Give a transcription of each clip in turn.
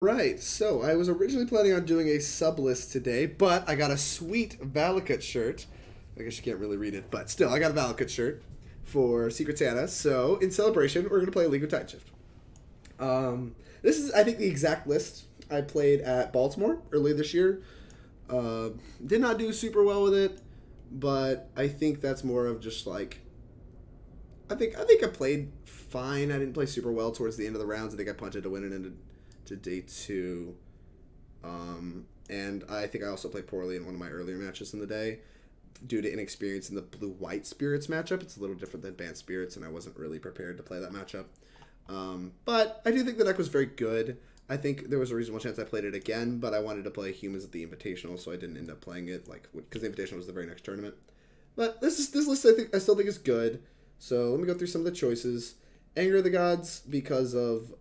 Right, so I was originally planning on doing a sub list today, but I got a sweet Valakut shirt. I guess you can't really read it, but still, I got a Valakut shirt for Secret Santa. So in celebration, we're going to play a League of Titanshift. This is, I think, the exact list I played at Baltimore earlier this year. Did not do super well with it, but I think that's more of just like I think I played fine. I didn't play super well towards the end of the rounds. I think I punted to win it into day two. And I think I also played poorly in one of my earlier matches in the day due to inexperience in the blue-white spirits matchup. It's a little different than banned spirits, and I wasn't really prepared to play that matchup. But I do think the deck was very good. I think there was a reasonable chance I played it again, but I wanted to play humans at the Invitational, so I didn't end up playing it, like, because the Invitational was the very next tournament. But this list I still think is good. So let me go through some of the choices. Anger of the Gods because of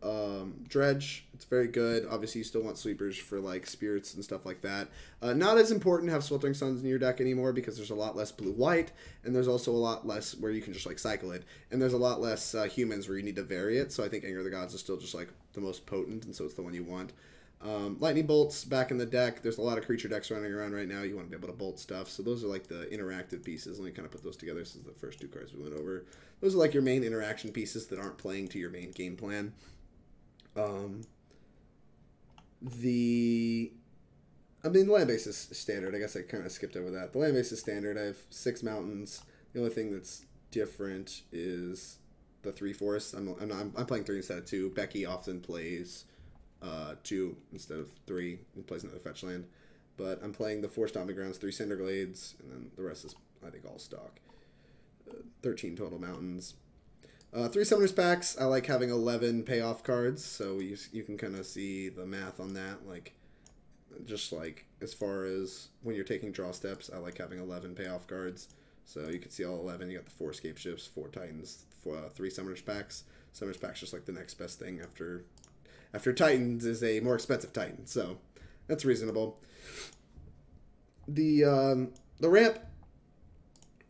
Dredge. It's very good. Obviously, you still want sweepers for like spirits and stuff like that. Not as important to have Sweltering Suns in your deck anymore because there's a lot less blue-white, and there's also a lot less where you can just like cycle it. And there's a lot less humans where you need to vary it. So I think Anger of the Gods is still just like the most potent, and so it's the one you want. Lightning Bolts back in the deck. There's a lot of creature decks running around right now. You want to be able to bolt stuff. So those are like the interactive pieces. Let me kind of put those together. This is the first two cards we went over. Those are like your main interaction pieces that aren't playing to your main game plan. The land base is standard. I guess I kind of skipped over that. The land base is standard. I have 6 mountains. The only thing that's different is the 3 forests. I'm playing 3 instead of 2. Becky often plays 2 instead of 3 and plays another fetch land. But I'm playing the 4 Stomping Grounds, 3 Cinder Glades, and then the rest is, I think, all stock. 13 total mountains. 3 Summoners Packs. I like having 11 payoff cards, so you can kind of see the math on that. Like, just like as far as when you're taking draw steps, I like having 11 payoff cards. So you can see all 11. You got the 4 Scapeshifts, 4 Titans, 3 Summoners Packs. Summoners Packs just like the next best thing after Titans is a more expensive Titan, so that's reasonable. The ramp,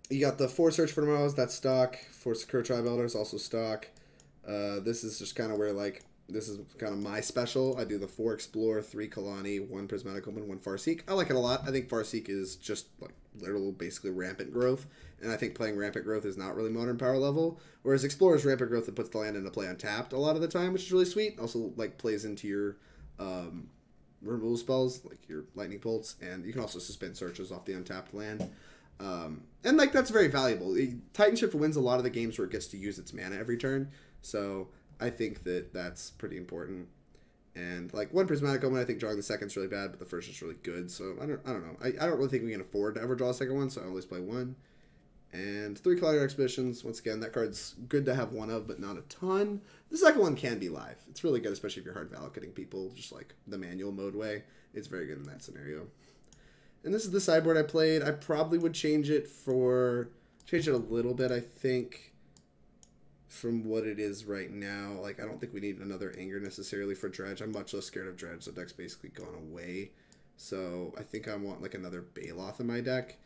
you got the 4 Search for Tomorrows, that's stock. 4 Sakura-Tribe Elder is also stock. This is just kind of where, like, this is kind of my special. I do the 4 Explore, 3 Khalni, 1 Prismatic Omen, 1 Farseek. I like it a lot. I think Farseek is just, like, literal, basically rampant growth. And I think playing rampant growth is not really modern power level. Whereas Explorer is rampant growth that puts the land into play untapped a lot of the time, which is really sweet. Also, like, plays into your removal spells, like your lightning bolts. And you can also suspend searches off the untapped land. And, like, that's very valuable. Titanshift wins a lot of the games where it gets to use its mana every turn. So I think that that's pretty important. And, like, 1 Prismatic Omen, I think drawing the second's really bad, but the first is really good. So I don't know. I don't really think we can afford to ever draw a second one, so I always play 1. And 3 Collider Expeditions. Once again, that card's good to have 1 of, but not a ton. The second one can be live. It's really good, especially if you're hard Valakutting people, just like the manual mode way. It's very good in that scenario. And this is the sideboard I played. I probably would change it a little bit, I think, from what it is right now. Like, I don't think we need another Anger necessarily for Dredge. I'm much less scared of Dredge. The deck's basically gone away. So I think I want, like, another Baloth in my deck.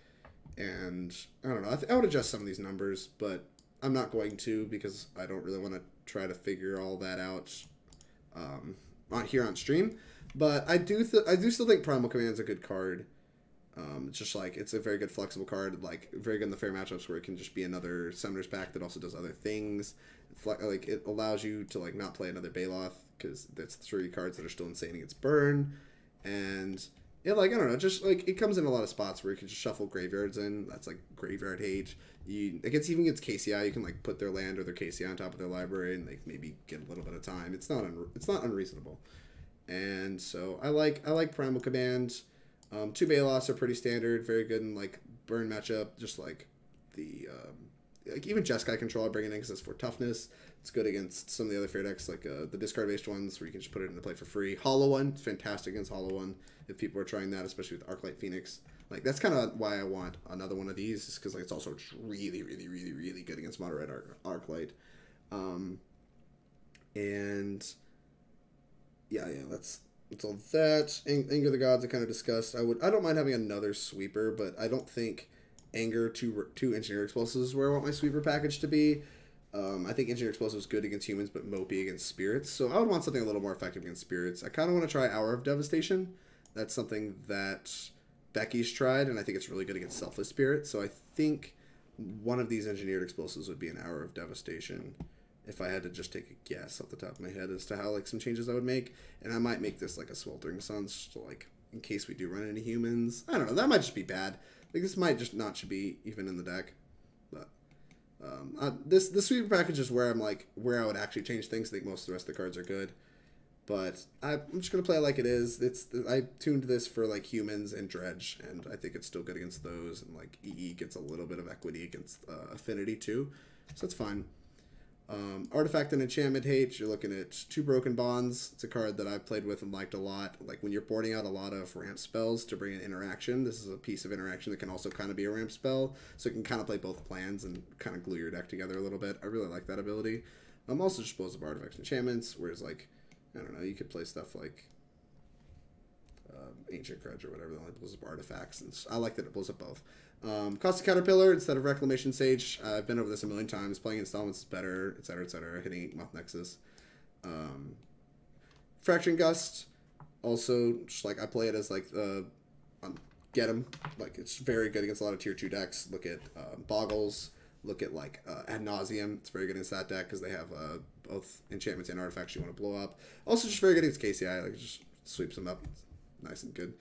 And I don't know. I would adjust some of these numbers, but I'm not going to because I don't really want to try to figure all that out on stream. But I do still think Primal Command is a good card. It's just like it's a very good flexible card, like very good in the fair matchups where it can just be another Summoner's Pack that also does other things. Like it allows you to like not play another Baloth because that's 3 cards that are still insane against burn, and yeah, like I don't know, just like it comes in a lot of spots where you can just shuffle graveyards in. That's like graveyard hate. Even against KCI, you can like put their land or their KCI on top of their library and like maybe get a little bit of time. It's not unreasonable, and so I like Primal Command. 2 Baloths are pretty standard, very good in like burn matchup. Just like the like even Jeskai control I bring it in because it's for toughness. It's good against some of the other fair decks like the discard based ones where you can just put it into play for free. Hollow One, it's fantastic against Hollow One if people are trying that, especially with Arclight Phoenix. Like that's kind of why I want another one of these, is because like it's also really good against Mono Red Arclight. And yeah, that's all that. Anger of the Gods I kind of discussed. I don't mind having another sweeper, but I don't think Anger 2 Engineer Explosives is where I want my sweeper package to be. I think Engineer Explosive is good against humans, but mopey against spirits. So I would want something a little more effective against spirits. I kind of want to try Hour of Devastation. That's something that Becky's tried, and I think it's really good against Selfless Spirits. So I think one of these Engineered Explosives would be an Hour of Devastation, if I had to just take a guess off the top of my head as to how, like, some changes I would make. And I might make this, like, a Sweltering Suns, so, like, in case we do run into humans. I don't know, that might just be bad. Like, this might just not should be even in the deck. But this sweeper package is where I'm, like, where I would actually change things. I think most of the rest of the cards are good. But I'm just going to play it like it is. I tuned this for, like, humans and dredge, and I think it's still good against those. And, like, EE gets a little bit of equity against affinity, too. So that's fine. Artifact and Enchantment Hate, you're looking at 2 Broken Bonds. It's a card that I've played with and liked a lot. Like, when you're boarding out a lot of ramp spells to bring in interaction, this is a piece of interaction that can also kind of be a ramp spell, so it can kind of play both plans and kind of glue your deck together a little bit. I really like that ability. Also just blows up artifacts and enchantments, whereas, like, I don't know, you could play stuff like Ancient Grudge or whatever that only blows up artifacts, and I like that it blows up both. Caustic Caterpillar instead of Reclamation Sage. I've been over this a million times. Playing installments is better, etc., etc. Hitting Moth Nexus. Fracturing Gust. Also, just like I play it as like get 'em. Like, it's very good against a lot of tier 2 decks. Look at Boggles. Look at like Ad Nauseam. It's very good against that deck because they have both enchantments and artifacts you want to blow up. Also, just very good against KCI. Like, it just sweeps them up. It's nice and good.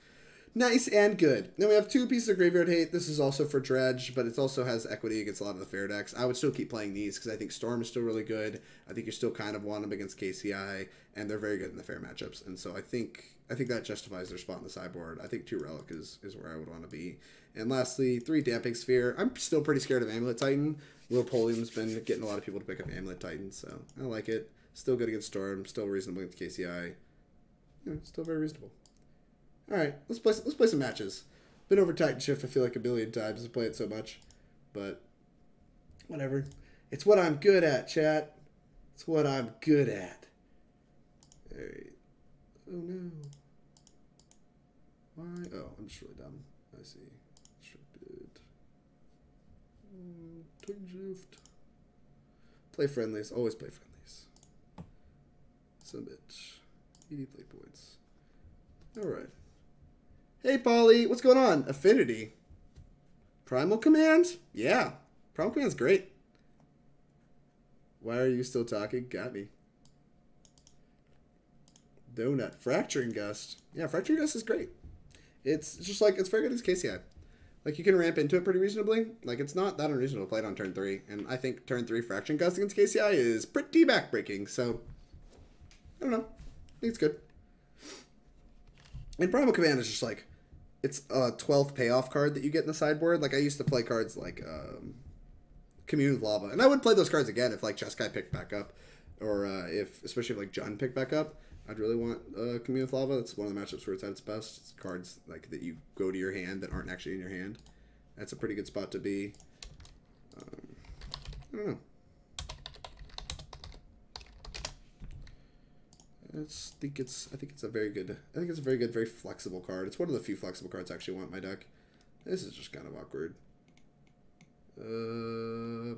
Nice and good. Then we have 2 pieces of Graveyard Hate. This is also for Dredge, but it also has equity against a lot of the fair decks. I would still keep playing these because I think Storm is still really good. I think you still kind of want them against KCI, and they're very good in the fair matchups. And so I think that justifies their spot in the sideboard. I think 2 Relic is where I would want to be. And lastly, 3 Damping Sphere. I'm still pretty scared of Amulet Titan. Will Polium's been getting a lot of people to pick up Amulet Titan, so I like it. Still good against Storm. Still reasonable against KCI. Yeah, still very reasonable. All right, let's play some matches. Been over Titanshift, I feel like a billion times to play it so much, but whatever. It's what I'm good at, chat. It's what I'm good at. All right. Oh no. Why? Oh, I'm just really dumb. I see. Restricted. Titanshift. Play friendlies. Always play friendlies. Submit. 80 play points. All right. Hey, Polly, what's going on? Affinity. Primal Command? Yeah. Primal Command's great. Why are you still talking? Got me. Donut. Fracturing Gust. Yeah, Fracturing Gust is great. It's just like, it's very good as KCI. Like, you can ramp into it pretty reasonably. Like, it's not that unreasonable to play it on turn 3. And I think turn 3 Fracturing Gust against KCI is pretty backbreaking. So, I don't know. I think it's good. And Primal Command is just like, it's a 12th payoff card that you get in the sideboard. Like, I used to play cards like Commune with Lava. And I would play those cards again if, like, Jeskai picked back up. Or especially if, like, Jun picked back up. I'd really want Commune with Lava. That's one of the matchups where it's at its best. It's cards, like, that you go to your hand that aren't actually in your hand. That's a pretty good spot to be. I don't know. I think it's a very good, very flexible card. It's one of the few flexible cards I actually want in my deck. This is just kind of awkward. The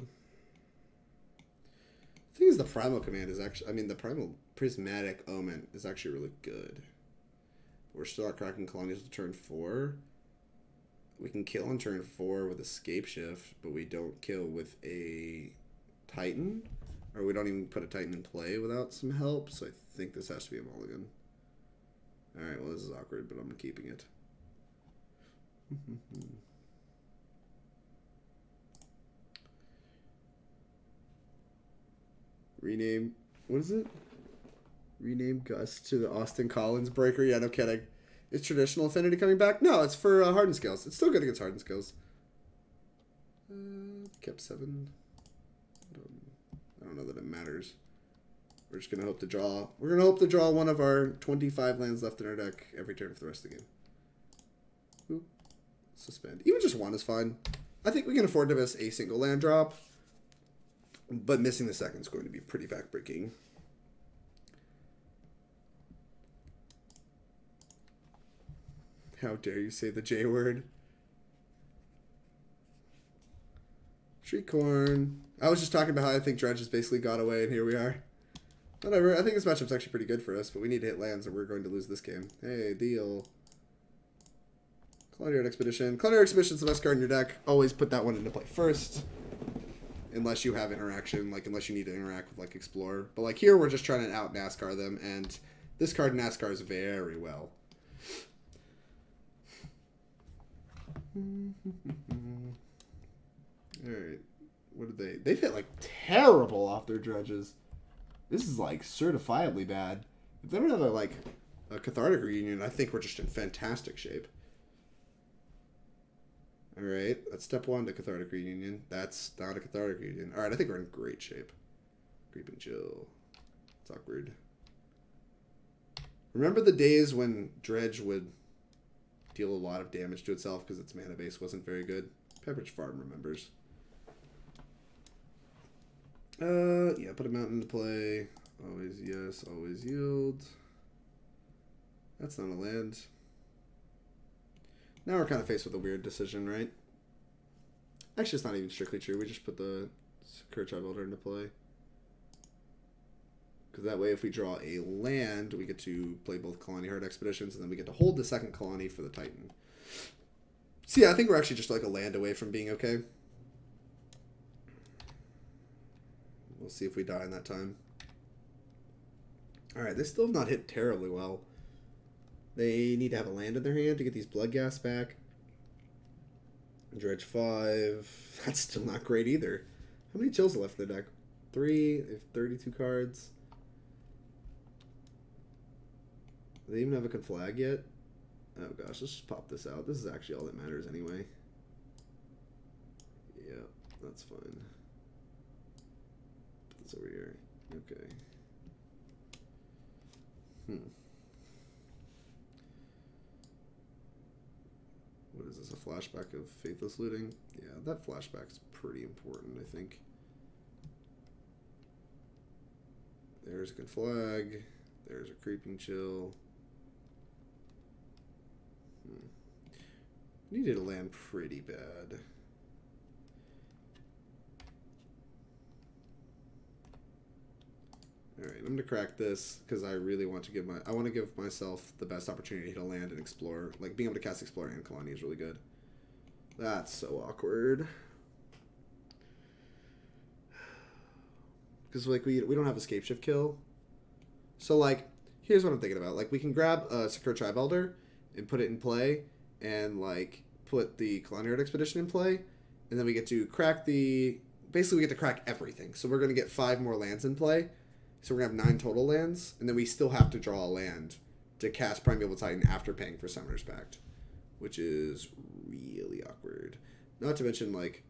thing is, the Primal Command is actually, the Primal Prismatic Omen is actually really good. We're still at cracking colonies to turn 4. We can kill on turn 4 with a Scapeshift, but we don't kill with a Titan. Or we don't even put a Titan in play without some help, so I think this has to be a mulligan. Alright, well, this is awkward, but I'm keeping it. Rename, what is it? Rename Gust to the Austin Collins Breaker? Yeah, no kidding. Is traditional affinity coming back? No, it's for hardened skills. It's still good against hardened skills. Kept 7. I don't know that it matters. We're just gonna hope to draw. We're gonna hope to draw one of our 25 lands left in our deck every turn for the rest of the game. Oop. Suspend. Even just 1 is fine. I think we can afford to miss a single land drop, but missing the second is going to be pretty backbreaking. How dare you say the J word? Street corn. I was just talking about how I think dredge has basically got away, and here we are. Whatever. I think this matchup's actually pretty good for us, but we need to hit lands, or we're going to lose this game. Hey, deal. Cloudbeard Expedition. Cloudbeard Expedition's the best card in your deck. Always put that one into play first. Unless you have interaction, like unless you need to interact with like Explorer. But like here we're just trying to out NASCAR them, and this card NASCARs very well. Alright. What did they've hit like terrible off their dredges. This is like certifiably bad. If they don't have a Cathartic Reunion, I think we're just in fantastic shape. Alright, that's step one to Cathartic Reunion. That's not a Cathartic Reunion. Alright, I think we're in great shape. Creep and chill. It's awkward. Remember the days when Dredge would deal a lot of damage to itself because its mana base wasn't very good? Pepperidge Farm remembers. Yeah, put a mountain into play. Always yes, always yield. That's not a land. Now we're kind of faced with a weird decision, right? Actually, it's not even strictly true. We just put the Sakura-Tribe Elder into play. Because that way, if we draw a land, we get to play both Khalni Heart Expeditions, and then we get to hold the second Khalni for the Titan. So yeah, I think we're actually just like a land away from being okay. We'll see if we die in that time. Alright, they still have not hit terribly well. They need to have a land in their hand to get these blood gas back. Dredge 5. That's still not great either. How many chills are left in their deck? 3. They have 32 cards. Do they even have a conflag yet? Oh gosh, let's just pop this out. This is actually all that matters anyway. Yeah, that's fine. Put this over here. Okay. What is this, a flashback of Faithless Looting? Yeah, that flashback's pretty important, I think. There's a good flag. There's a Creeping Chill. Needed to land pretty bad. Alright, I'm gonna crack this because I really want to give myself the best opportunity to land and explore. Like being able to cast Explore and Khalni is really good. That's so awkward. Because like we don't have a Scapeshift kill. So like here's what I'm thinking about. Like we can grab a Sakura-Tribe Elder and put it in play and like put the Khalni Heart Expedition in play, and then we get to crack basically we get to crack everything. So we're gonna get 5 more lands in play. So we're going to have 9 total lands, and then we still have to draw a land to cast Primeval Titan after paying for Summoner's Pact, which is really awkward. Not to mention, like,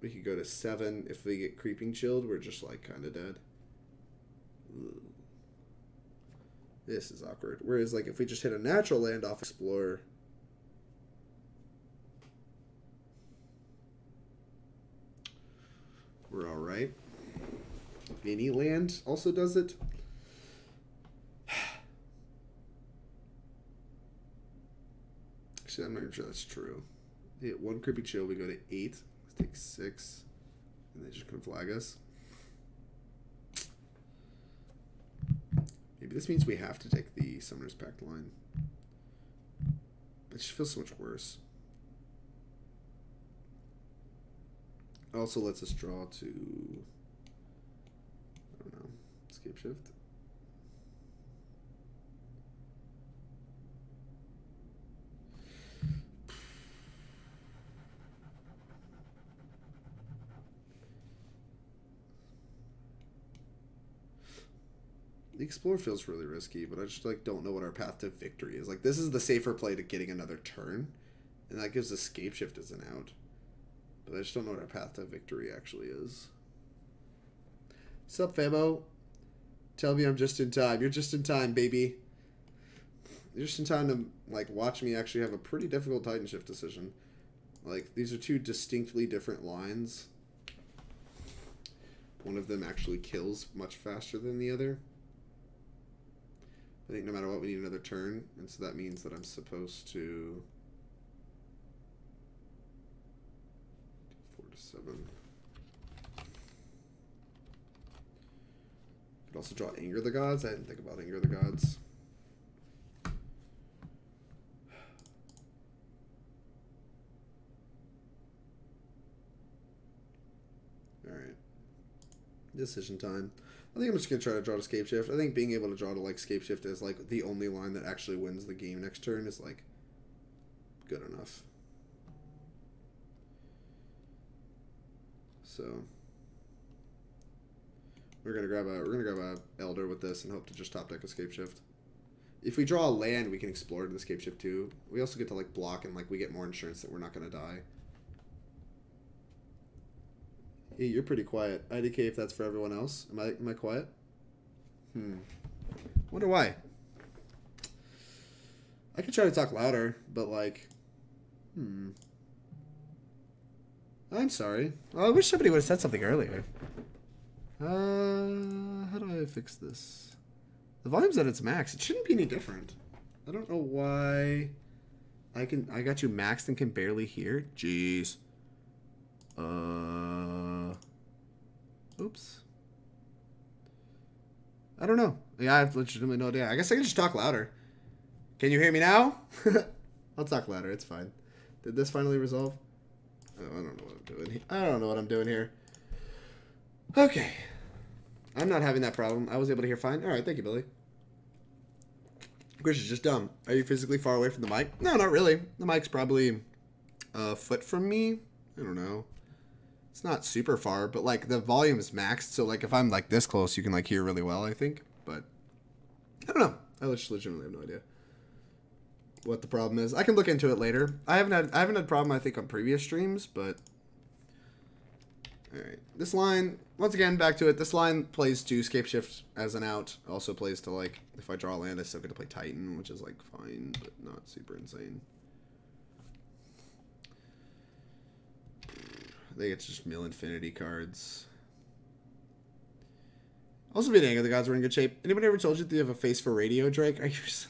we could go to 7. If we get Creeping Chilled, we're just, like, kind of dead. Ugh. This is awkward. Whereas, like, if we just hit a natural land off Explorer, we're alright. Any land also does it. Actually, I'm not even sure that's true. They hit 1 Creepy Chill, we go to 8. Let's take 6. And they just can flag us. Maybe this means we have to take the Summoner's Pact line. It just feels so much worse. It also lets us draw to... Scapeshift. The Explorer feels really risky, but I just like don't know what our path to victory is. Like this is the safer play to getting another turn, and that gives us Scapeshift as an out. But I just don't know what our path to victory actually is. Sup, Famo? Tell me I'm just in time. You're just in time, baby. You're just in time to, like, watch me actually have a pretty difficult Titanshift decision. Like, these are 2 distinctly different lines. One of them actually kills much faster than the other. I think no matter what, we need another turn. And so that means that I'm supposed to... 4 to 7... Could also draw Anger the Gods. I didn't think about Anger the Gods. Alright. Decision time. I think I'm just going to try to draw to Scapeshift. I think being able to draw to, like, Scapeshift as, like, the only line that actually wins the game next turn is, like, good enough. So we're gonna grab a Elder with this and hope to just top deck a Scapeshift. If we draw a land, we can explore to the Scapeshift too. We also get to like block and like we get more insurance that we're not gonna die. Hey, you're pretty quiet. IDK if that's for everyone else. Am I quiet? Wonder why. I could try to talk louder, but like I'm sorry. Well, I wish somebody would have said something earlier. How do I fix this? The volume's at its max. It shouldn't be any different. I don't know why. I got you maxed and can barely hear. Jeez. Oops. I don't know. Yeah, I have legitimately no idea. I guess I can just talk louder. Can you hear me now? I'll talk louder. It's fine. Did this finally resolve? Oh, I don't know what I'm doing. I don't know what I'm doing here. Okay. I'm not having that problem. I was able to hear fine. All right, thank you, Billy. Grish is just dumb. Are you physically far away from the mic? No, not really. The mic's probably a foot from me. I don't know. It's not super far, but like the volume is maxed. So like if I'm like this close, you can like hear really well, I think. But I don't know. I legitimately have no idea what the problem is. I can look into it later. I haven't had a problem I think on previous streams, but all right. This line, once again, back to it. This line plays to Scapeshift as an out. Also plays to like if I draw land, I still get to play Titan, which is like fine, but not super insane. I think it's just mill infinity cards. Also, being Anger the Gods were in good shape. Anybody ever told you that you have a face for radio, Drake? Are you just...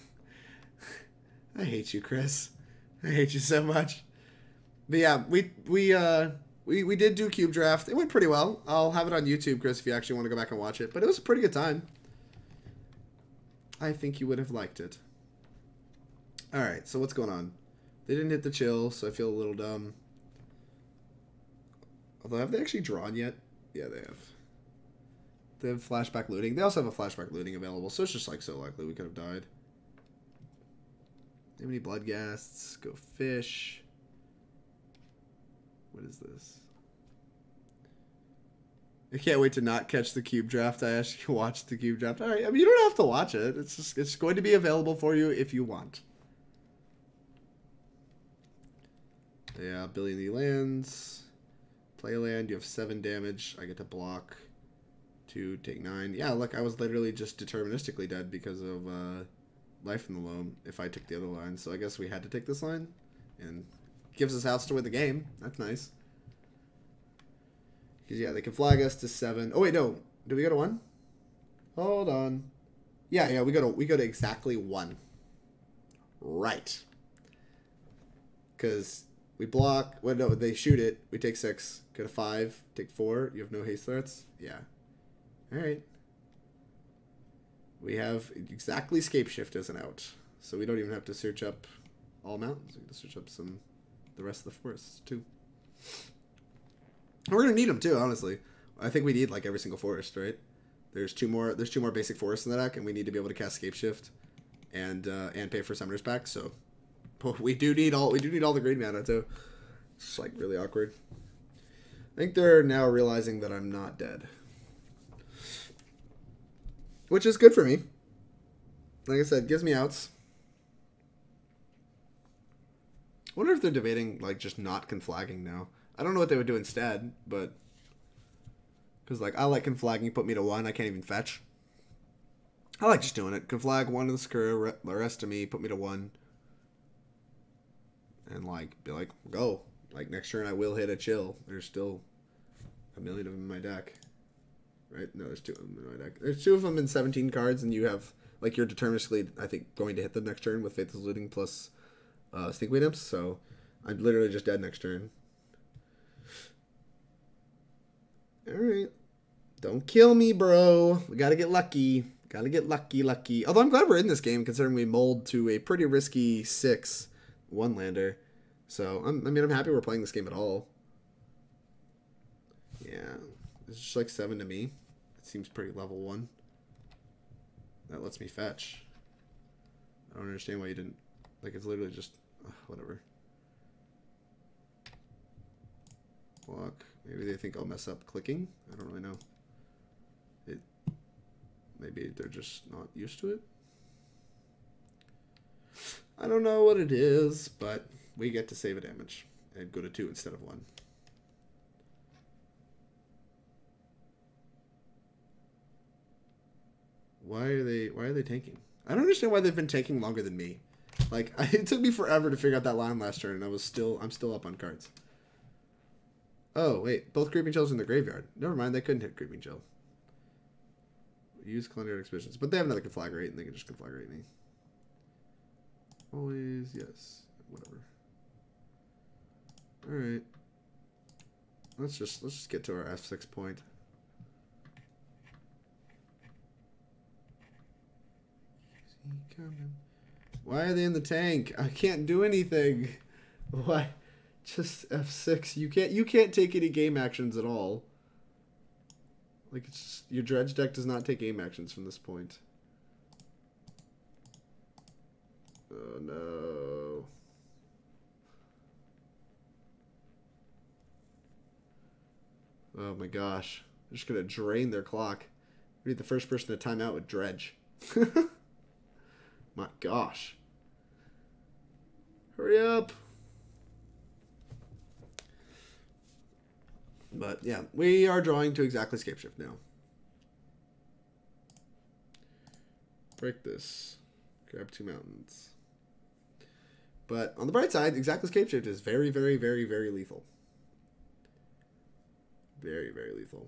I hate you, Chris. I hate you so much. But yeah, we did do Cube Draft. It went pretty well. I'll have it on YouTube, Chris, if you actually want to go back and watch it. But it was a pretty good time. I think you would have liked it. Alright, so what's going on? They didn't hit the chill, so I feel a little dumb. Although, have they actually drawn yet? Yeah, they have. They have flashback looting. They also have a flashback looting available, so it's just like so likely we could have died. How many Bloodghasts? Go fish. What is this? I can't wait to not catch the Cube Draft. I actually watched the Cube Draft. All right, I mean, you don't have to watch it. It's going to be available for you if you want. Yeah, billion the lands. Play a land. You have 7 damage. I get to block. 2, take 9. Yeah, look, I was literally just deterministically dead because of Life in the Loam if I took the other line. So I guess we had to take this line. And gives us outs to win the game. That's nice. Because, yeah, they can flag us to 7. Oh, wait, no. Do we go to 1? Hold on. Yeah, we go to exactly 1. Right. Because we block. Well, no, they shoot it. We take 6. Go to 5. Take 4. You have no haste threats? Yeah. All right. We have exactly Scapeshift as an out. So we don't even have to search up all mountains. We can search up the rest of the forests, too. We're going to need them, too, honestly. I think we need, like, every single forest, right? There's two more basic forests in the deck, and we need to be able to cast Scapeshift and pay for Summoner's Pact, so... But we do need all the green mana, too. It's just, like, really awkward. I think they're now realizing that I'm not dead. Which is good for me. Like I said, gives me outs. I wonder if they're debating, like, just not conflagging now. I don't know what they would do instead, but... Because, like, I like conflagging, put me to 1, I can't even fetch. I like just doing it. Conflag 1 of the Sakura, the rest of me, put me to 1. And, like, be like, go. Like, next turn I will hit a chill. There's still a million of them in my deck. Right? No, there's 2 of them in my deck. There's 2 of them in 17 cards, and you have, like, you're deterministically, I think, going to hit them next turn with Faithless Looting plus Stinkweed Imps, so I'm literally just dead next turn. Alright. Don't kill me, bro. We gotta get lucky. Gotta get lucky. Although I'm glad we're in this game, considering we mold to a pretty risky 6 one-lander. So, I'm happy we're playing this game at all. Yeah. It's just like 7 to me. It seems pretty level 1. That lets me fetch. I don't understand why you didn't... Like, it's literally just... whatever. Block. Maybe they think I'll mess up clicking. I don't really know. Maybe they're just not used to it. I don't know what it is, but we get to save a damage and go to 2 instead of 1. Why are they tanking? I don't understand why they've been tanking longer than me. Like, it took me forever to figure out that line last turn, and I'm still up on cards. Oh, wait. Both Creeping Chills in the graveyard. Never mind, they couldn't hit Creeping Chill. Use Culinary Expeditions. But they have another Conflagrate, and they can just Conflagrate me. Always, yes. Whatever. Alright. Let's just get to our F6 point. Why are they in the tank? I can't do anything. Why? Just F6. You can't take any game actions at all. Like, it's just, your dredge deck does not take game actions from this point. Oh no. Oh my gosh. They're just gonna drain their clock. Be the first person to time out with dredge. My gosh. Hurry up. But yeah, we are drawing to exactly Scapeshift now. Break this. Grab 2 mountains. But on the bright side, exactly Scapeshift is very, very, very, very lethal. Very, very lethal.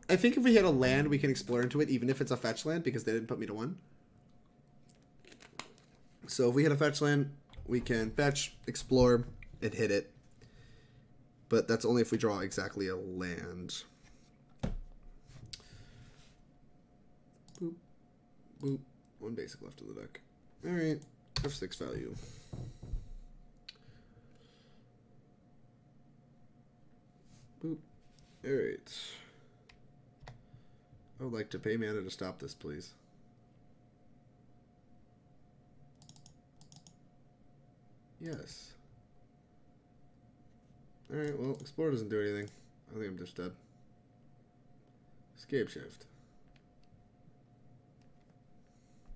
I think if we hit a land, we can explore into it, even if it's a fetch land, because they didn't put me to 1. So if we hit a fetch land, we can fetch, explore, and hit it. But that's only if we draw exactly a land. Boop. Boop. 1 basic left of the deck. Alright. F6 value. Boop. Alright. I would like to pay mana to stop this, please. Yes. Alright, well, Explore doesn't do anything. I think I'm just dead. Scapeshift.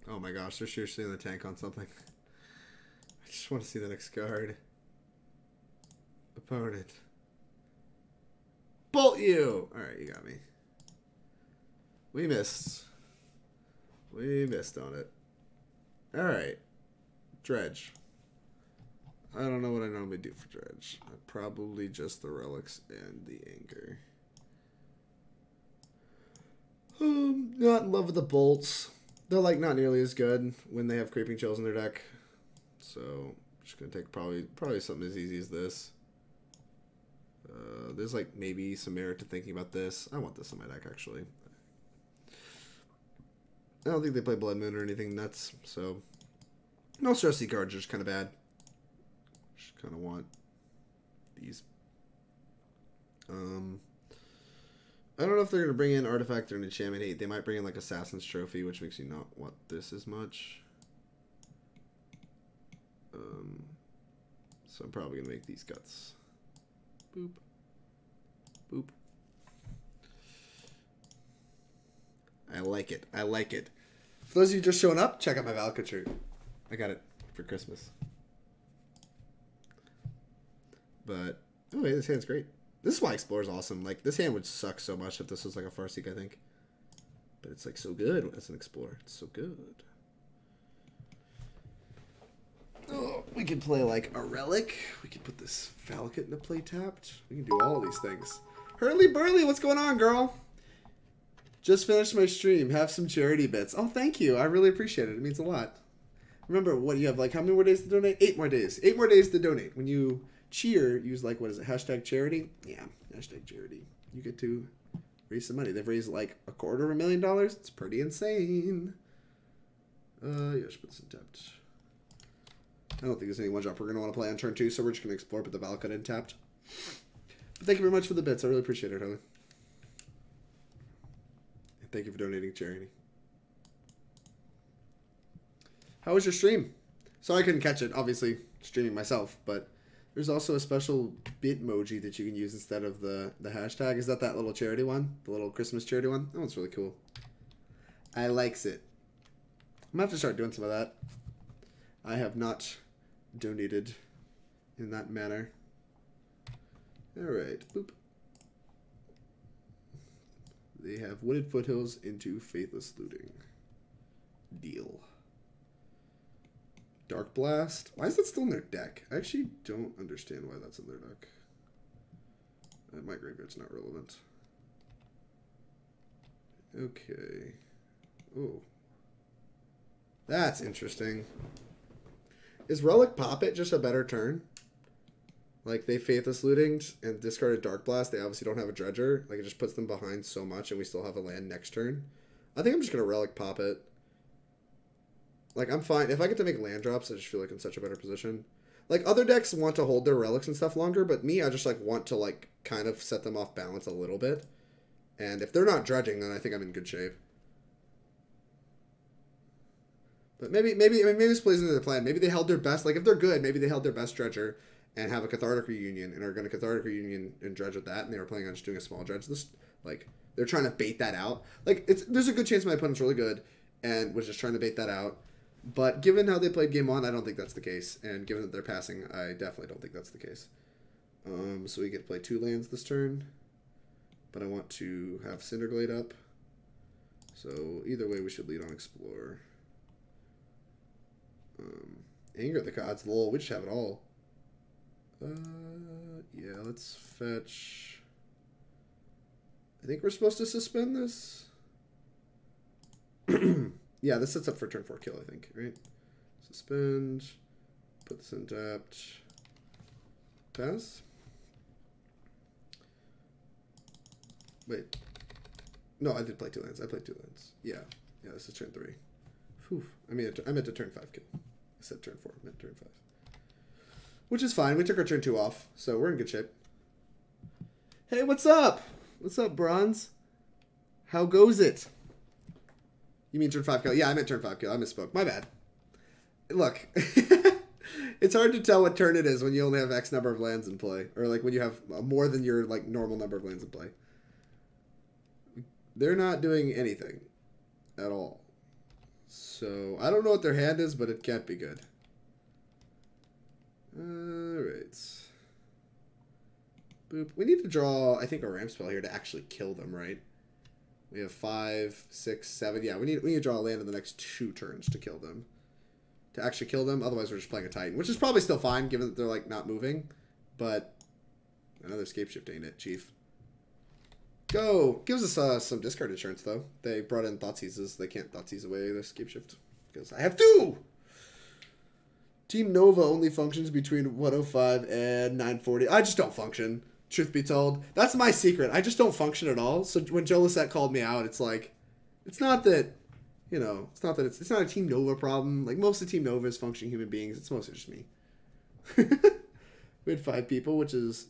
Oh my gosh, they're seriously in the tank on something. I just want to see the next card. Opponent. Bolt you! Alright, you got me. We missed. We missed on it. Alright. Dredge. I don't know what I normally do for dredge. Probably just the relics and the anger. Not in love with the bolts. They're like not nearly as good when they have Creeping Chills in their deck. So I'm just gonna take probably something as easy as this. There's like maybe some merit to thinking about this. I want this in my deck actually. I don't think they play Blood Moon or anything nuts, so no stress C cards are just kind of bad. Just kind of want these. I don't know if they're gonna bring in Artifact or an Enchantment Hate. They might bring in like Assassin's Trophy, which makes you not want this as much. So I'm probably gonna make these guts. Boop. Boop. I like it. I like it. For those of you just showing up, check out my Valakut shirt. I got it for Christmas. But, oh, hey, this hand's great. This is why Explore is awesome. Like, this hand would suck so much if this was like a Farseek, I think. But it's like so good as an Explorer. It's so good. Oh, we could play like a Relic. We could put this Valakut into play tapped. We can do all these things. Hurly Burly, what's going on, girl? Just finished my stream. Have some charity bits. Oh, thank you. I really appreciate it. It means a lot. Remember, what you have, like, how many more days to donate? 8 more days. 8 more days to donate. When you cheer, use like, what is it, hashtag charity? Yeah, hashtag charity. You get to raise some money. They've raised like $250,000. It's pretty insane. Yeah, just put this in tapped. I don't think there's any one drop we're going to want to play on turn 2, so we're just going to explore, put the Valakut in tapped. But thank you very much for the bits. I really appreciate it, Holly. And thank you for donating to charity. How was your stream? Sorry I couldn't catch it, obviously streaming myself, but there's also a special Bitmoji that you can use instead of the hashtag. Is that little charity one? The little Christmas charity one? That one's really cool. I likes it. I'm going to have to start doing some of that. I have not donated in that manner. Alright, boop. They have Wooded Foothills into Faithless Looting. Deal. Dark Blast. Why is that still in their deck? I actually don't understand why that's in their deck. My graveyard's not relevant. Okay. Oh. That's interesting. Is Relic Poppet just a better turn? Like, they Faithless Looting and discarded Dark Blast. They obviously don't have a Dredger. Like, it just puts them behind so much, and we still have a land next turn. I think I'm just going to Relic Poppet. Like, I'm fine. If I get to make land drops, I just feel like in such a better position. Like, other decks want to hold their relics and stuff longer, but me, I just, like, want to, like, kind of set them off balance a little bit. And if they're not dredging, then I think I'm in good shape. But maybe this plays into the plan. Maybe they held their best. Like, if they're good, maybe they held their best dredger and have a Cathartic Reunion and are going to Cathartic Reunion and dredge with that, and they were planning on just doing a small dredge. Like, they're trying to bait that out. Like, there's a good chance my opponent's really good and was just trying to bait that out. But given how they played game 1, I don't think that's the case. And given that they're passing, I definitely don't think that's the case. So we get to play 2 lands this turn. But I want to have Cinder Glade up. So either way, we should lead on Explore. Anger the Gods. Lol, we just have it all. Yeah, let's fetch. I think we're supposed to suspend this. Yeah, this sets up for turn 4 kill, I think, right? Suspend. Put this in tapped. Pass. Wait. No, I did play 2 lands. I played 2 lands. Yeah. Yeah, this is turn 3. Whew. I meant to turn 5 kill. I said turn 4. I meant turn 5. Which is fine. We took our turn 2 off, so we're in good shape. Hey, what's up? What's up, Bronze? How goes it? You mean turn 5 kill? Yeah, I meant turn 5 kill. I misspoke. My bad. Look, it's hard to tell what turn it is when you only have X number of lands in play. Or like when you have more than your like normal number of lands in play. They're not doing anything at all. So, I don't know what their hand is, but it can't be good. Alright. Boop. We need to draw, I think, a ramp spell here to actually kill them, right? We have 5, 6, 7. Yeah, we need to draw a land in the next 2 turns to kill them. To actually kill them. Otherwise, we're just playing a Titan. Which is probably still fine, given that they're, like, not moving. But another Scapeshift ain't it, Chief. Go! Gives us some discard insurance, though. They brought in Thoughtseizes. They can't Thoughtseize away the Scapeshift. Because I have 2! Team Nova only functions between 105 and 940. I just don't function. Truth be told, that's my secret. I just don't function at all. So when Joe Lisette called me out, it's like, it's not that, you know, it's not a Team Nova problem. Like most of Team Nova is functioning human beings. It's mostly just me. We had 5 people, which is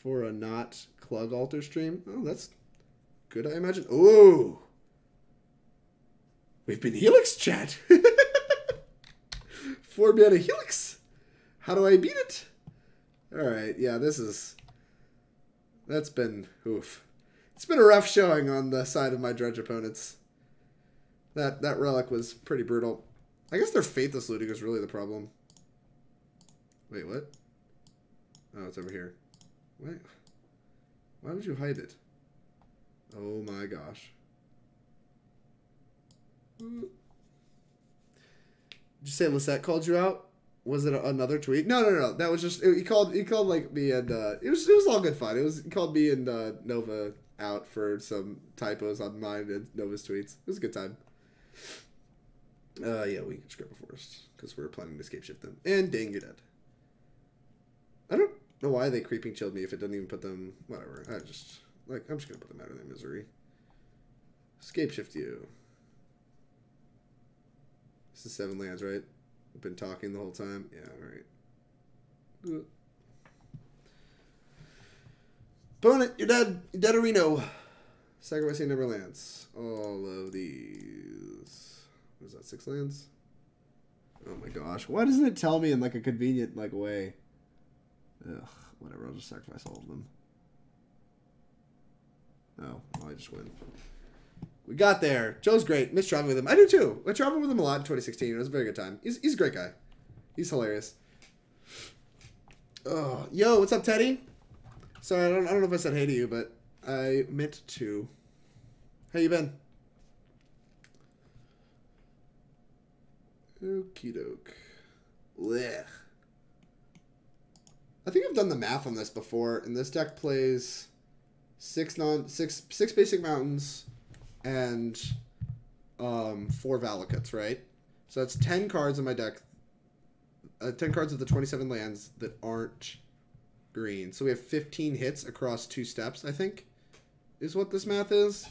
for a not Clug Altar stream. Oh, that's good, I imagine. Oh, we've been Helix chat. 4-mana Helix. How do I beat it? Alright, yeah, that's been, oof. It's been a rough showing on the side of my dredge opponents. That relic was pretty brutal. I guess their Faithless Looting is really the problem. Wait, what? Oh, it's over here. Wait. Why would you hide it? Oh my gosh. Did you say Lisette called you out? Was it another tweet? No. That was just he called like me and it was all good fun. He called me and Nova out for some typos on mine and Nova's tweets. It was a good time. Yeah, we can scrap a forest because we're planning to Scapeshift them. And dang, you're dead. I don't know why they creeping chilled me if it doesn't even put them... Whatever. I'm just going to put them out of their misery. Scapeshift you. This is 7 lands, right? I've been talking the whole time. Yeah, alright. Bone it! You're dead! You're dead, Reno! Sacrificing number lands. All of these. What is that, 6 lands? Oh my gosh. Why doesn't it tell me in like a convenient way? Ugh, whatever. I'll just sacrifice all of them. Oh, well, I just win. We got there. Joe's great. Miss traveling with him. I do too. I traveled with him a lot in 2016. It was a very good time. He's a great guy. He's hilarious. Oh, yo, what's up, Teddy? Sorry, I don't know if I said hey to you, but I meant to. How you been? Okie doke. Blech. I think I've done the math on this before, and this deck plays six basic mountains and 4 Valakuts, right? So that's 10 cards in my deck. 10 cards of the 27 lands that aren't green. So we have 15 hits across 2 steps, I think, is what this math is.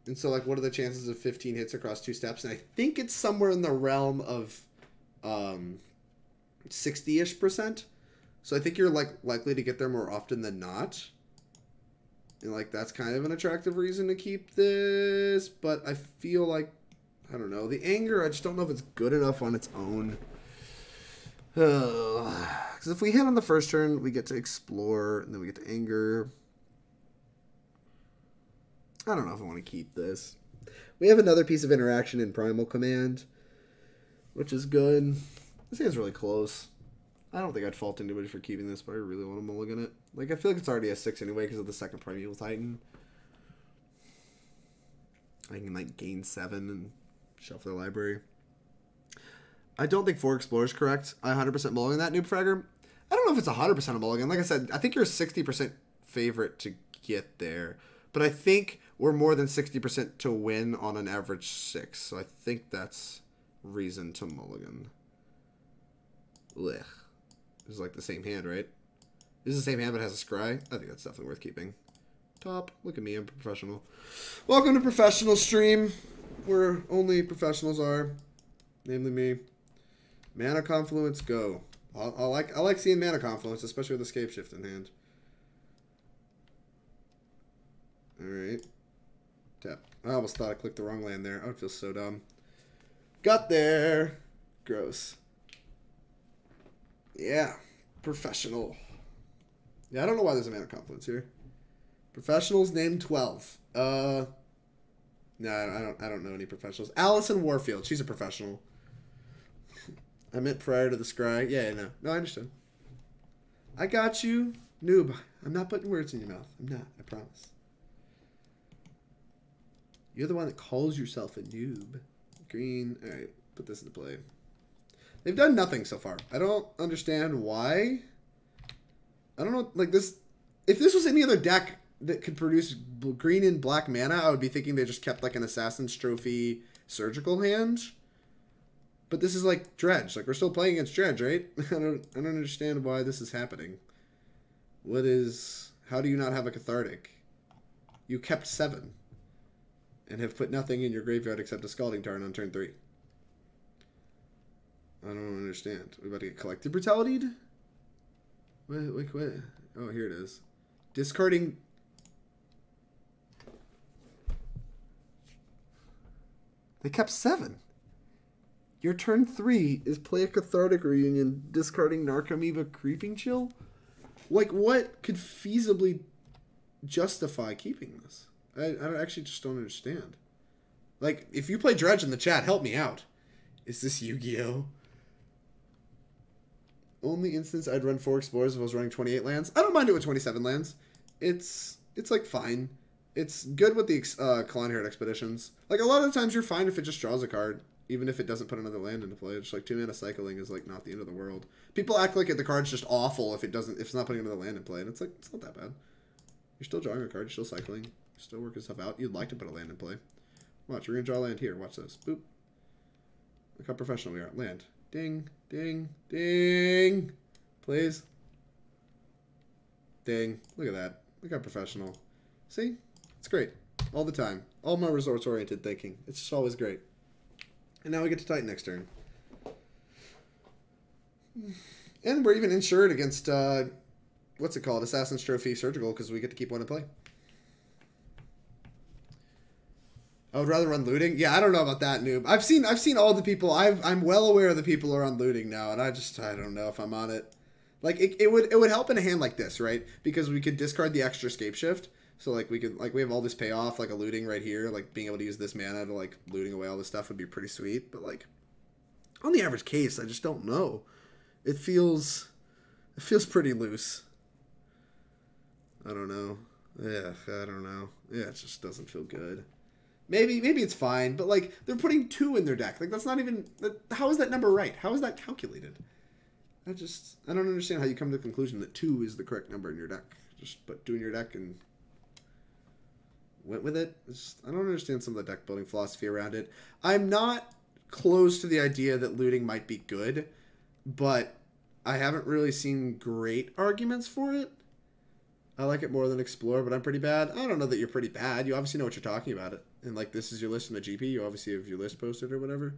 And so, like, what are the chances of 15 hits across 2 steps? And I think it's somewhere in the realm of 60-ish%. So I think you're, like, likely to get there more often than not. And, like, that's kind of an attractive reason to keep this. But I feel like, I don't know. The anger, I just don't know if it's good enough on its own. Because if we hit on the first turn, we get to explore, and then we get to anger. I don't know if I want to keep this. We have another piece of interaction in Primal Command, which is good. This hand's really close. I don't think I'd fault anybody for keeping this, but I really want to mulligan it. Like, I feel like it's already a 6 anyway because of the second Primeval Titan. I can, like, gain 7 and shuffle their library. I don't think 4 Explore is correct. I 100% mulligan that, Noob Fragger. I don't know if it's 100% a mulligan. Like I said, I think you're a 60% favorite to get there. But I think we're more than 60% to win on an average 6. So I think that's reason to mulligan. Blech. This is like the same hand, right? This is the same hand but has a scry. I think that's definitely worth keeping. Top. Look at me. I'm a professional. Welcome to Professional Stream, where only professionals are. Namely me. Mana Confluence, go. I like seeing Mana Confluence, especially with the Scapeshift in hand. Alright. Tap. I almost thought I clicked the wrong land there. I would feel so dumb. Got there. Gross. Yeah. Professional. Yeah, I don't know why there's a Mana Confluence here. Professionals named 12. No, I don't know any professionals. Allison Warfield. She's a professional. I meant prior to the scry. Yeah, no. No, I understand. I got you. Noob. I'm not putting words in your mouth. I'm not. I promise. You're the one that calls yourself a noob. Green. Alright. Put this into play. They've done nothing so far. I don't understand why. I don't know. Like this. If this was any other deck that could produce green and black mana, I would be thinking they just kept like an Assassin's Trophy surgical hand. But this is like dredge. Like we're still playing against dredge, right? I don't understand why this is happening. What is? How do you not have a cathartic? You kept 7 and have put nothing in your graveyard except a Scalding Tarn on turn 3. I don't understand. We're about to get collective brutality'd? Wait. Oh, here it is. Discarding. They kept 7. Your turn 3 is play a Cathartic Reunion, discarding Narcomoeba Creeping Chill? Like, what could feasibly justify keeping this? I actually just don't understand. Like, if you play Dredge in the chat, help me out. Is this Yu-Gi-Oh? Only instance I'd run 4 Explorers if I was running 28 lands. I don't mind it with 27 lands. It's like, fine. It's good with the Khalni Expeditions. Like, a lot of the times you're fine if it just draws a card. Even if it doesn't put another land into play. It's like 2 mana cycling is like not the end of the world. People act like the card's just awful if it's not putting another land in play. And it's like, it's not that bad. You're still drawing a card, you're still cycling. You're still working stuff out. You'd like to put a land in play. Watch, we're gonna draw land here. Watch this. Boop. Look how professional we are. Land. Ding, ding, ding. Please. Dang. Look at that. Look how professional. See? It's great. All the time. All my resource-oriented thinking. It's just always great. And now we get to Titan next turn. And we're even insured against, what's it called? Assassin's Trophy Surgical, because we get to keep one in play. I would rather run looting. Yeah, I don't know about that, noob. I've seen all the people. I'm well aware of the people who are on looting now, and I don't know if I'm on it. Like it would help in a hand like this, right? Because we could discard the extra Scapeshift. So like we have all this payoff, like a looting right here, like being able to use this mana to like looting away all this stuff would be pretty sweet. But like on the average case, I just don't know. It feels pretty loose. I don't know. Yeah, I don't know. Yeah, it just doesn't feel good. Maybe it's fine, but like they're putting 2 in their deck. Like that's not even. How is that number right? How is that calculated? I don't understand how you come to the conclusion that 2 is the correct number in your deck. Just put 2 in your deck and went with it. I don't understand some of the deck building philosophy around it. I'm not close to the idea that looting might be good, but I haven't really seen great arguments for it. I like it more than Explore, but I'm pretty bad. I don't know that you're pretty bad. You obviously know what you're talking about it. And like this is your list in the GP. You obviously have your list posted or whatever.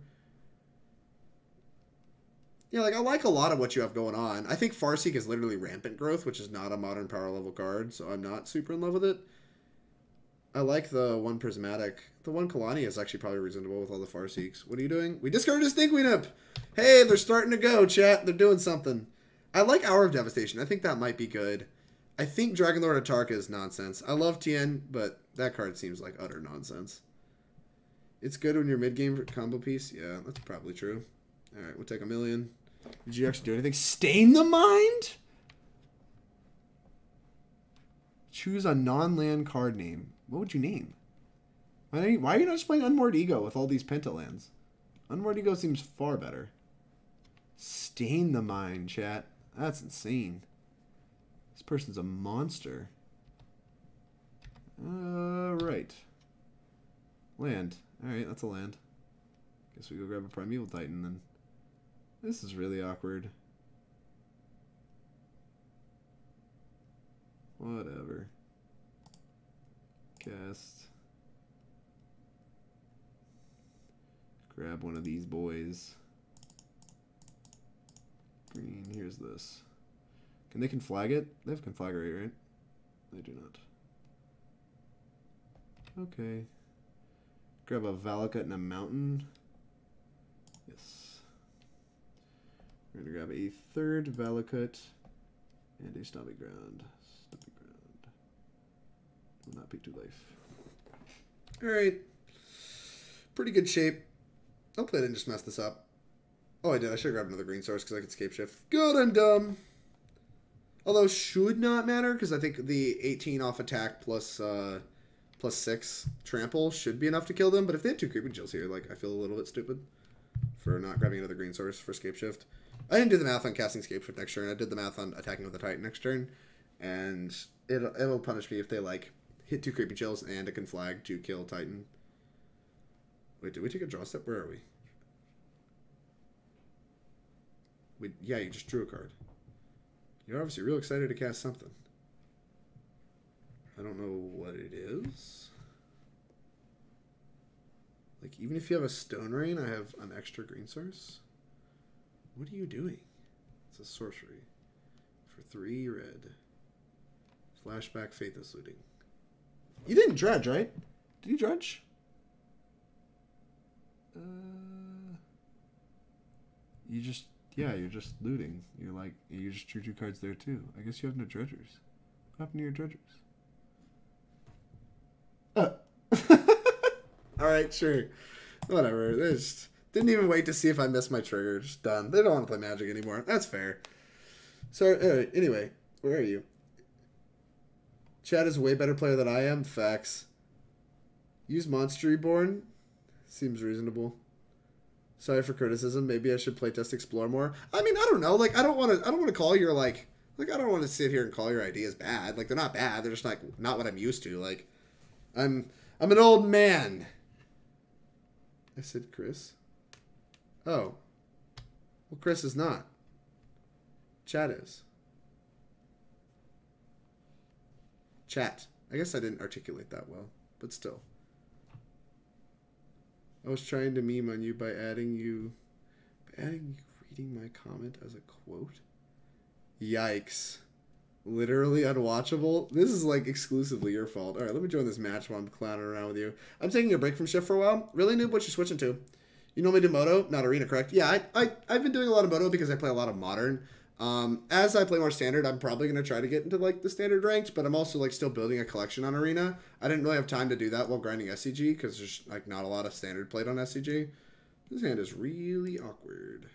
Yeah, like I like a lot of what you have going on. I think Farseek is literally rampant growth, which is not a modern power level card, so I'm not super in love with it. I like the one Prismatic. The one Khalni is actually probably reasonable with all the Farseeks. What are you doing? We discarded a Stinkweed Imp! Hey, they're starting to go, chat. They're doing something. I like Hour of Devastation. I think that might be good. I think Dragonlord Atarka is nonsense. I love Tien, but that card seems like utter nonsense. It's good when you're mid-game for combo piece. Yeah, that's probably true. Alright, we'll take 1,000,000. Did you actually do anything? Stain the Mind? Choose a non-land card name. What would you name? Why are you not just playing Unmoored Ego with all these Pentalands? Unmoored Ego seems far better. Stain the Mind, chat. That's insane. This person's a monster. Right. Land. Alright, that's a land. Guess we go grab a Primeval Titan then. This is really awkward. Whatever. Cast. Grab one of these boys. Green, here's this. They can flag it? They have Conflagrate, right? They do not. Okay. Grab a Valakut and a Mountain. Yes. We're going to grab a third Valakut and a Stomping Ground. Stomping Ground. Will not be too life. Alright. Pretty good shape. Hopefully I didn't just mess this up. Oh, I did. I should have grabbed another green source because I could Scapeshift. Good, I'm dumb. Although should not matter because I think the 18 off attack plus 6 trample should be enough to kill them. But if they have 2 creeping chills here, like I feel a little bit stupid for not grabbing another green source for Scapeshift. I didn't do the math on casting Scapeshift next turn. I did the math on attacking with the Titan next turn, and it'll punish me if they like hit 2 creeping chills and a Conflag to kill Titan. Wait, did we take a draw step? Where are we? Yeah, you just drew a card. You're obviously real excited to cast something. I don't know what it is. Like, even if you have a Stone Rain, I have an extra green source. What are you doing? It's a sorcery. For 3 red. Flashback Faithless Looting. You didn't dredge, right? Did you dredge? You just... Yeah, you're just looting. You're like, you just drew 2 cards there too. I guess you have no dredgers. What happened to your dredgers? Alright, sure. Whatever. They just didn't even wait to see if I missed my trigger. Just done. They don't want to play Magic anymore. That's fair. So, anyway, where are you? Chad is a way better player than I am. Facts. Use Monster Reborn. Seems reasonable. Sorry for criticism. Maybe I should playtest Explore more. I mean, I don't know. Like, I don't want to call your I don't want to sit here and call your ideas bad. Like, they're not bad. They're just like not what I'm used to. Like, I'm an old man. I said Chris. Oh. Well, Chris is not. Chad is. Chat. I guess I didn't articulate that well, but still. I was trying to meme on you by adding you reading my comment as a quote. Yikes. Literally unwatchable. This is like exclusively your fault. All right, let me join this match while I'm clowning around with you. I'm taking a break from Shift for a while. Really, noob, what you switching to? You normally do Moto, not Arena, correct? Yeah, I've been doing a lot of Moto because I play a lot of Modern. As I play more Standard, I'm probably going to try to get into like the Standard ranked, but I'm also like still building a collection on Arena. I didn't really have time to do that while grinding SCG because there's like not a lot of Standard played on SCG. This hand is really awkward.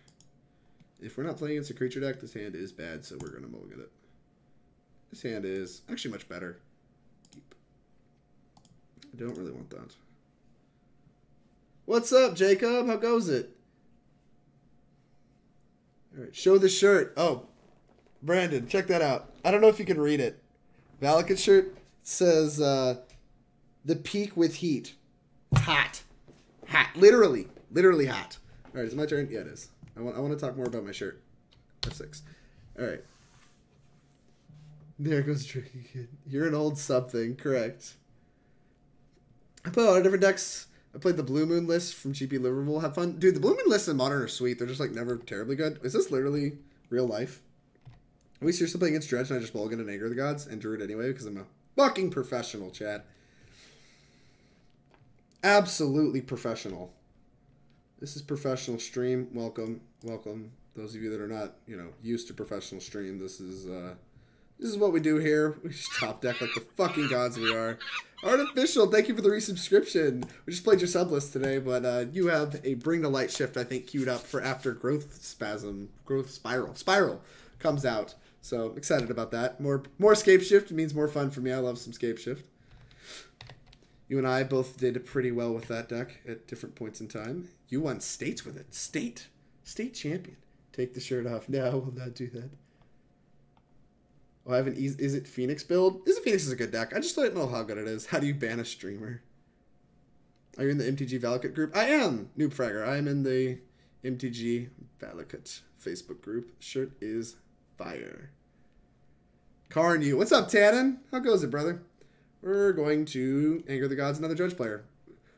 If we're not playing against a creature deck, this hand is bad, so we're going to mulligan it. This hand is actually much better. I don't really want that. What's up, Jacob? How goes it? All right, show the shirt. Oh, Brandon, check that out. I don't know if you can read it. Valakut shirt says, the peak with heat. It's hot. Hot. Literally hot. All right, is it my turn? Yeah, it is. I want to talk more about my shirt. F6. All right. There goes Tricky Kid. You're an old something, correct. I play a lot of different decks. I played the Blue Moon list from GP Liverpool. Have fun. Dude, the Blue Moon lists in Modern are sweet. They're just like never terribly good. Is this literally real life? Are we seriously playing against Dredge and I just mulligan and Anger the Gods and Druid anyway because I'm a fucking professional, Chad. Absolutely professional. This is professional stream. Welcome. Welcome. Those of you that are not, you know, used to professional stream, this is what we do here. We just top deck like the fucking gods we are. Artificial, thank you for the resubscription. We just played your sub list today, but you have a Bring to Light shift, I think, queued up for after Growth Spiral comes out. So excited about that. More Scapeshift means more fun for me. I love some Scapeshift. You and I both did pretty well with that deck at different points in time. You won states with it. State champion. Take the shirt off. No, I will not do that. Oh, I have an Is it Phoenix build? Phoenix is a good deck. I just don't know how good it is. How do you ban a streamer? Are you in the MTG Valakut group? I am, Noob Fragger. I am in the MTG Valakut Facebook group. Shirt is fire. Karn, you. What's up, Tannen? How goes it, brother? We're going to Anger the Gods, another Dredge player.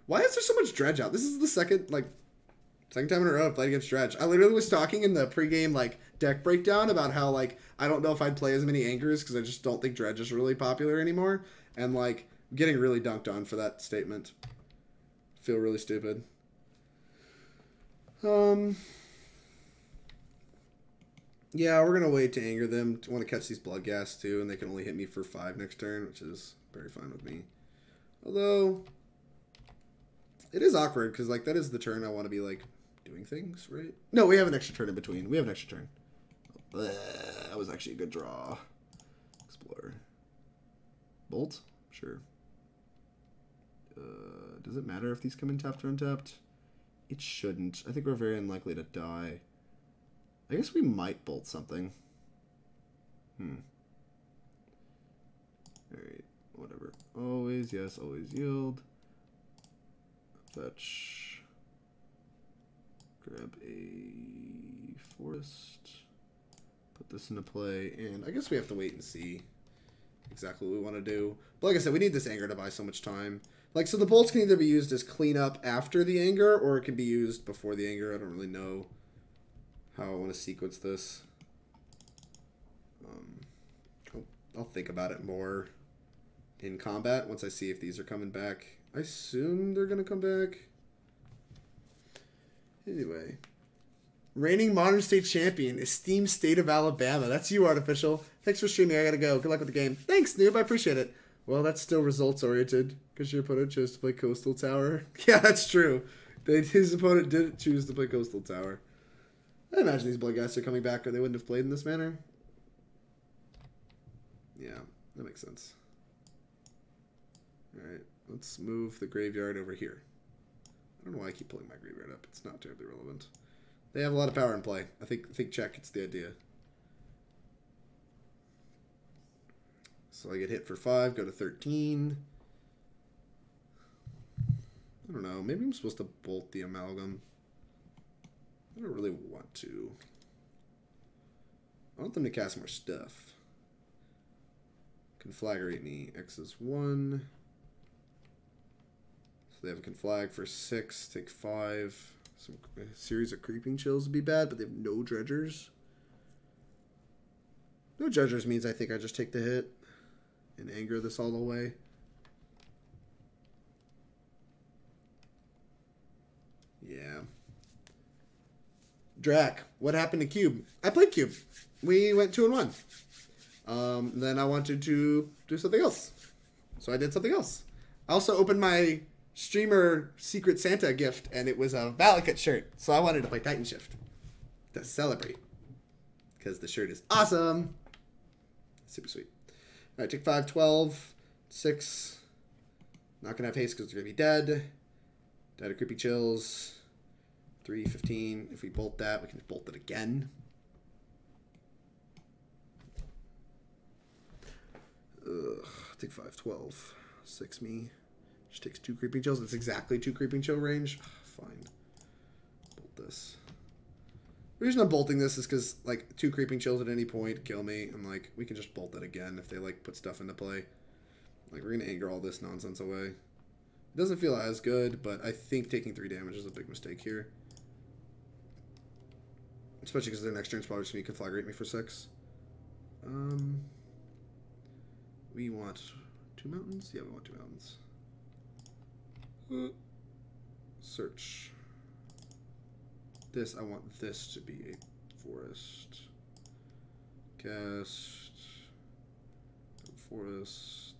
Why is there so much Dredge out? This is the second time in a row I've played against Dredge. I literally was talking in the pregame deck breakdown about how I don't know if I'd play as many Angers because I just don't think Dredge is really popular anymore. And getting really dunked on for that statement. Feel really stupid. Yeah, we're gonna wait to anger them. I want to catch these blood gas too, and they can only hit me for 5 next turn, which is very fine with me. Although it is awkward because that is the turn I want to be doing things, right? No, we have an extra turn in between. We have an extra turn. That was actually a good draw. Explorer. Bolt? Sure. Does it matter if these come in tapped or untapped? It shouldn't. I think we're very unlikely to die. I guess we might bolt something. Alright, whatever. Always, yes, always yield. Fetch. Grab a forest. Put this into play, and I guess we have to wait and see exactly what we want to do. But like I said, we need this anger to buy so much time. So the bolts can either be used as cleanup after the anger, or it can be used before the anger. I don't really know how I want to sequence this. I'll think about it more in combat once I see if these are coming back. I assume they're going to come back. Anyway. Reigning Modern State Champion, esteemed state of Alabama. That's you, Artificial. Thanks for streaming. I gotta go. Good luck with the game. Thanks, noob. I appreciate it. Well, that's still results-oriented, because your opponent chose to play Coastal Tower. Yeah, that's true. His opponent didn't choose to play Coastal Tower. I imagine these Bloodghast are coming back, or they wouldn't have played in this manner. Yeah, that makes sense. Alright, let's move the graveyard over here. I don't know why I keep pulling my graveyard up. It's not terribly relevant. They have a lot of power in play. I think check, it's the idea. So I get hit for 5, go to 13. I don't know, maybe I'm supposed to bolt the Amalgam. I don't really want to. I want them to cast more stuff. Conflagrate me. X is 1. So they have a conflag for 6. Take 5. A series of creeping chills would be bad, but they have no dredgers. No dredgers means I think I just take the hit and anger this all the way. Yeah. Drac, what happened to Cube? I played Cube. We went 2-1. Then I wanted to do something else. So I did something else. I also opened my streamer Secret Santa gift, and it was a Valakut shirt. So I wanted to play Titanshift to celebrate. Because the shirt is awesome. Super sweet. Alright, take 5, 12, 6. Not going to have haste because they're going to be dead. Die to creepy chills. 3, 15. If we bolt that, we can bolt it again. Ugh. Take 5, 12. 6 me. Just takes 2 creeping chills. That's exactly 2 creeping chill range. Fine. Bolt this. The reason I'm bolting this is because, like, 2 creeping chills at any point kill me. I'm like, we can just bolt it again if they, like, put stuff into play. Like, we're going to anger all this nonsense away. It doesn't feel as good, but I think taking 3 damage is a big mistake here. Especially because their next turn's probably just going to conflagrate me for 6. We want 2 mountains? Yeah, we want 2 mountains. Search. This, I want this to be a forest. Cast. Forest.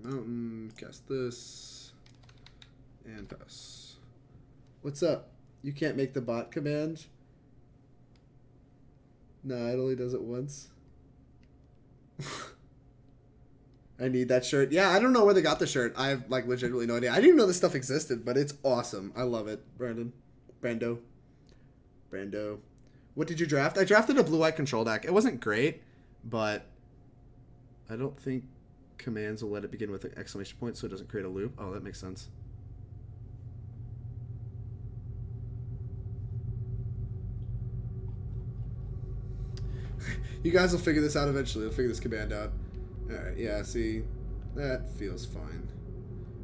Mountain. Cast this. And pass. What's up? You can't make the bot command? No, it only does it once. I need that shirt. Yeah, I don't know where they got the shirt. I have, like, legitimately no idea. I didn't even know this stuff existed, but it's awesome. I love it. Brando. What did you draft? I drafted a blue-white control deck. It wasn't great, but I don't think commands will let it begin with an exclamation point so it doesn't create a loop. Oh, that makes sense. You guys will figure this out eventually. You'll figure this command out. Alright, yeah, see, that feels fine.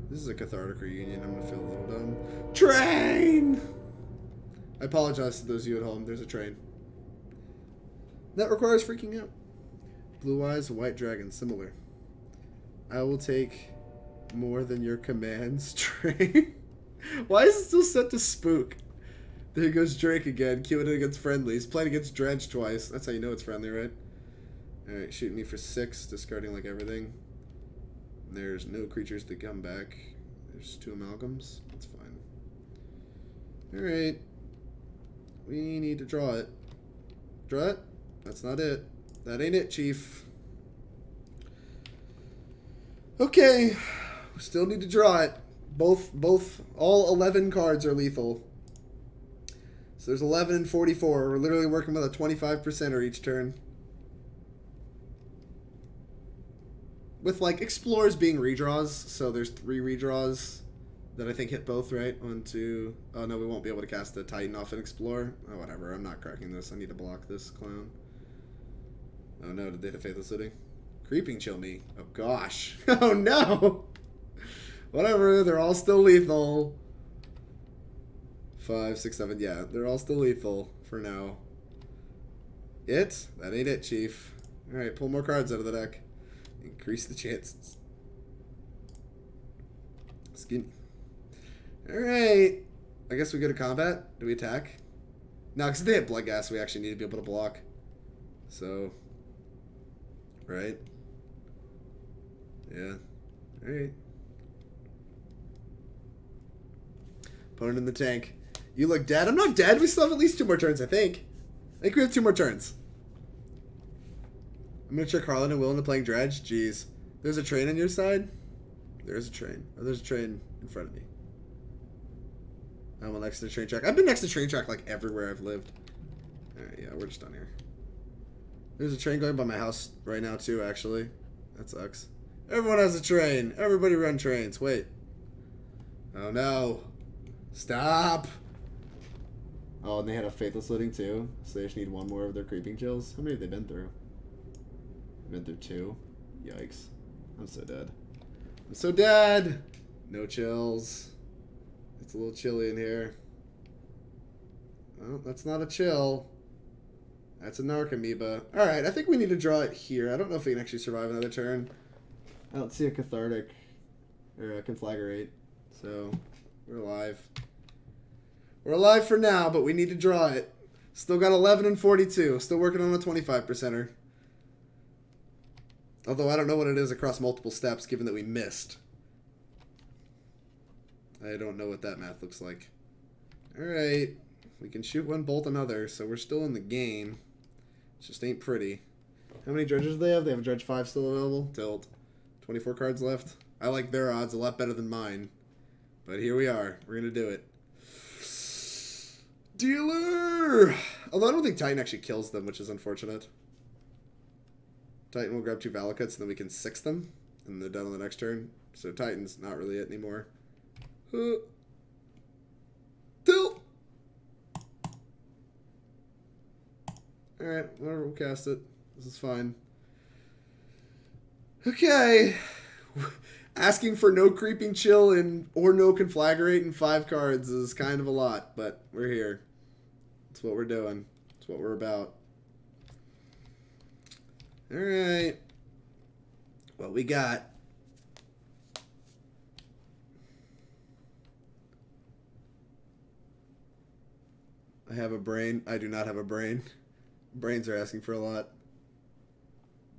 This is a cathartic reunion. I'm gonna feel a little dumb. Train! I apologize to those of you at home. There's a train. That requires freaking out. Blue eyes, white dragon, similar. I will take more than your commands, train. Why is it still set to spook? There goes Drake again, queuing it against friendly. He's playing against Dredge twice. That's how you know it's friendly, right? Alright, shooting me for 6, discarding like everything. There's no creatures to come back. There's 2 amalgams. That's fine. Alright. We need to draw it. Draw it? That's not it. That ain't it, Chief. Okay. We still need to draw it. All 11 cards are lethal. So there's 11 and 44. We're literally working with a 25%er each turn. With, like, Explorers being redraws, so there's 3 redraws that I think hit both, right? 1, 2... Oh, no, we won't be able to cast the Titan off an Explorer. Oh, whatever. I'm not cracking this. I need to block this clown. Oh, no. Did they hit Faithless City? Creeping Chill me. Oh, gosh. Oh, no! Whatever. They're all still lethal. 5, 6, 7. Yeah, they're all still lethal for now. That ain't it, Chief. Alright, pull more cards out of the deck. Increase the chances. Skinny. Alright. I guess we go to combat. Do we attack? No, because if they have Blood Gas, we actually need to be able to block. So. Right. Yeah. Alright. Opponent in the tank. You look dead. I'm not dead. We still have at least 2 more turns, I think. I think we have 2 more turns. I'm going to check Harlan and Will into playing Dredge. Jeez. There's a train on your side? There's a train. Oh, there's a train in front of me. I'm next to the train track. I've been next to the train track like everywhere I've lived. Alright, yeah, we're just done here. There's a train going by my house right now too, actually. That sucks. Everyone has a train. Everybody run trains. Wait. Oh no. Stop. Oh, and they had a Faithless Looting too. So they just need 1 more of their creeping chills. How many have they been through? I've been through 2. Yikes. I'm so dead. I'm so dead! No chills. It's a little chilly in here. Oh, that's not a chill. That's a Narcomoeba. Alright, I think we need to draw it here. I don't know if we can actually survive another turn. I don't see a Cathartic or a Conflagrate. So, we're alive. We're alive for now, but we need to draw it. Still got 11 and 42. Still working on a 25%er. Although I don't know what it is across multiple steps, given that we missed. I don't know what that math looks like. Alright. We can shoot one, bolt another, so we're still in the game. It just ain't pretty. How many dredges do they have? They have a dredge 5 still available. Tilt. 24 cards left. I like their odds a lot better than mine. But here we are. We're going to do it. Dealer! Although I don't think Titan actually kills them, which is unfortunate. Titan will grab 2 Valakuts, and then we can 6 them. And they're done on the next turn. So Titan's not really it anymore. Tilt! Alright, whatever, we'll cast it. This is fine. Okay. Asking for no Creeping Chill or no Conflagrate in 5 cards is kind of a lot, but we're here. That's what we're doing. That's what we're about. Alright. What we got? I have a brain. I do not have a brain. Brains are asking for a lot.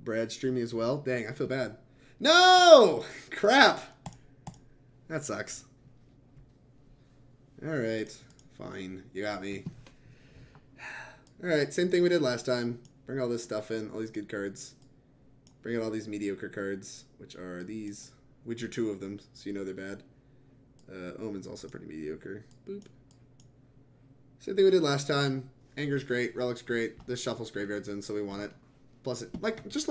Brad streaming as well. Dang, I feel bad. No! Crap! That sucks. Alright. Fine. You got me. Alright, same thing we did last time. Bring all this stuff in. All these good cards. Bring out all these mediocre cards. Which are these. Which are 2 of them, so you know they're bad. Omen's also pretty mediocre. Boop. Same thing we did last time. Anger's great. Relic's great. This shuffles graveyards in, so we want it. Plus, it, just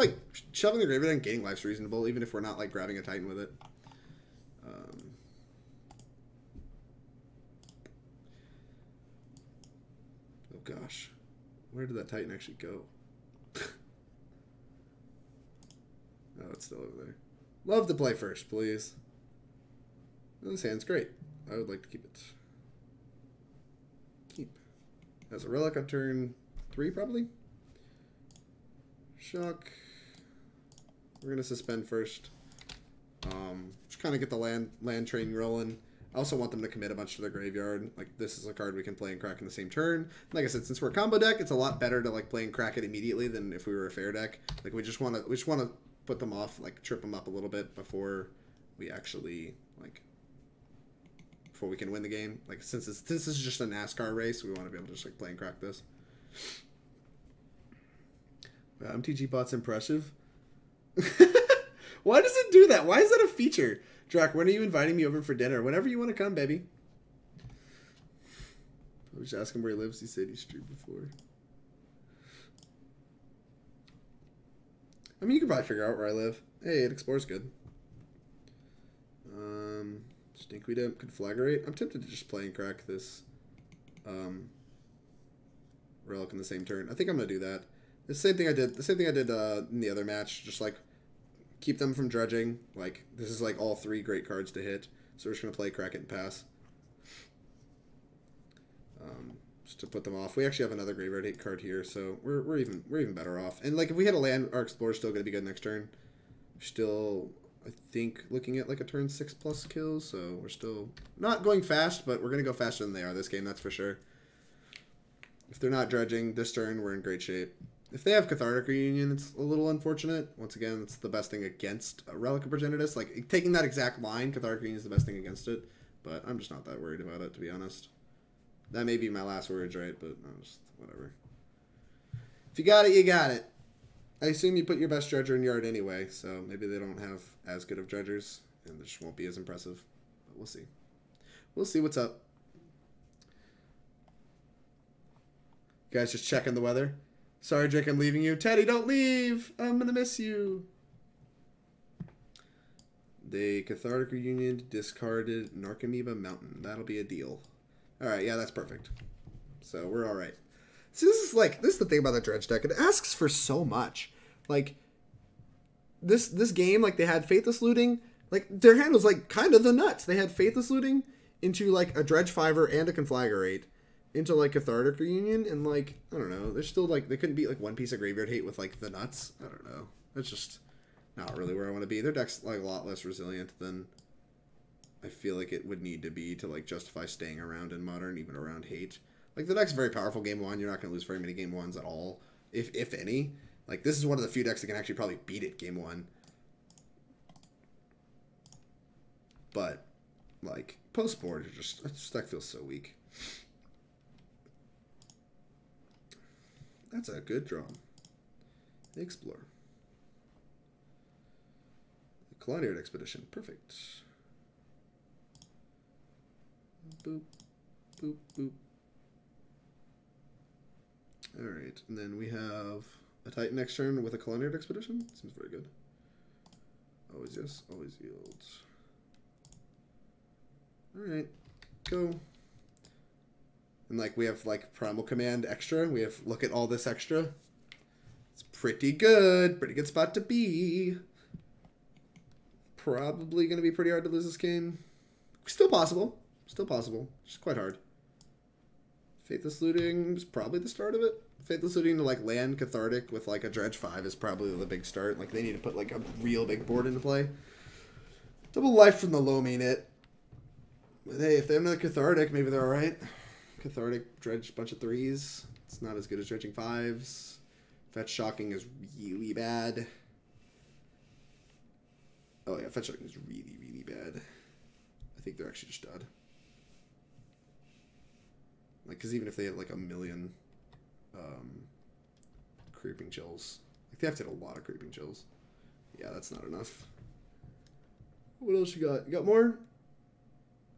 shoving the graveyard and gaining life's reasonable, even if we're not, grabbing a Titan with it. Oh, gosh. Where did that Titan actually go? Oh, it's still over there. Love to play first, please. Oh, this hand's great. I would like to keep it. Keep. As a relic on turn 3, probably. Shock. We're gonna suspend first. Just kind of get the land train rolling. I also want them to commit a bunch to their graveyard. This is a card we can play and crack in the same turn. Like I said, since we're a combo deck, it's a lot better to play and crack it immediately than if we were a fair deck. We just want to put them off, trip them up a little bit before we actually before we can win the game. Since this is just a NASCAR race, we want to be able to just play and crack this. Wow, MTG bot's impressive. Why does it do that? Why is that a feature? Drac, when are you inviting me over for dinner? Whenever you want to come, baby. I was just asking where he lives. He said he streamed before. I mean, you could probably figure out where I live. Hey, it explores good. Stinkweed Imp, Conflagrate. I'm tempted to just play and crack this Relic in the same turn. I think I'm gonna do that. The same thing I did in the other match. Just keep them from dredging. This is all 3 great cards to hit. So we're just gonna play, crack it, and pass. Just to put them off. We actually have another graveyard hit card here, so we're even better off. And if we hit a land, our Explorer's still gonna be good next turn. We're still, I think, looking at a turn 6+ kills, so we're still not going fast, but we're gonna go faster than they are this game, that's for sure. If they're not dredging this turn, we're in great shape. If they have Cathartic Reunion, it's a little unfortunate. Once again, it's the best thing against a Relic of Progenitus. Taking that exact line, Cathartic Reunion is the best thing against it. But I'm just not that worried about it, to be honest. That may be my last words, right? But just whatever. If you got it, you got it. I assume you put your best dredger in yard anyway, so maybe they don't have as good of dredgers, and they just won't be as impressive. But we'll see. We'll see what's up. You guys just checking the weather? Sorry, Drake, I'm leaving you. Teddy, don't leave! I'm gonna miss you. The Cathartic Reunion discarded Narcomoeba Mountain. That'll be a deal. Alright, yeah, that's perfect. So, we're alright. See, this is the thing about the Dredge deck. It asks for so much. this game, like, they had Faithless Looting. Like, their hand was, like, kind of the nuts. They had Faithless Looting into, like, a Dredge 5er and a Conflagrate into, like, Cathartic Reunion, and, like, I don't know. They're still, like, they couldn't beat, like, one piece of Graveyard Hate with, like, the nuts. I don't know. That's just not really where I want to be. Their deck's, like, a lot less resilient than I feel like it would need to be to, like, justify staying around in Modern, even around Hate. Like, the deck's very powerful game 1. You're not going to lose very many game 1s at all, if any. Like, this is one of the few decks that can actually probably beat it game 1. But, like, post-board, this deck feels so weak. That's a good draw. Explore. Colonial Expedition. Perfect. Boop. Boop, boop. Alright, and then we have a Titan next turn with a Colonial Expedition. Seems very good. Always yes, always yields. Alright, go. And, like, we have, like, Primal Command extra. We have look at all this extra. It's pretty good. Pretty good spot to be. Probably going to be pretty hard to lose this game. Still possible. Still possible. Just quite hard. Faithless Looting is probably the start of it. Faithless Looting to, like, land Cathartic with, like, a Dredge 5 is probably the big start. Like, they need to put, like, a real big board into play. Double life from the low main it. But hey, if they have another Cathartic, maybe they're alright. Cathartic, Dredge, bunch of 3s. It's not as good as Dredging 5s. Fetch Shocking is really bad. Oh yeah, Fetch Shocking is really, really bad. I think they're actually just dead. Like, because even if they had, like, a million Creeping Chills. Like, they have to hit a lot of Creeping Chills. Yeah, that's not enough. What else you got? You got more?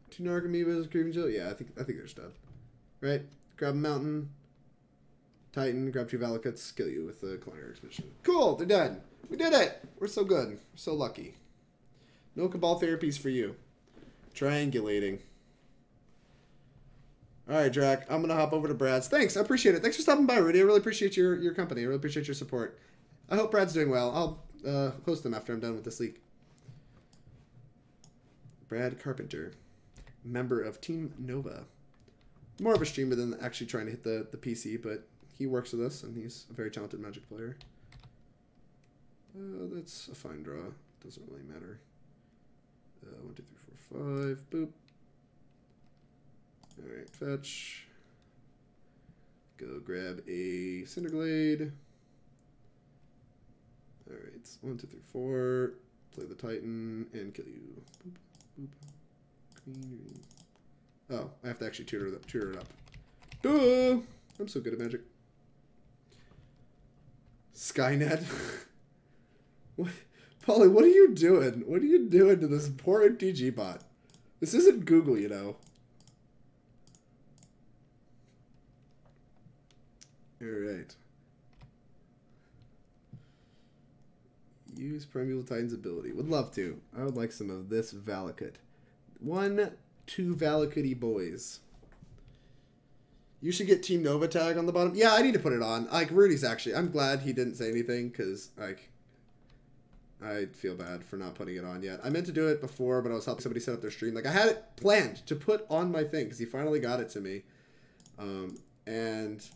2 Narc Amoebas, Creeping Chill? Yeah, I think they're just dead. Right? Grab a Mountain. Titan, grab 2 Valakuts, kill you with the Colonial Expedition. Cool, they're dead. We did it! We're so good. We're so lucky. No Cabal therapies for you. Triangulating. Alright, Drac. I'm going to hop over to Brad's. Thanks, I appreciate it. Thanks for stopping by, Rudy. I really appreciate your company. I really appreciate your support. I hope Brad's doing well. I'll host him after I'm done with this league. Brad Carpenter. Member of Team Nova. More of a streamer than actually trying to hit the PC, but he works with us, and he's a very talented Magic player. That's a fine draw. Doesn't really matter. 1, 2, 3, 4, 5. Boop. Alright, fetch. Go grab a Cinder Glade. Alright, 1, 2, 3, 4. Play the Titan and kill you. Boop, boop. Green. Oh, I have to actually tutor it up. Duh! I'm so good at Magic. Skynet. What? Polly, what are you doing? What are you doing to this poor MTG bot? This isn't Google, you know. Alright. Use Primeval Titan's ability. Would love to. I would like some of this Valakut. 1, 2 Valakut-y boys. You should get Team Nova tag on the bottom. Yeah, I need to put it on. Like, Rudy's actually... I'm glad he didn't say anything, because, like... I feel bad for not putting it on yet. I meant to do it before, but I was helping somebody set up their stream. Like, I had it planned to put on my thing, because he finally got it to me. And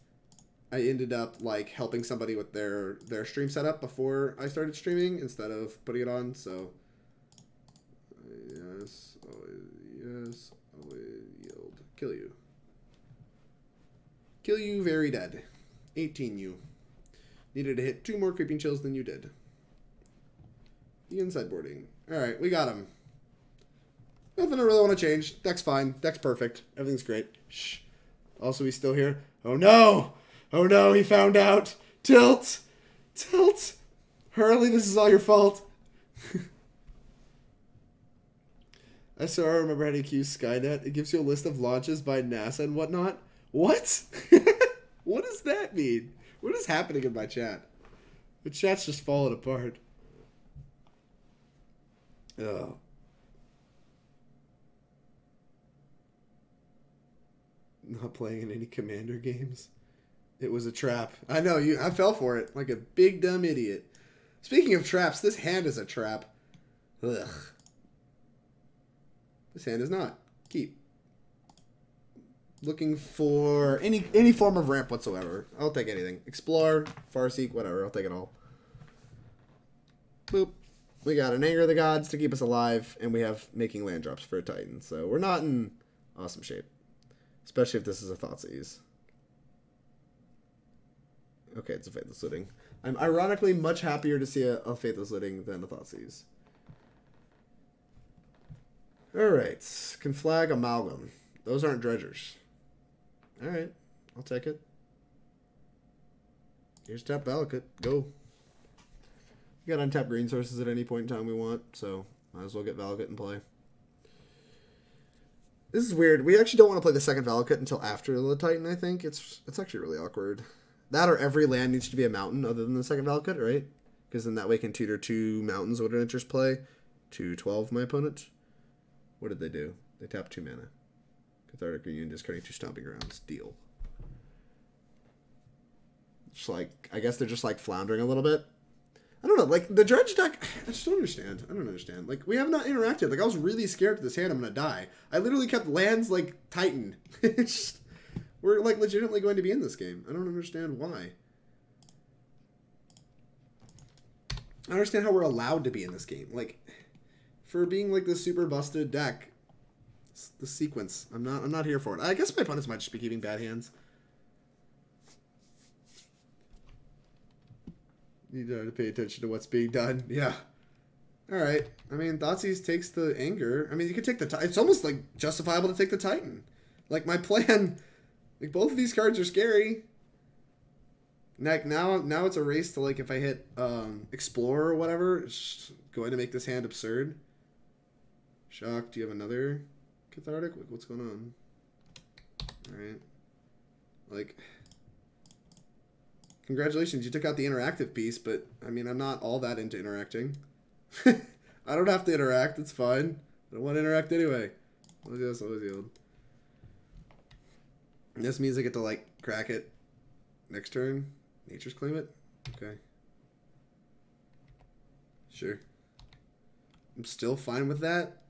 I ended up, like, helping somebody with their stream setup before I started streaming, instead of putting it on, so... Yes, always yield. Kill you. Kill you very dead. 18 you. Needed to hit 2 more Creeping Chills than you did. Ian sideboarding. Alright, we got him. Nothing I really want to change. Deck's fine. Deck's perfect. Everything's great. Shh. Also, he's still here. Oh no! Oh no, he found out! Tilt! Tilt! Hurley, this is all your fault. I remember how to use Skynet. It gives you a list of launches by NASA and whatnot. What? What does that mean? What is happening in my chat? The chat's just falling apart. Oh. Not playing in any Commander games. It was a trap. I know, I fell for it like a big dumb idiot. Speaking of traps, this hand is a trap. Ugh. This hand is not. Keep. Looking for any form of ramp whatsoever. I'll take anything. Explore, Farseek, whatever. I'll take it all. Boop. We got an Anger of the Gods to keep us alive, and we have making land drops for a Titan. So we're not in awesome shape. Especially if this is a Thoughtseize. Okay, it's a Faithless Looting. I'm ironically much happier to see a Faithless Looting than a Thoughtseize. Alright. Can flag Amalgam. Those aren't dredgers. Alright. I'll take it. Here's tap Valakut. Go. We got untapped green sources at any point in time we want, so might as well get Valakut in play. This is weird. We actually don't want to play the second Valakut until after the Titan, I think. It's actually really awkward. That or every land needs to be a mountain other than the second Valakut, right? Because then that way can tutor 2 mountains would interest play. 2/12 my opponent. What did they do? They tapped 2 mana. Cathartic Reunion, discarding 2 Stomping Grounds. Deal. Just like, I guess they're just like floundering a little bit. I don't know, like, the dredge deck, I just don't understand. I don't understand. Like, we have not interacted. Like, I was really scared to this hand I'm going to die. I literally kept lands, like, Titan. It's just, we're, like, legitimately going to be in this game. I don't understand why. I understand how we're allowed to be in this game. Like, for being, like, this super busted deck, the sequence, I'm not here for it. I guess my opponents might just be keeping bad hands. Need to pay attention to what's being done. Yeah. Alright. I mean, Thoughtseize takes the Anger. I mean, you could take the Titan. It's almost, like, justifiable to take the Titan. Like, my plan... Like, both of these cards are scary. Like, now it's a race to, like, if I hit Explore or whatever, it's going to make this hand absurd. Shock, do you have another Cathartic? What's going on? Alright. Like... Congratulations, you took out the interactive piece, but, I mean, I'm not all that into interacting. I don't have to interact, it's fine. I don't want to interact anyway. Always yield. This means I get to, like, crack it next turn. Nature's Claim it? Okay. Sure. I'm still fine with that.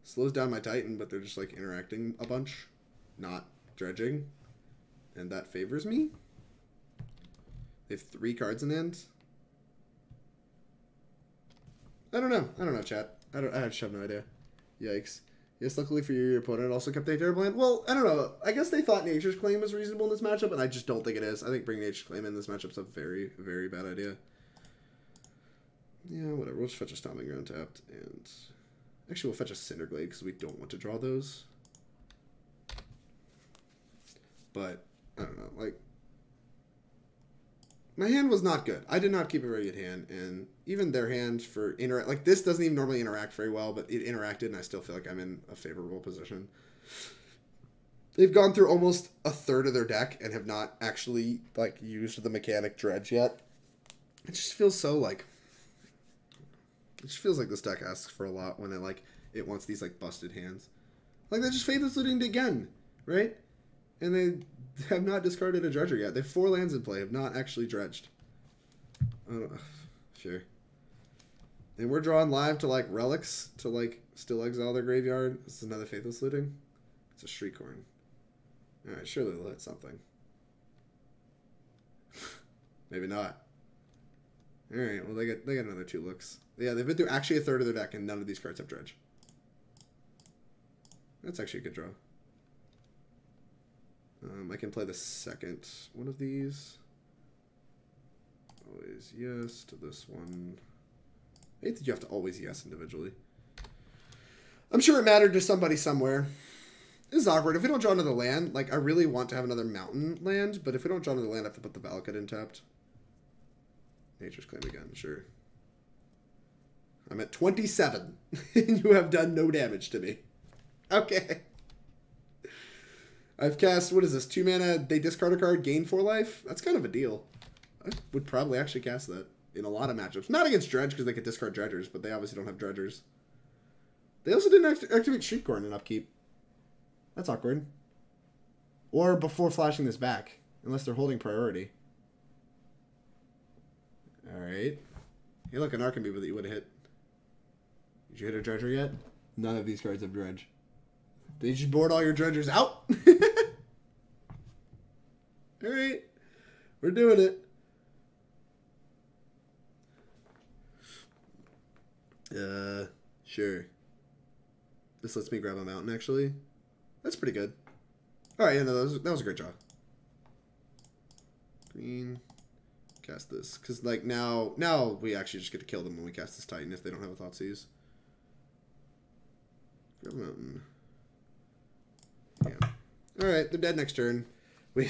Slows down my Titan, but they're just, like, interacting a bunch. Not dredging. And that favors me. They have 3 cards in hand. I don't know, chat. I just have no idea. Yikes. Yes, luckily for you, your opponent also kept a terrible hand. Well, I don't know. I guess they thought Nature's Claim was reasonable in this matchup, and I just don't think it is. I think bringing Nature's Claim in this matchup is a very, very bad idea. Yeah, whatever. We'll just fetch a Stomping Ground tapped, and... Actually, we'll fetch a Cinder Glade, because we don't want to draw those. But, I don't know, like... My hand was not good. I did not keep a very good hand, and even their hand for interact, like this doesn't even normally interact very well, but it interacted, and I still feel like I'm in a favorable position. They've gone through almost a third of their deck and have not actually like used the mechanic dredge yet. It just feels so like. It just feels like this deck asks for a lot when it wants these like busted hands, like they just Faithless Looting again, right? And they have not discarded a dredger yet. They have 4 lands in play, have not actually dredged. I don't know. Sure. And we're drawing live to, like, relics to, like, still exile their graveyard. This is another Faithless Looting. It's a Shriekhorn. Alright, surely they'll hit something. Maybe not. Alright, well, they get another 2 looks. Yeah, they've been through actually a third of their deck, and none of these cards have dredge. That's actually a good draw. I can play the second one of these. Always yes to this one. I hate that you have to always yes individually. I'm sure it mattered to somebody somewhere. This is awkward. If we don't draw another land, like, I really want to have another mountain land, but if we don't draw another land, I have to put the Valakut in tapped. Nature's Claim again, sure. I'm at 27, and you have done no damage to me. Okay. I've cast, what is this, 2 mana, they discard a card, gain 4 life? That's kind of a deal. I would probably actually cast that in a lot of matchups. Not against Dredge, because they could discard Dredgers, but they obviously don't have Dredgers. They also didn't activate Shriekhorn in upkeep. That's awkward. Or before flashing this back, unless they're holding priority. Alright. Hey, look, an Archimeva that you would have hit. Did you hit a Dredger yet? None of these cards have Dredge. Did you board all your Dredgers out? Alright. We're doing it. Sure. This lets me grab a mountain, actually. That's pretty good. Alright, yeah, no, that was a great draw. Green. Cast this. Because, like, now we actually just get to kill them when we cast this Titan if they don't have a Thoughtseize. Grab a mountain. Yeah. Alright, they're dead next turn. I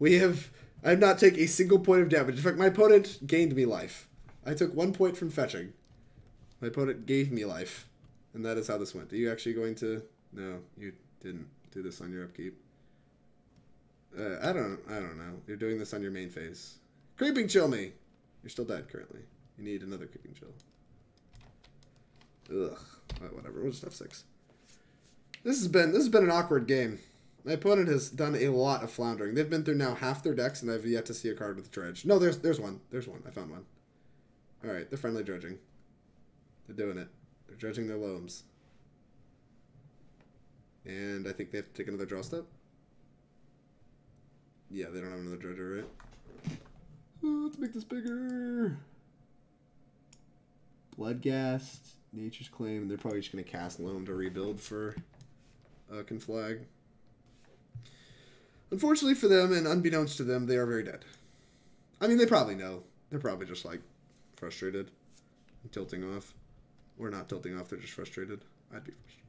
have not taken a single point of damage. In fact, my opponent gained me life. I took 1 point from fetching. My opponent gave me life. And that is how this went. Are you actually going to... No, you didn't do this on your upkeep. I don't know. You're doing this on your main phase. Creeping Chill me! You're still dead currently. You need another Creeping Chill. Ugh. Right, whatever. We'll just have 6. This has been an awkward game. My opponent has done a lot of floundering. They've been through now half their decks, and I've yet to see a card with Dredge. No, there's one. There's one. I found one. Alright, they're friendly dredging. They're doing it. They're dredging their loams. And I think they have to take another draw step. Yeah, they don't have another dredger, right? Oh, let's make this bigger. Bloodghast, Nature's Claim. They're probably just going to cast Loam to rebuild for Conflag. Unfortunately for them, and unbeknownst to them, they are very dead. I mean, they probably know. They're probably just, like, frustrated and tilting off. Or not tilting off, they're just frustrated. I'd be frustrated.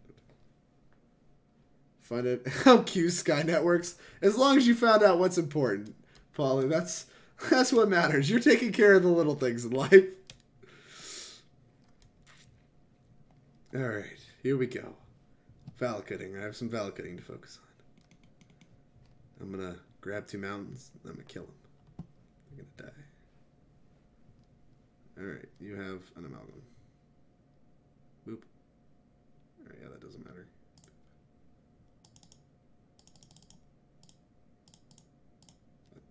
Find it how Q Skynet works. As long as you found out what's important, Polly, that's what matters. You're taking care of the little things in life. Alright, here we go. Valakutting. I have some Valakutting to focus on. I'm gonna grab 2 mountains, and I'm gonna kill them. They're gonna die. Alright, you have an amalgam. Boop. Alright, yeah, that doesn't matter.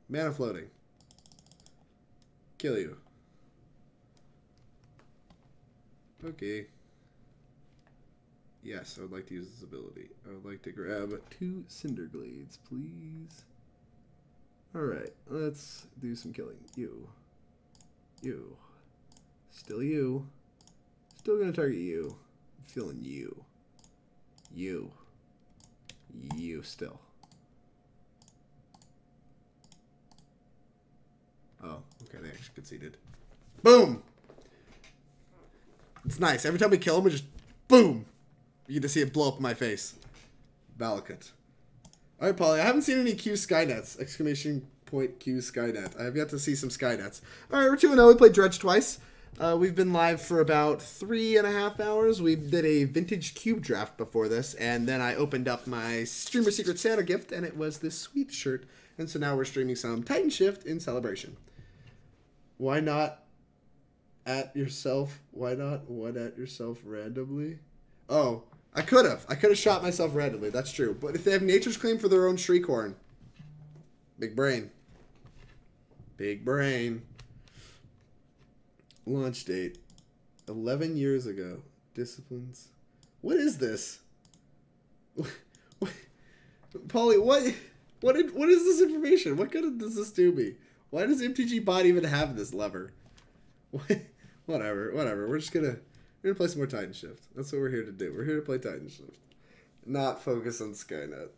Mana floating. Kill you. Okay. Yes, I would like to use this ability. I would like to grab 2 Cinder Glades, please. Alright, let's do some killing. You. You. Still you. Still gonna target you. I'm feeling you. You. You still. Oh, okay, they actually conceded. Boom! It's nice. Every time we kill him, we just boom! You get to see it blow up in my face. Valakut. Alright, Polly, I haven't seen any Q Skynets. Exclamation point Q Skynet. I have yet to see some Skynets. Alright, we're 2-0. We played Dredge twice. We've been live for about 3.5 hours. We did a vintage cube draft before this, and then I opened up my Streamer Secret Santa gift, and it was this sweet shirt. And so now we're streaming some Titanshift in celebration. Why not at yourself? Why not one at yourself randomly? Oh, I could have. I could have shot myself randomly. That's true. But if they have Nature's Claim for their own Shriekhorn. Big brain. Big brain. Launch date. 11 years ago. Disciplines. What is this? Polly, what is this information? What good does this do me? Why does MTG Bot even have this lever? Whatever. We're gonna play some more Titanshift. That's what we're here to do. We're here to play Titanshift. Not focus on Skynet.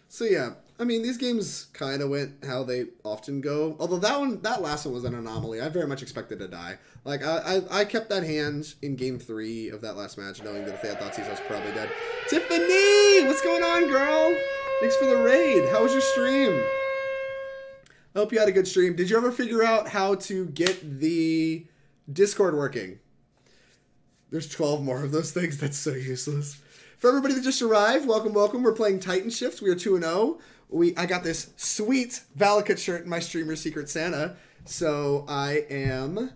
So yeah, I mean, these games kind of went how they often go. Although that last one was an anomaly. I very much expected to die. Like, I kept that hand in game 3 of that last match, knowing that if they had Thoughtseize, I was probably dead. Tiffany! What's going on, girl? Thanks for the raid. How was your stream? I hope you had a good stream. Did you ever figure out how to get the Discord working? There's 12 more of those things. That's so useless. For everybody that just arrived, welcome. We're playing Titanshift. We are 2-0. I got this sweet Valakut shirt in my Streamer Secret Santa. So I am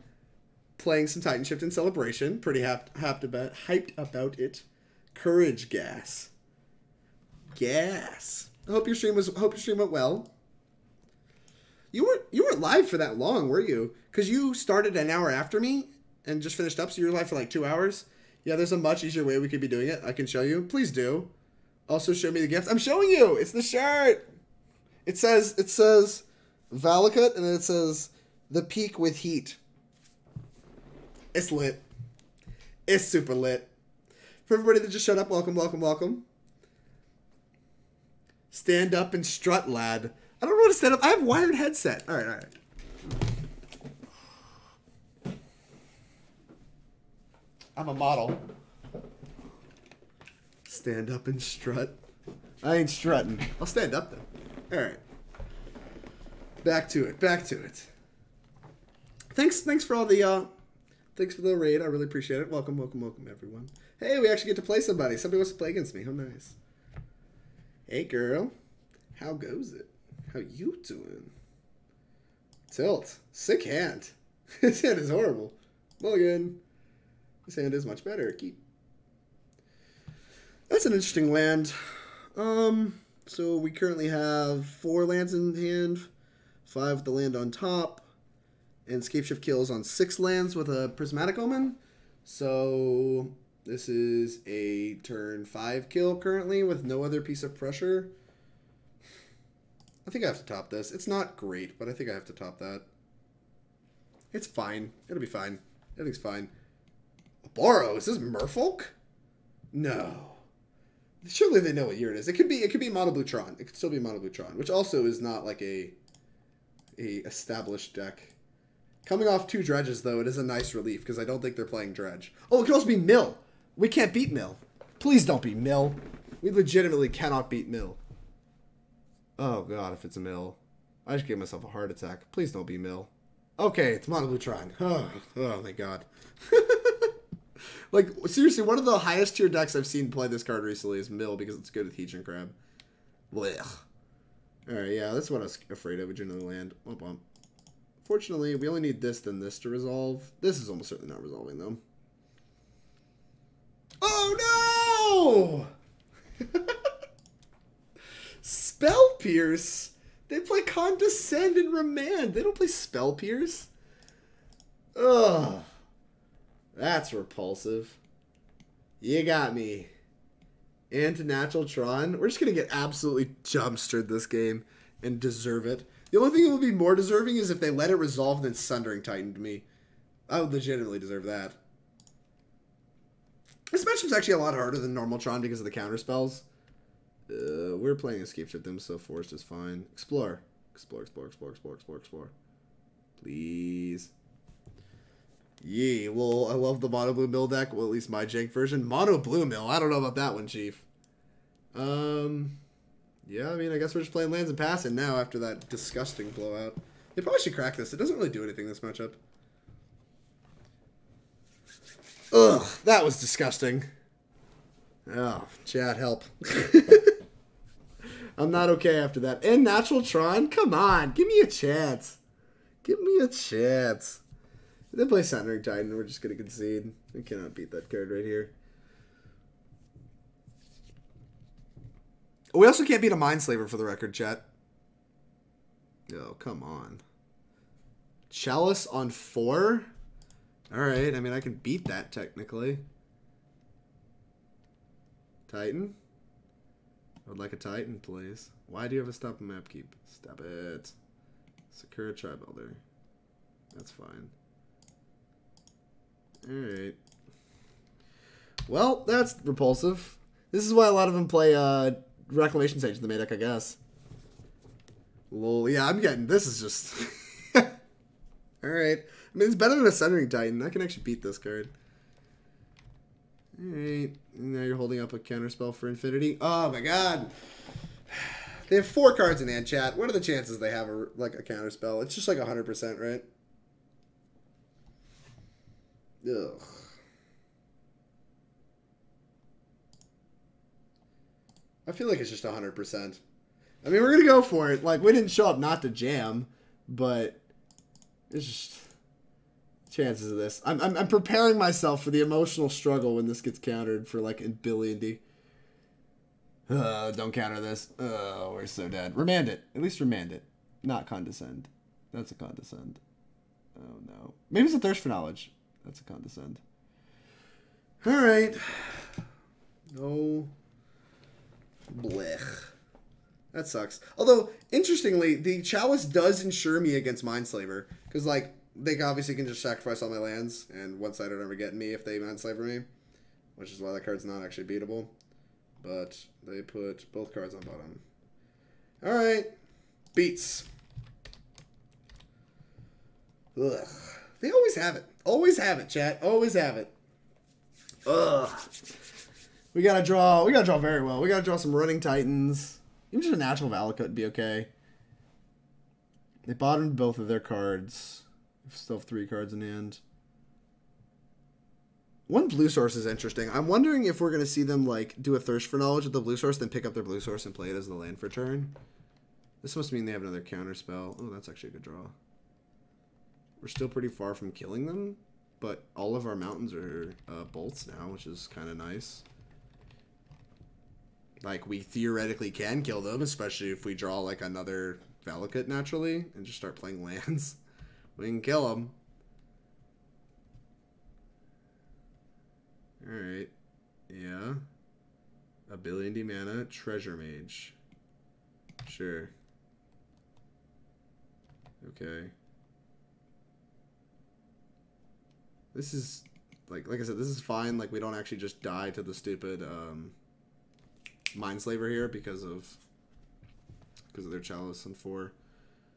playing some Titanshift in celebration. Pretty hyped about it. Courage gas. Gas. I hope your stream went well. You weren't live for that long, were you? Because you started an hour after me and just finished up, so you were live for like 2 hours. Yeah, there's a much easier way we could be doing it. I can show you. Please do. Also show me the gift. I'm showing you. It's the shirt. It says Valakut, and then it says the peak with heat. It's lit. It's super lit. For everybody that just showed up, welcome, welcome, welcome. Stand up and strut, lad. I don't know how to stand up. I have wired headset. All right, all right. I'm a model. Stand up and strut. I ain't strutting. I'll stand up then. All right. Back to it. Back to it. Thanks for all the thanks for the raid. I really appreciate it. Welcome, welcome, welcome, everyone. Hey, we actually get to play somebody. Somebody wants to play against me. How nice. Hey, girl. How goes it? How you doing? Tilt. Sick hand. His hand is horrible. Mulligan. His hand is much better. Keep. That's an interesting land. So we currently have 4 lands in hand, 5 with the land on top, and Scapeshift kills on 6 lands with a Prismatic Omen. So this is a turn 5 kill currently with no other piece of pressure. I think I have to top this. It's not great, but I think I have to top that. It's fine. It'll be fine. Everything's fine. Borrow? Is this Merfolk? No. Surely they know what year it is. It could be Mono Blue Tron. It could still be Mono Blue Tron, which also is not like a established deck. Coming off 2 dredges though, it is a nice relief because I don't think they're playing dredge. Oh, it could also be Mill. We can't beat Mill. Please don't beat Mill. We legitimately cannot beat Mill. Oh god, if it's a Mill. I just gave myself a heart attack. Please don't be Mill. Okay, it's Mono Blue Tron. Oh thank god. Like, seriously, one of the highest tier decks I've seen play this card recently is Mill because it's good with Heat and Crab. Blech. Alright, yeah, that's what I was afraid of. Would you know the land? Womp womp. Fortunately, we only need this, then this to resolve. This is almost certainly not resolving, though. Oh, no! Spell Pierce? They play Condescend and Remand. They don't play Spell Pierce? Ugh. That's repulsive. You got me. And to Natural Tron. We're just going to get absolutely dumpstered this game and deserve it. The only thing that would be more deserving is if they let it resolve and then Sundering Titaned me. I would legitimately deserve that. This matchup's actually a lot harder than normal Tron because of the counter spells. We're playing Escape Shift them, so Forest is fine. Explore. Explore, explore, explore, explore, explore, explore. Please. Yee, well, I love the Mono Blue Mill deck. Well, at least my jank version. Mono Blue Mill. I don't know about that one, Chief. Yeah, I mean, I guess we're just playing lands and passing now after that disgusting blowout. They probably should crack this. It doesn't really do anything this matchup. Ugh, that was disgusting. Oh, chat, help. I'm not okay after that. And Natural Tron? Come on, give me a chance. Give me a chance. They play Sundering Titan. We're just going to concede. We cannot beat that card right here. We also can't beat a Mindslaver for the record, chat. Oh, come on. Chalice on 4? Alright, I mean, I can beat that technically. Titan? I would like a Titan, please. Why do you have a stop and map keep? Stop it. Sakura-Tribe Elder. That's fine. Alright. Well, that's repulsive. This is why a lot of them play Reclamation Sage in the main deck, I guess. Lol, yeah, I'm getting... This is just... Alright. I mean, it's better than a Sundering Titan. I can actually beat this card. Alright. Now you're holding up a counterspell for Infinity. Oh my god. They have 4 cards in hand, chat. What are the chances they have a counterspell? It's just like 100%, right? Ugh. I feel like it's just 100%. I mean, we're going to go for it. Like, we didn't show up not to jam, but it's just chances of this. I'm preparing myself for the emotional struggle when this gets countered for, like, in billion D. Don't counter this. Oh, we're so dead. Remand it. At least remand it. Not condescend. That's a condescend. Oh no. Maybe it's a thirst for knowledge. That's a condescend. Alright. No. Blech. That sucks. Although, interestingly, the Chalice does insure me against Mindslaver. Because, like, they obviously can just sacrifice all my lands, and one side would never get me if they Mindslaver me. Which is why that card's not actually beatable. But they put both cards on bottom. Alright. Beats. Ugh. They always have it. Always have it, chat. Always have it. Ugh. We gotta draw very well. We gotta draw some running Titans. Even just a natural Valakut would be okay. They bottomed both of their cards. Still have 3 cards in hand. One blue source is interesting. I'm wondering if we're going to see them like do a Thirst for Knowledge with the blue source, then pick up their blue source and play it as the land for turn. This must mean they have another counter spell. Oh, that's actually a good draw. We're still pretty far from killing them, but all of our mountains are bolts now, which is kind of nice. Like, we theoretically can kill them, especially if we draw like another Valakut naturally and just start playing lands. We can kill them. Alright. Yeah. Ability mana, Treasure Mage. Sure. Okay. This is, like I said, this is fine. Like, we don't actually just die to the stupid, Mindslaver here because of their Chalice and 4.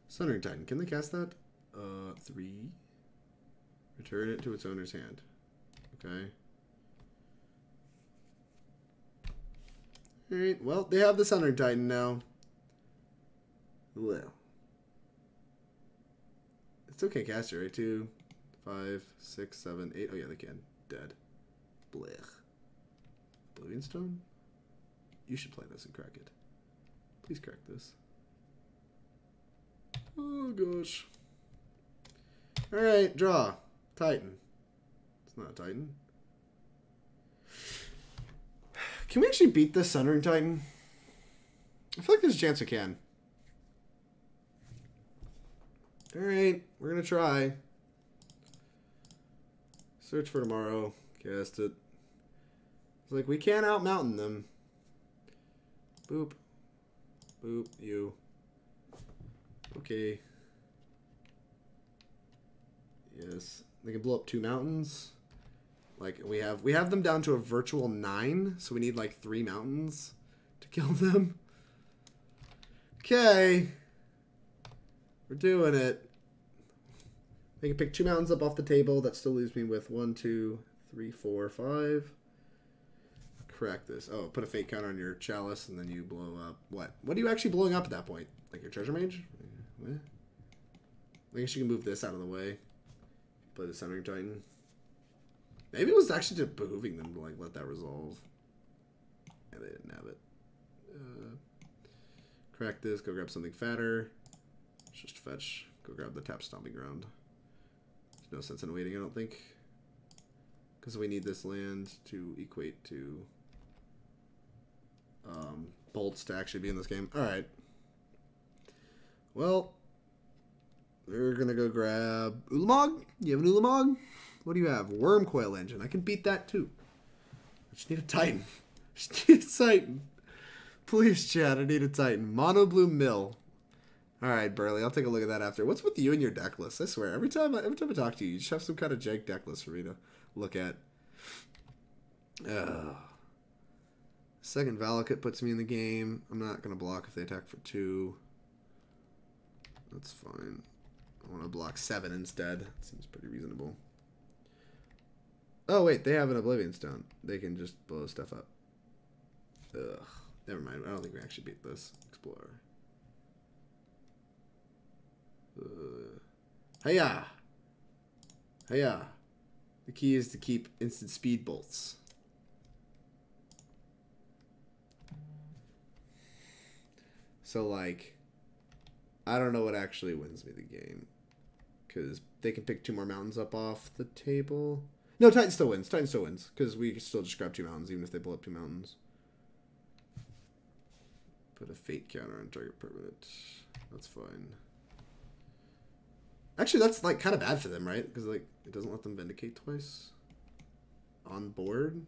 Sundering Titan. Can they cast that? 3. Return it to its owner's hand. Okay. Alright, well, they have the Sundering Titan now. Well. It's okay, cast it, right? 2, 5, 6, 7, 8. Oh, yeah, they can. Dead. Blech. Oblivion Stone? You should play this and crack it. Please crack this. Oh, gosh. Alright, draw. Titan. It's not a Titan. Can we actually beat this Sundering Titan? I feel like there's a chance we can. Alright, we're gonna try. Search for tomorrow. Cast it. It's like, we can't out-mountain them. Boop. Boop, you. Okay. Yes. They can blow up 2 mountains. Like, we have them down to a virtual 9, so we need like 3 mountains to kill them. Okay. We're doing it. They can pick 2 mountains up off the table. That still leaves me with 1, 2, 3, 4, 5. Crack this. Oh, put a fate counter on your Chalice, and then you blow up. What? What are you actually blowing up at that point? Like your Treasure Mage? What? I guess you can move this out of the way. Play the Sundering Titan. Maybe it was actually just behooving them to like let that resolve. Yeah, they didn't have it. Crack this. Go grab something fatter. Just fetch. Go grab the tap Stomping Ground. There's no sense in waiting, I don't think. Because we need this land to equate to bolts to actually be in this game. Alright. Well, we're going to go grab Ulamog. You have an Ulamog? What do you have? Wormcoil Engine. I can beat that too. I just need a Titan. I just need a Titan. Please, chat, I need a Titan. Mono Blue Mill. Alright, Burley, I'll take a look at that after. What's with you and your deck list? I swear, every time I talk to you, you just have some kind of jank deck list for me to look at. Second Valakut puts me in the game. I'm not going to block if they attack for 2. That's fine. I want to block 7 instead. Seems pretty reasonable. Oh, wait, they have an Oblivion Stone. They can just blow stuff up. Ugh. Never mind. I don't think we actually beat this. Explorer. Hiya! Hiya! The key is to keep instant speed bolts. So, like, I don't know what actually wins me the game. Because they can pick 2 more mountains up off the table. No, Titan still wins. Titan still wins. Because we can still just grab 2 mountains, even if they blow up 2 mountains. Put a fate counter on target permanent. That's fine. Actually, that's like kind of bad for them, right? Because like it doesn't let them Vindicate twice on board.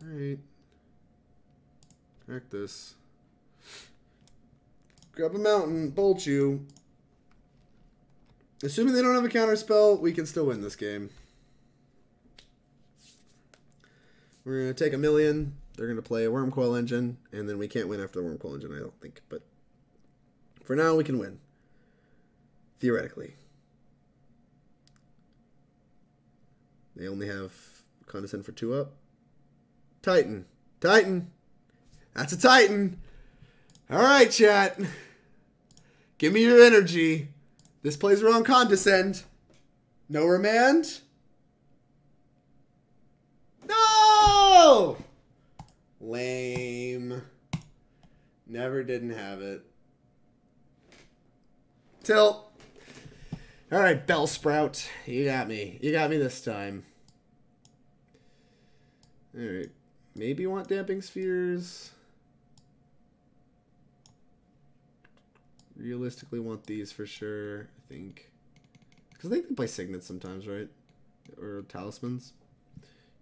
All right. Crack this. Grab a mountain, bolt you. Assuming they don't have a counter spell, we can still win this game. We're going to take 1,000,000. They're going to play a Wormcoil Engine, and then we can't win after the Wormcoil Engine, I don't think. But for now, we can win. Theoretically. They only have Condescend for 2 up. Titan. Titan. That's a Titan. All right, chat. Give me your energy. This plays wrong Condescend. No Remand. No! Lame. Never didn't have it. Tilt. All right, Bellsprout. You got me. You got me this time. All right. Maybe you want Damping Spheres. Realistically want these for sure, I think. Because they can play Signets sometimes, right? Or Talismans.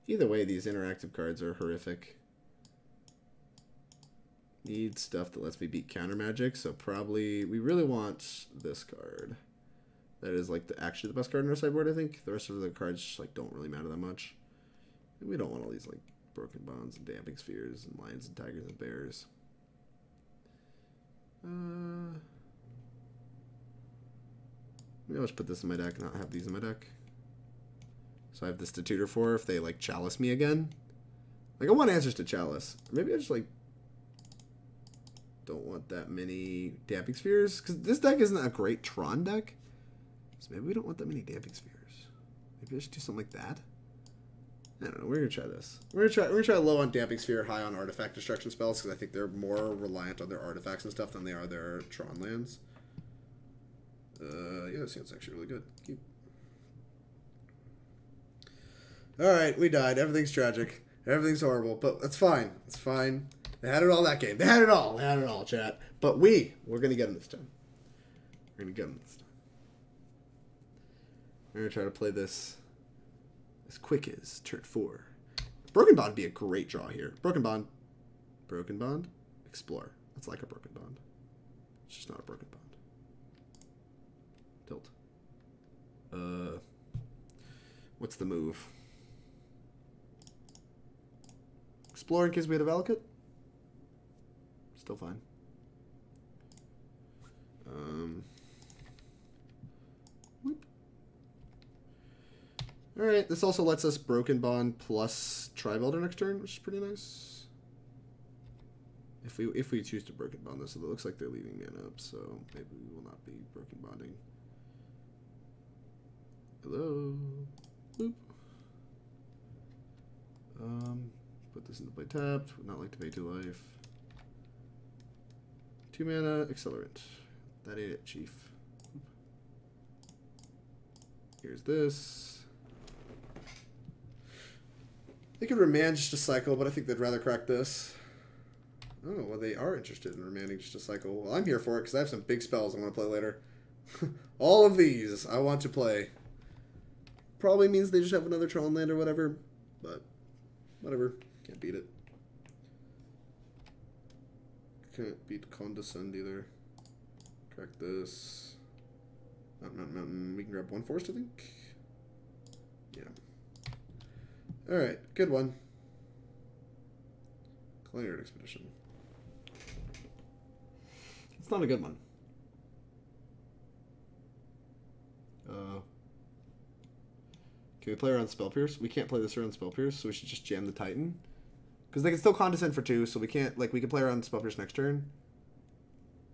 Either way, these interactive cards are horrific. Need stuff that lets me beat counter magic, so probably we really want this card. That is like actually the best card in our sideboard, I think. The rest of the cards just like don't really matter that much. And we don't want all these like Broken Bonds and Damping Spheres and Lions and Tigers and Bears. Maybe I'll just put this in my deck and not have these in my deck. So I have this to tutor for if they like Chalice me again. Like I want answers to Chalice. Or maybe I just like don't want that many Damping Spheres. Because this deck isn't a great Tron deck. So maybe we don't want that many Damping Spheres. Maybe I should do something like that. I don't know. We're gonna try this. We're gonna try low on Damping Sphere, high on artifact destruction spells, because I think they're more reliant on their artifacts and stuff than they are their Tron lands. Yeah, this hand's actually really good. Keep. Alright, we died. Everything's tragic. Everything's horrible, but that's fine. It's fine. They had it all that game. They had it all. They had it all, chat. But we're gonna get them this time. We're gonna get them this time. We're gonna try to play this as quick as turn 4. Broken Bond would be a great draw here. Broken Bond. Broken Bond. Explore. That's like a Broken Bond. It's just not a Broken Bond. Tilt. What's the move? Explore in case we had a Valakut. Still fine. Alright, this also lets us Broken Bond plus Tribe Elder next turn, which is pretty nice. If we choose to Broken Bond this, so it looks like they're leaving mana up, so maybe we will not be Broken Bonding. Hello. Boop. Put this into play tapped. Would not like to pay 2 life. 2 mana, Accelerant. That ain't it, Chief. Here's this. They could remand just a cycle, but I think they'd rather crack this. Oh, well, they are interested in remanding just a cycle. Well, I'm here for it because I have some big spells I want to play later. All of these I want to play. Probably means they just have another Tron land or whatever, but whatever. Can't beat it. Can't beat Condescend either. Crack this. Mountain. We can grab 1 forest, I think. Yeah. Alright, good one. Cleared Expedition. It's not a good one. Can we play around Spell Pierce? We can't play this around Spell Pierce, so we should just jam the Titan. Because they can still Condescend for 2, so we can't, like, we can play around Spell Pierce next turn.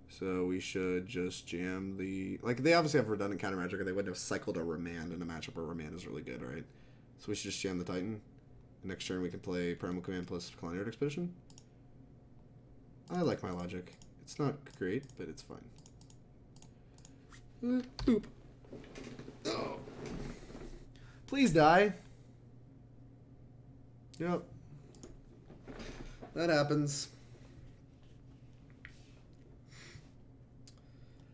So we should just jam the... Like, they obviously have redundant counter magic, or they wouldn't have cycled a Remand in a matchup where Remand is really good, right? So we should just jam the Titan. And next turn we can play Primal Command plus Cleared Expedition. I like my logic. It's not great, but it's fine. Boop. Oh. Please die. Yep. That happens.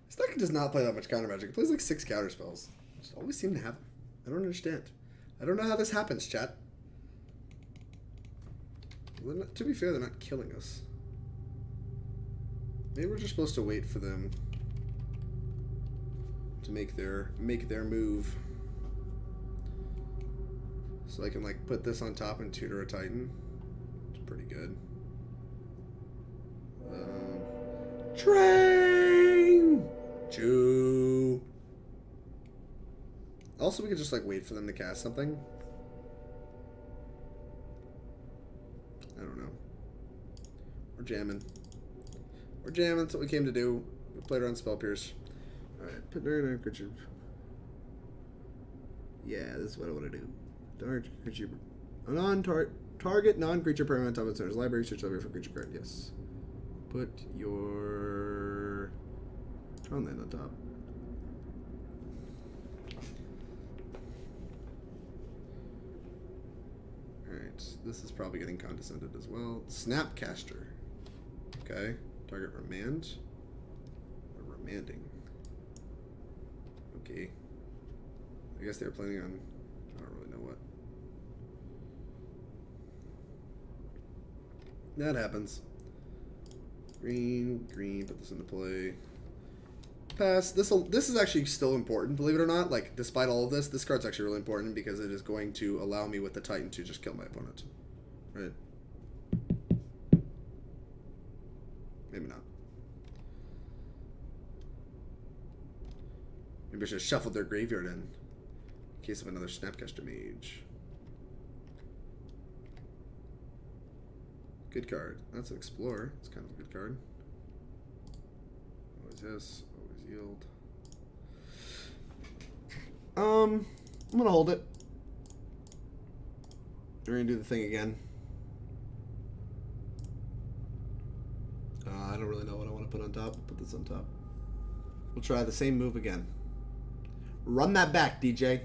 This deck does not play that much counter magic. It plays like 6 counter spells. Just always seem to have them. I don't understand. I don't know how this happens, chat. Well, to be fair, they're not killing us. Maybe we're just supposed to wait for them to make their move. So I can like put this on top and tutor a Titan. It's pretty good. Train! Chew! Also, we could just like wait for them to cast something. I don't know. We're jamming. We're jamming. That's what we came to do. We played around Spell Pierce. Alright, put Dark Creature. Yeah, this is what I want to do. Dark Creature. Target non-creature permanent on top of its owner's library. Search library for creature card. Yes. Put your Tron land on top. Alright, this is probably getting condescended as well. Snapcaster. Okay. Target remand. Or remanding. Okay. I guess they're planning on... I don't really know what. That happens. Green, green, put this into play. Pass. This is actually still important, believe it or not. Like, despite all of this, this card's actually really important because it is going to allow me with the Titan to just kill my opponent. Right? Maybe not. Maybe I should have shuffled their graveyard in case of another Snapcaster Mage. Good card. That's an Explorer. It's kind of a good card. Always yes. Always yield. I'm gonna hold it. We're gonna do the thing again. I don't really know what I want to put on top. Put this on top. We'll try the same move again. Run that back, DJ.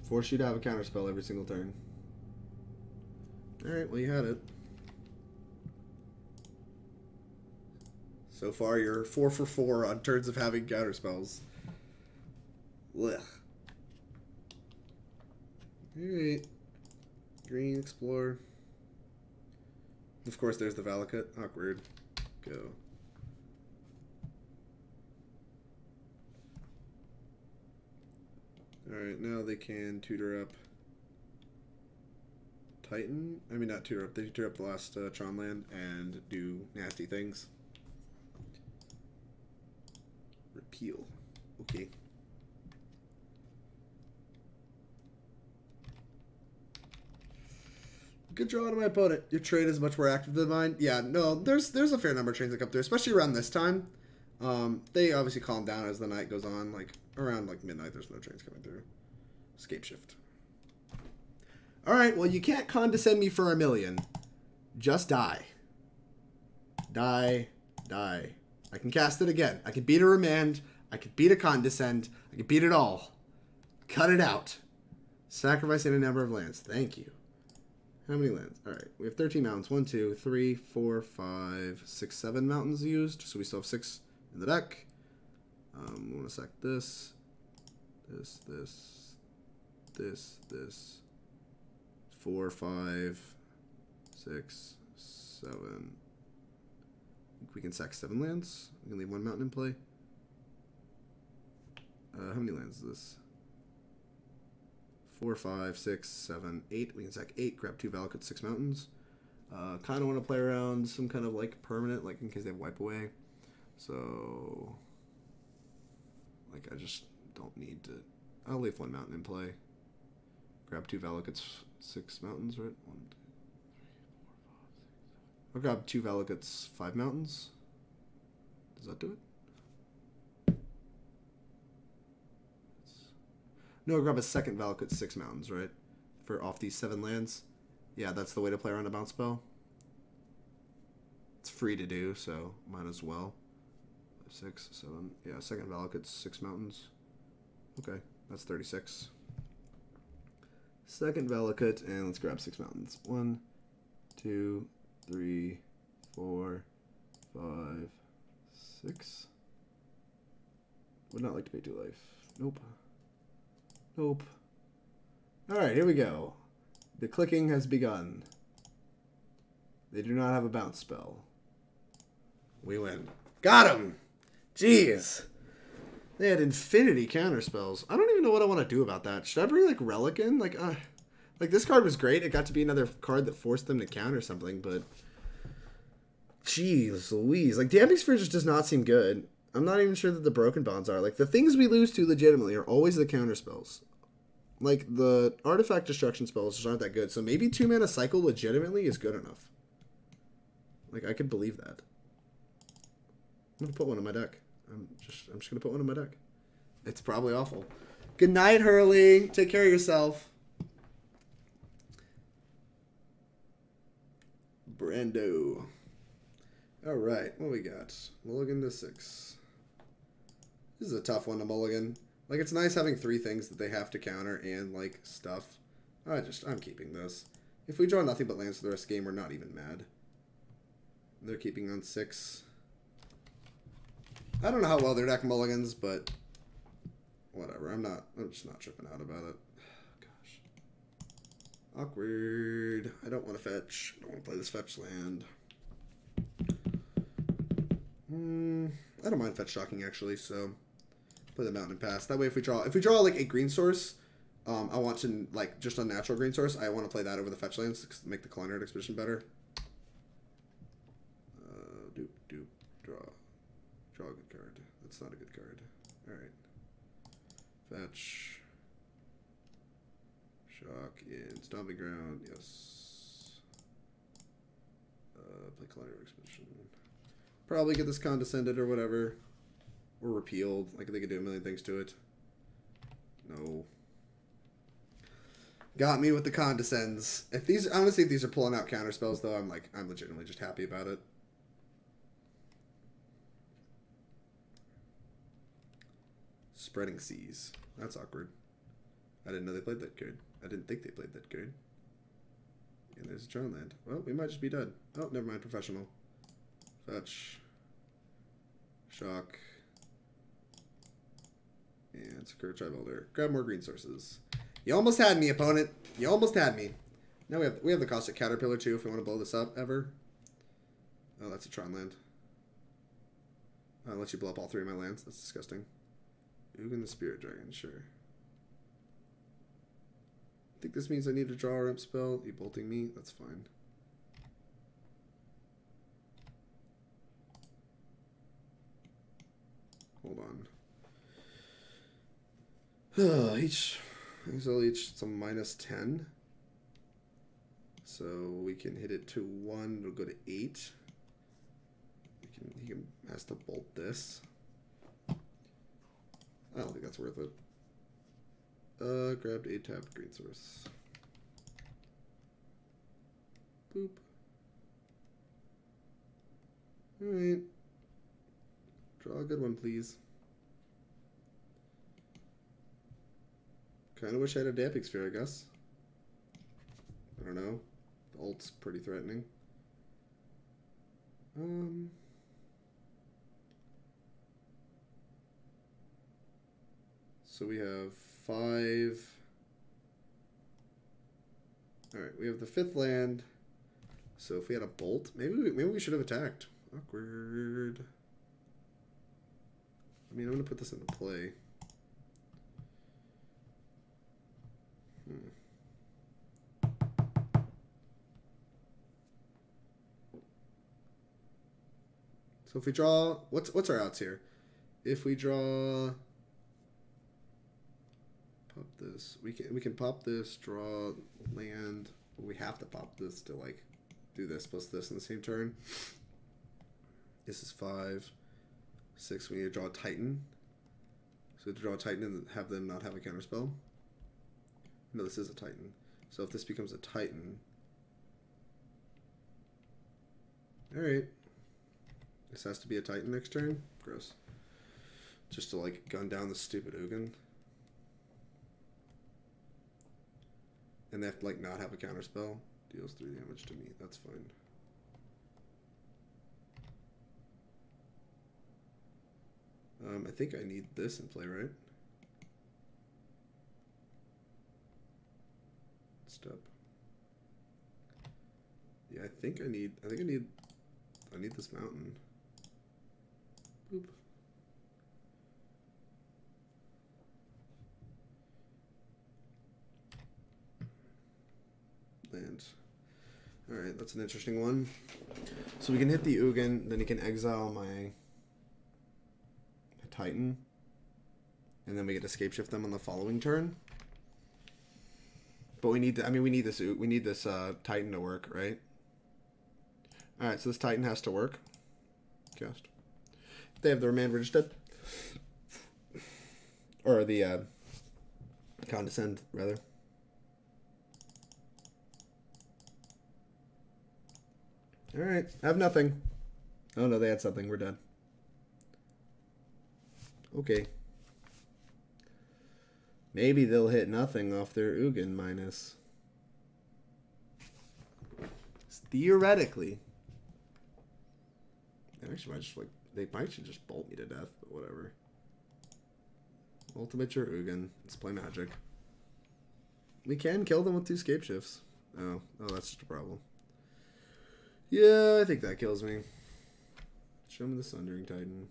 Force you to have a counterspell every single turn. Alright, well you had it. So far you're 4 for 4 on turns of having counterspells. Ugh. Alright. Green, explore. Of course there's the Valakut. Awkward. Go. Alright, now they can tutor up Titan. I mean, not tutor up. They tutor up the last Tron land and do nasty things. Repeal. Okay. Good draw to my opponent. Your trade is much more active than mine. Yeah, no, there's a fair number of trains that come through, especially around this time. They obviously calm down as the night goes on. Like around like midnight, there's no trains coming through. Scapeshift. All right, well you can't condescend me for a million. Just die. Die. Die. I can cast it again. I can beat a remand. I can beat a condescend. I can beat it all. Cut it out. Sacrificing a number of lands. Thank you. How many lands? All right, we have 13 mountains. 1, 2, 3, 4, 5, 6, 7 mountains used. So we still have 6 in the deck. We want to sack this, this, 4, 5, 6, 7. I think we can sack 7 lands. We can leave 1 mountain in play. How many lands is this? 4, 5, 6, 7, 8. We can sack 8, grab 2 Valakut, 6 mountains. Kind of want to play around some kind of like permanent, like in case they have wipe away. So, like I just don't need to. I'll leave 1 mountain in play. Grab 2 Valakuts, 6 mountains, right? 1, 2, 3, 4, 5, 6, 7. I'll grab 2 Valakuts, 5 mountains. Does that do it? No, I'll grab a second Valakut, 6 mountains, right? For off these 7 lands. Yeah, that's the way to play around a bounce spell. It's free to do, so might as well. 6, 7. Yeah, second Valakut, 6 mountains. Okay, that's 36. Second Valakut, and let's grab 6 mountains. 1, 2, 3, 4, 5, 6. Would not like to pay 2 life. Nope. Nope. Alright, here we go. The clicking has begun. They do not have a bounce spell. We win. Got him! Jeez. They had infinity counter spells. I don't even know what I want to do about that. Should I bring, like, Relic in? Like, this card was great. It got to be another card that forced them to counter something, but... Jeez Louise. Like, Damping Sphere just does not seem good. I'm not even sure that the Broken Bonds are. Like, the things we lose to legitimately are always the counter spells. Like, the Artifact Destruction spells just aren't that good. So maybe 2-mana Cycle legitimately is good enough. Like, I could believe that. I'm going to put one in my deck. I'm just going to put one in my deck. It's probably awful. Good night, Hurley. Take care of yourself. Brando. All right, what we got? Mulligan to 6. This is a tough one to mulligan. Like, it's nice having 3 things that they have to counter and, like, stuff. I'm keeping this. If we draw nothing but lands for the rest of the game, we're not even mad. They're keeping on 6. I don't know how well their deck mulligans, but whatever. I'm just not tripping out about it. Gosh. Awkward. I don't want to fetch. I don't want to play this fetch land. I don't mind fetch shocking actually, so play the Mountain and Pass. That way if we draw like a green source, I want to, like, just unnatural green source, I want to play that over the fetch lands to make the Khalni Expedition better. Draw a good card. That's not a good card. Alright. Fetch. Shock in Stomping Ground. Yes. Play Khalni Expedition. Probably get this condescended or whatever. Or repealed. Like, they could do a million things to it. No. Got me with the condescends. Honestly, if these are pulling out counter spells, though, I'm legitimately just happy about it. Spreading Seas. That's awkward. I didn't know they played that card. I didn't think they played that card. And there's a Tron land. Well, we might just be dead. Oh, never mind. Professional. Fetch. Shock. And Sakura-Tribe Elder. Grab more green sources. You almost had me, opponent. You almost had me. Now we have the Caustic Caterpillar too if we want to blow this up ever. Oh, that's a Tron land. I'll let you blow up all 3 of my lands. That's disgusting. Ugin the Spirit Dragon, sure. I think this means I need to draw a ramp spell. You bolting me? That's fine. Hold on. Each it's a -10. So we can hit it to 1. It'll go to 8. He has to bolt this. I don't think that's worth it. Grabbed a tapped green source. Boop. Alright. Draw a good one, please. Kinda wish I had a Damping Sphere, I guess. I don't know. The ult's pretty threatening. So we have 5. Alright, we have the 5th land. So if we had a bolt, maybe we should have attacked. Awkward. I mean, I'm going to put this into play. So if we draw, what's our outs here? If we draw, pop this. We can pop this, draw land. We have to pop this to, like, do this plus this in the same turn. This is 5, 6. We need to draw a Titan. So to draw a Titan and have them not have a counterspell. No, this is a Titan. So if this becomes a Titan, all right. This has to be a Titan next turn. Gross. Just to, like, gun down the stupid Ugin. And they have to, like, not have a counterspell. Deals 3 damage to me. That's fine. I think I need this in play, right? Step. Yeah, I think I need this mountain. Boop. Land. Alright, that's an interesting one. So we can hit the Ugin, then he can exile my Titan. And then we get to Scapeshift them on the following turn. But we need to, we need this Titan to work, right? Alright, so this Titan has to work. Cast. They have the Remand Ridge dead. Or the Condescend, rather. Alright, I have nothing. Oh no, they had something. We're dead. Okay. Maybe they'll hit nothing off their Ugin minus. Theoretically. They actually might just they might just bolt me to death, but whatever. Ultimate your Ugin. Let's play Magic. We can kill them with 2 Scapeshifts. Oh, that's just a problem. Yeah, I think that kills me. Show me the Sundering Titan.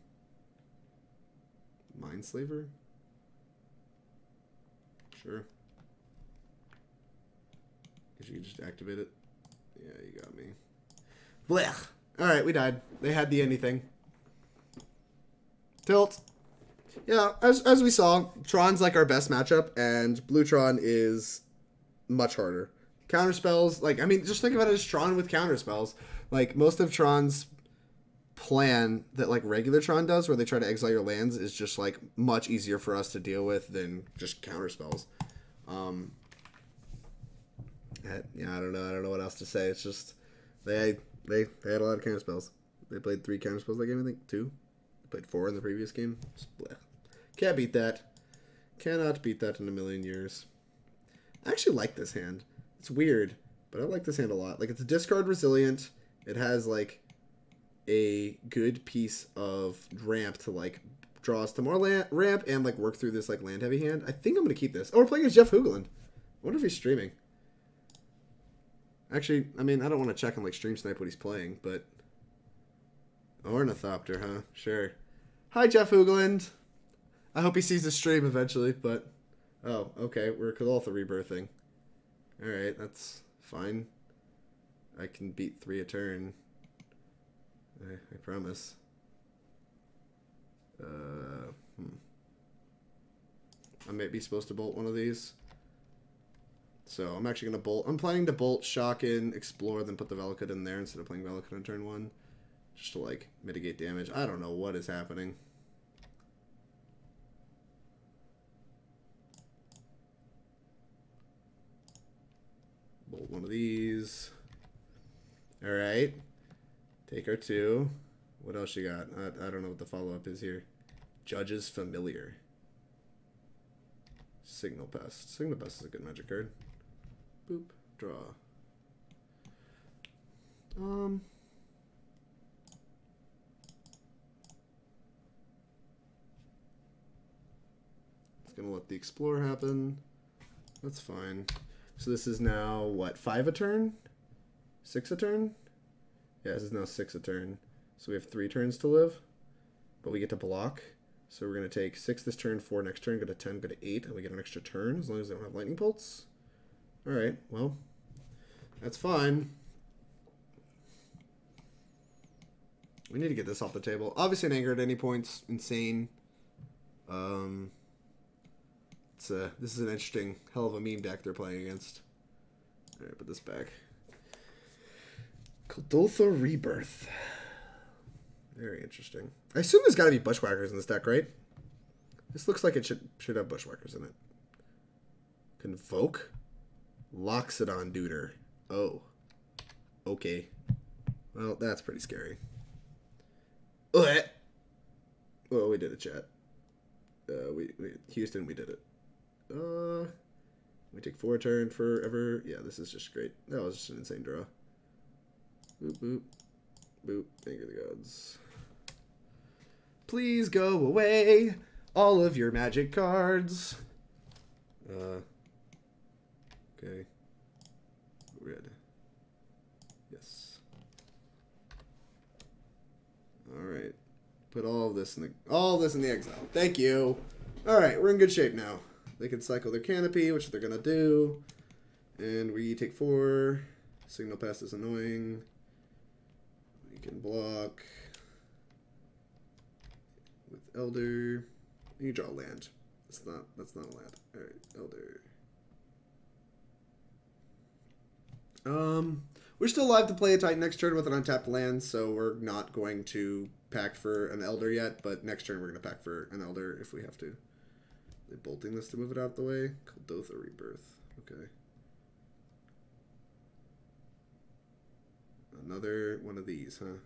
Mindslaver? Sure. Guess you can just activate it. Yeah, you got me. Blech! Alright, we died. They had the anything. Tilt. Yeah, as we saw, Tron's like our best matchup, and Blue Tron is much harder. Counterspells, just think about it as Tron with counterspells. Like, most of Tron's plan that, regular Tron does, where they try to exile your lands, is just, much easier for us to deal with than just counterspells. Yeah, I don't know what else to say. It's just, they had a lot of counterspells. They played 3 counterspells that game, I think. 2. They played 4 in the previous game. Blech. Can't beat that. Cannot beat that in a million years. I actually like this hand. It's weird, but I like this hand a lot. It's discard resilient. It has, a good piece of ramp to, draw us to more ramp and, work through this, land-heavy hand. I think I'm going to keep this. Oh, we're playing as Jeff Hoogland. I wonder if he's streaming. Actually, I don't want to check on, stream snipe what he's playing, but... Ornithopter, huh? Sure. Hi, Jeff Hoogland. I hope he sees the stream eventually, but... Oh, okay. We're Kathaltha rebirthing. Alright, that's fine. I can beat 3 a turn. I promise. I might be supposed to bolt one of these. So I'm actually going to bolt. I'm planning to bolt, shock in, explore, then put the Valakut in there instead of playing Valakut on turn 1. Just to, mitigate damage. I don't know what is happening. Bolt one of these. Alright. Take our 2. What else you got? I don't know what the follow-up is here. Judge's Familiar. Signal Pest. Signal Pest is a good magic card. Boop. Draw. It's gonna let the Explore happen. That's fine. So this is now, what, 5 a turn? 6 a turn? Yeah, this is now 6 a turn. So we have 3 turns to live, but we get to block. So we're going to take 6 this turn, 4 next turn, go to 10, go to 8, and we get an extra turn as long as they don't have lightning bolts. Alright, well, that's fine. We need to get this off the table. Obviously, an anger at any point's insane. This is an interesting, hell of a meme deck they're playing against. Alright, put this back. Kathaltha Rebirth. Very interesting. I assume there's got to be Bushwhackers in this deck, right? This looks like it should have Bushwhackers in it. Convoke? Loxodon Duder. Oh. Okay. Well, that's pretty scary. Oh, we did it, chat. Houston, we did it. We take 4 turn forever. Yeah, this is just great. That was just an insane draw. Boop, boop. Boop. Anger the Gods. Please go away. All of your magic cards. Okay. Red. Yes. Alright. Put all this in the exile. Thank you. Alright, we're in good shape now. They can cycle their canopy, which they're gonna do. And we take 4. Signal Pass is annoying. We can block with Elder. You draw land. That's not a land. Alright, Elder. We're still alive to play a Titan next turn with an untapped land, so we're not going to pact for an Elder yet, but next turn we're going to pact for an Elder if we have to. They're bolting this to move it out of the way. Kuldotha Rebirth. Okay. Another one of these, huh?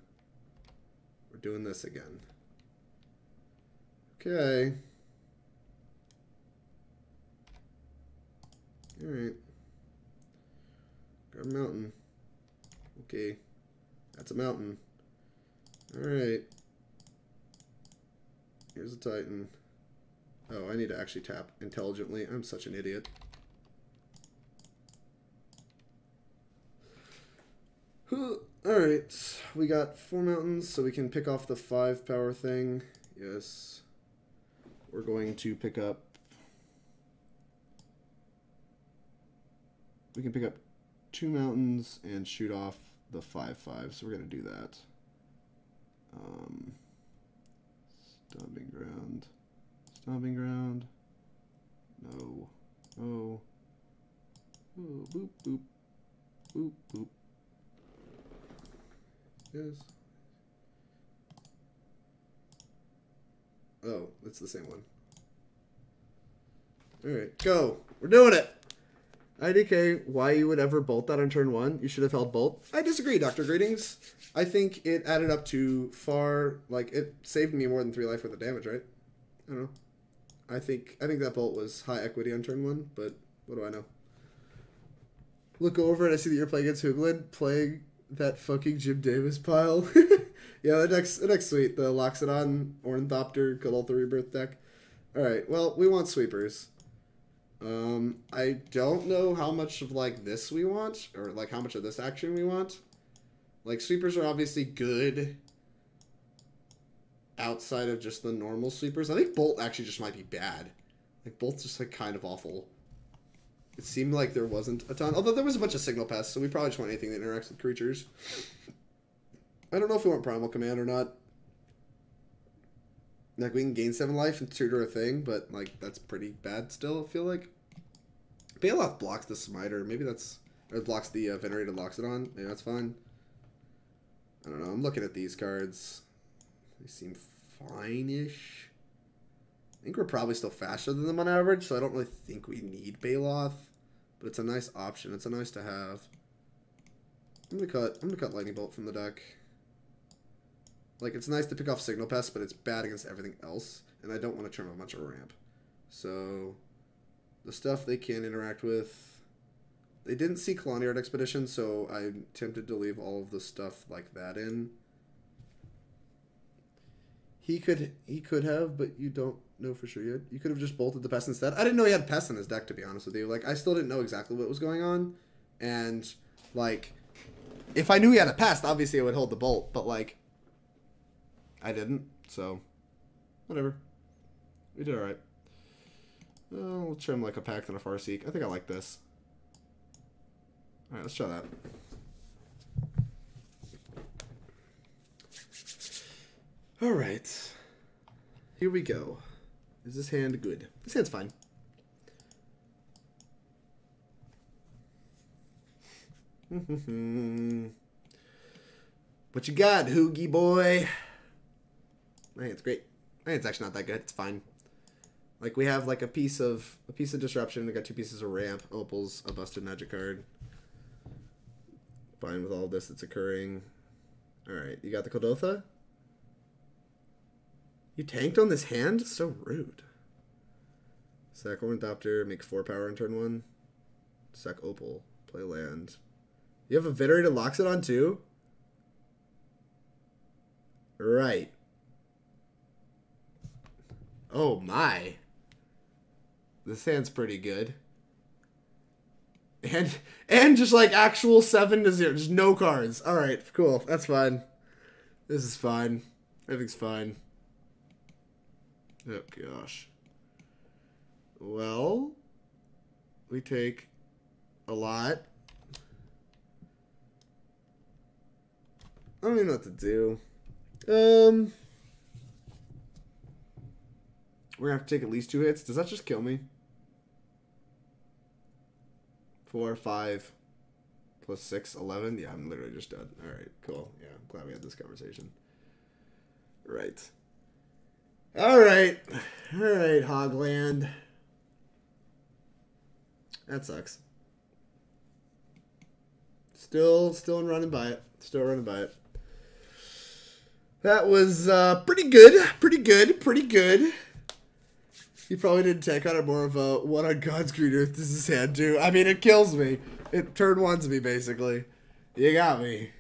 We're doing this again. Okay. Alright. Grab a mountain. Okay. That's a mountain. Alright. Here's a Titan. Oh, I need to actually tap intelligently. I'm such an idiot. Alright. We got 4 mountains, so we can pick off the 5 power thing. Yes. We're going to pick up... We can pick up 2 mountains and shoot off the 5/5, so we're going to do that. Stomping Ground. Stomping Ground. No. Oh. Oh, boop, boop. Boop, boop. Yes. Oh, it's the same one. Alright, go! We're doing it! IDK, why you would ever bolt that on turn 1? You should have held bolt. I disagree, Dr. Greetings. I think it added up to far, like, it saved me more than 3 life worth of damage, right? I don't know. I think that bolt was high equity on turn 1, but what do I know? Look over and I see that you're playing against Hooglin, playing that fucking Jim Davis pile. Yeah, the deck's sweet. The Loxodon, Ornithopter, Kuldotha Rebirth deck. Alright, well, we want sweepers. I don't know how much of, like, this we want, or, like, how much of this action we want. Like, sweepers are obviously good outside of just the normal sweepers. I think Bolt actually just might be bad. Like, Bolt's just, like, kind of awful. It seemed like there wasn't a ton, although there was a bunch of signal pests, so we probably just want anything that interacts with creatures. I don't know if we want Primal Command or not. Like, we can gain 7 life and tutor a thing, but, like, that's pretty bad still, I feel like. Baloth blocks the Smiter. Maybe that's... Or blocks the Venerated Loxodon. Maybe that's fine. I don't know. I'm looking at these cards. They seem fine-ish. I think we're probably still faster than them on average, so I don't really think we need Baloth. But it's a nice option. It's a nice to have. I'm gonna cut Lightning Bolt from the deck. Like, it's nice to pick off Signal Pest, but it's bad against everything else. And I don't want to trim a bunch of ramp. So, the stuff they can interact with... They didn't see Khalni Art Expedition, so I'm tempted to leave all of the stuff like that in. He could have, but you don't know for sure yet. You could have just bolted the Pest instead. I didn't know he had Pest in his deck, to be honest with you. Like, I still didn't know exactly what was going on. And, like, if I knew he had a Pest, obviously I would hold the Bolt. But, like... I didn't, so whatever. We did alright. We'll trim like a Pact and a Farseek. I think I like this. Alright, let's try that. Alright. Here we go. Is this hand good? This hand's fine. What you got, Hoogie boy? My hand's great. My hand's actually not that good. It's fine. Like, we have like a piece of disruption. We got 2 pieces of ramp, opals, a busted magic card. Fine with all this that's occurring. All right, you got the Kuldotha. You tanked on this hand? So rude. Sack Ornithopter, make 4 power on turn 1. Sack opal, play land. You have a Venerated Loxodon too? Right. Oh my. This hand's pretty good. And just like actual 7-0. Just no cards. Alright, cool. That's fine. This is fine. Everything's fine. Oh gosh. Well, we take a lot. I don't even know what to do. We're gonna have to take at least 2 hits. Does that just kill me? 4, 5, plus 6, 11. Yeah, I'm literally just dead. Alright, cool. Yeah, I'm glad we had this conversation. Right. Alright. Alright, Hogland. That sucks. Still running by it. Still running by it. That was pretty good. Pretty good. He probably didn't take on it more of a what on God's green earth does this hand do? I mean, it kills me. It turn ones me, basically. You got me.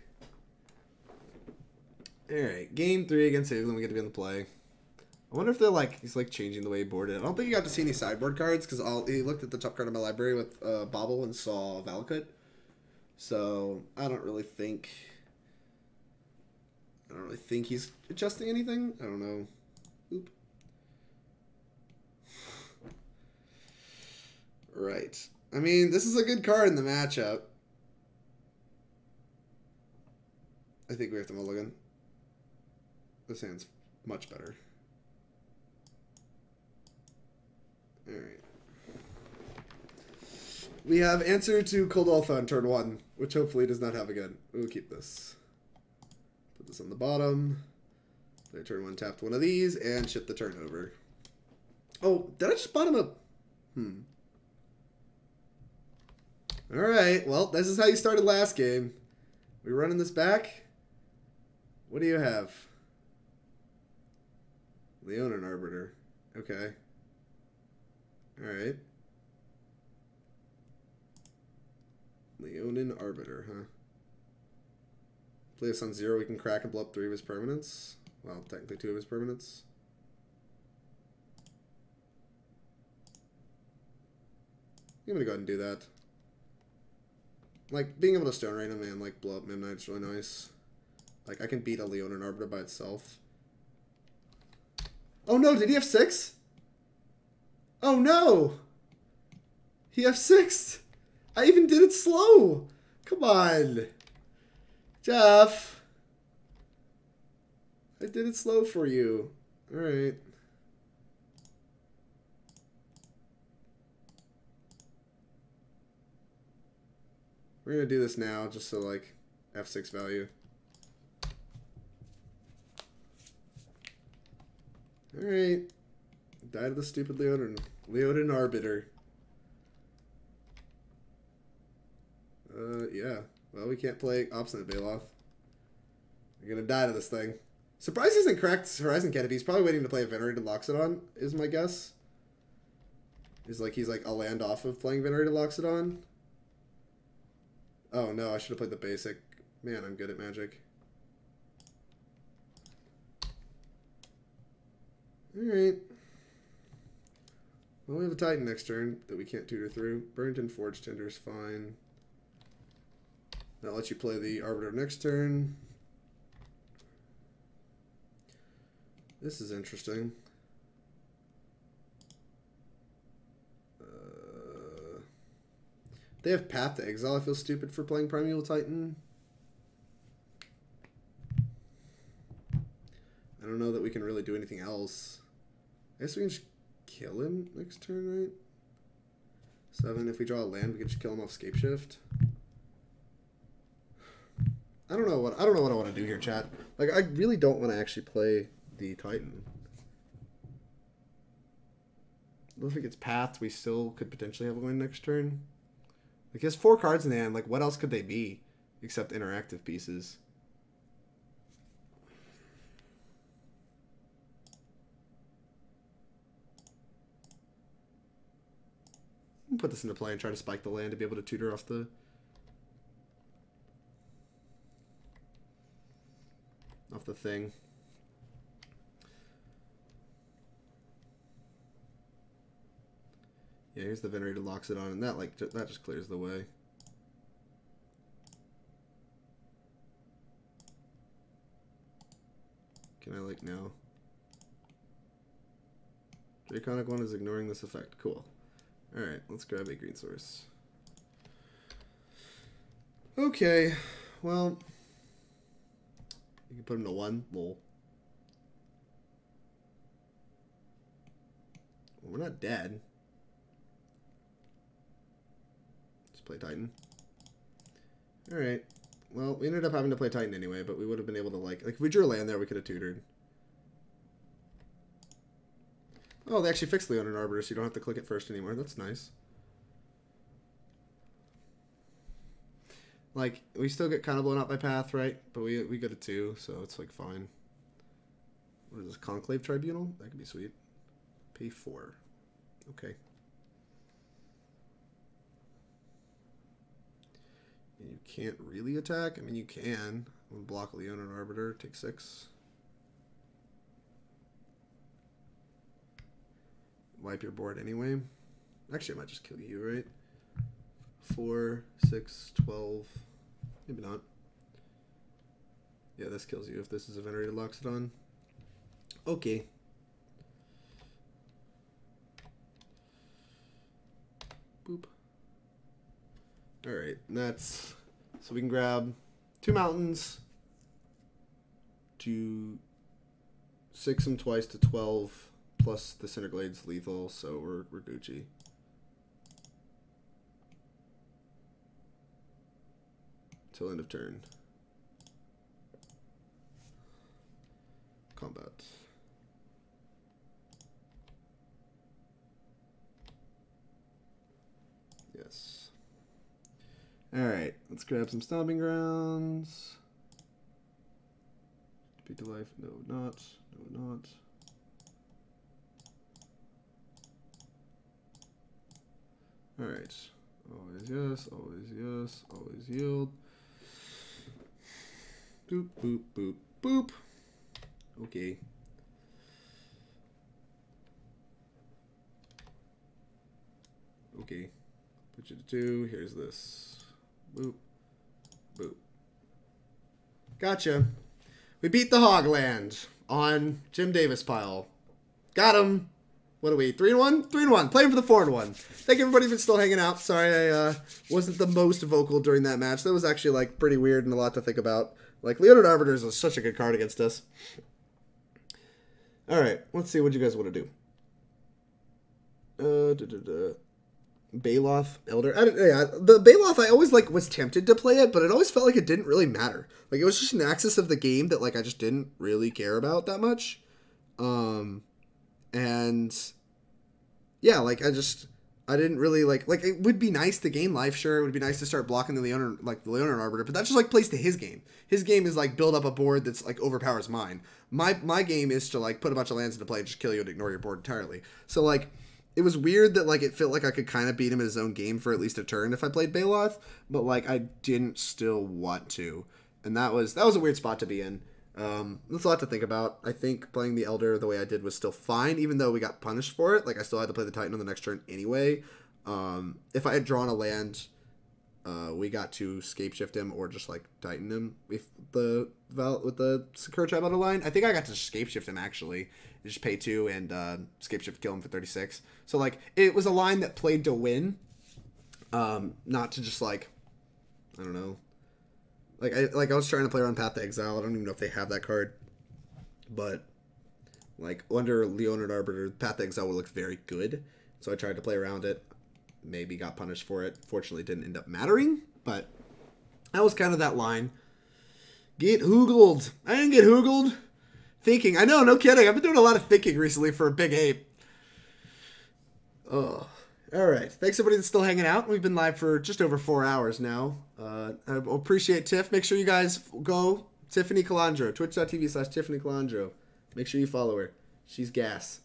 Alright, game 3 against Haven. We get to be in the play. I wonder if they're like, he's like changing the way he boarded. I don't think he got to see any sideboard cards because he looked at the top card of my library with Bobble and saw Valakut. So I don't really think he's adjusting anything. I don't know. Oop. Right. I mean, this is a good card in the matchup. I think we have to mulligan. This hand's much better. Alright. We have answer to Cold Alpha on turn 1, which hopefully does not have again. We'll keep this. Put this on the bottom. Play turn 1, tapped one of these, and ship the turn over. Oh, did I just bottom up? Alright, well, this is how you started last game. We running this back? What do you have? Leonin Arbiter. Okay. Alright. Leonin Arbiter, huh? Play this on 0, we can crack and blow up 3 of his permanents. Well, technically 2 of his permanents. I'm gonna go ahead and do that. Like, being able to Stone Rain him and, like, blow up Midnight's really nice. Like, I can beat a Leonin Arbiter by itself. Oh no, did he have 6? Oh no! He have 6! I even did it slow! Come on! Jeff! I did it slow for you. Alright. We're gonna do this now, just so, like, F6 value. Alright. Die to the stupid Leonin Arbiter. Yeah. Well, we can't play Obstinate Baloth. We're gonna die to this thing. Surprised he hasn't cracked Horizon Canopy. He's probably waiting to play a Venerated Loxodon, is my guess. He's like a land off of playing Venerated Loxodon. Oh no, I should have played the basic. Man, I'm good at Magic. Alright. Well, we have a Titan next turn that we can't tutor through. Burrington Forge Tinder is fine. That lets you play the Arbiter next turn. This is interesting. They have Path to Exile. I feel stupid for playing Primeval Titan. I don't know that we can really do anything else. I guess we can just kill him next turn, right? 7. If we draw a land, we can just kill him off Scapeshift. I don't know what I want to do here, chat. Like, I really don't want to actually play the Titan. If it gets Path, we still could potentially have a win next turn. Like, he has 4 cards in the hand. Like, what else could they be except interactive pieces? Put this into play and try to spike the land to be able to tutor off the thing. Yeah, here's the Venerated Loxodon, and that just clears the way. Can I, like, now? Draconic one is ignoring this effect. Cool. Alright, let's grab a green source. Okay, well, you can put him to 1. Lol. Well, we're not dead. Just play Titan. Alright. Well, we ended up having to play Titan anyway, but we would have been able to, like if we drew a land there, we could have tutored. Oh, they actually fixed Leonin Arbiter, so you don't have to click it first anymore. That's nice. Like, we still get kind of blown out by Path, right? But we go to 2, so it's, like, fine. What is this? Conclave Tribunal? That could be sweet. Pay 4. Okay. You can't really attack. I mean, you can. I'm gonna block Leonin Arbiter. Take 6. Wipe your board anyway. Actually, I might just kill you, right? 4, 6, 12. Maybe not. Yeah, this kills you if this is a Venerated Loxodon. Okay. Boop. Alright, that's... So we can grab 2 mountains to 6 them twice to 12, plus the Cinder Glade's lethal, so we're Gucci. Till end of turn. Combat. Yes. Alright, let's grab some Stomping Grounds. Beat to life. No, not. No, not. Alright. Always yes, always yes, always yield. Boop, boop, boop, boop. Okay. Okay. Put you to 2. Here's this. Boop. Boop. Gotcha. We beat the Hogland on Jim Davis pile. Got him. What are we? 3-1? 3-1. Playing for the 4-1. Thank everybody for still hanging out. Sorry I wasn't the most vocal during that match. That was actually like pretty weird and a lot to think about. Like, Leonin Arbiter is such a good card against us. Alright, let's see what you guys want to do. Baloth Elder. Yeah, the Baloth, I always like was tempted to play it, but it always felt like it didn't really matter. Like, it was just an axis of the game that like I just didn't really care about that much. And yeah, like I didn't really like it would be nice to gain life, sure. It would be nice to start blocking the Leonin Arbiter, but that just like plays to his game. His game is like build up a board that's like overpowers mine. My game is to like put a bunch of lands into play, just kill you and ignore your board entirely. So like it was weird that like it felt like I could kind of beat him in his own game for at least a turn if I played Baloth, but like I didn't still want to. And that was a weird spot to be in. There's a lot to think about. I think playing the Elder the way I did was still fine, even though we got punished for it. Like, I still had to play the Titan on the next turn anyway. If I had drawn a land, we got to Scapeshift him or just, like, Titan him with the Sakura-Tribe Elder line. I think I got to Scapeshift him, actually. Just pay 2 and Scapeshift kill him for 36. So, like, it was a line that played to win, not to just, like, I don't know. Like I was trying to play around Path to Exile. I don't even know if they have that card. But, like, under Leonin Arbiter, Path to Exile would look very good. So I tried to play around it. Maybe got punished for it. Fortunately, it didn't end up mattering. But that was kind of that line. Get hoogled. I didn't get hoogled. Thinking. I know, no kidding. I've been doing a lot of thinking recently for a big ape. Oh. Alright, thanks everybody that's still hanging out. We've been live for just over 4 hours now. I appreciate Tiff. Make sure you guys go. Tiffany Calandro, twitch.tv/Tiffany Calandro. Make sure you follow her. She's gas.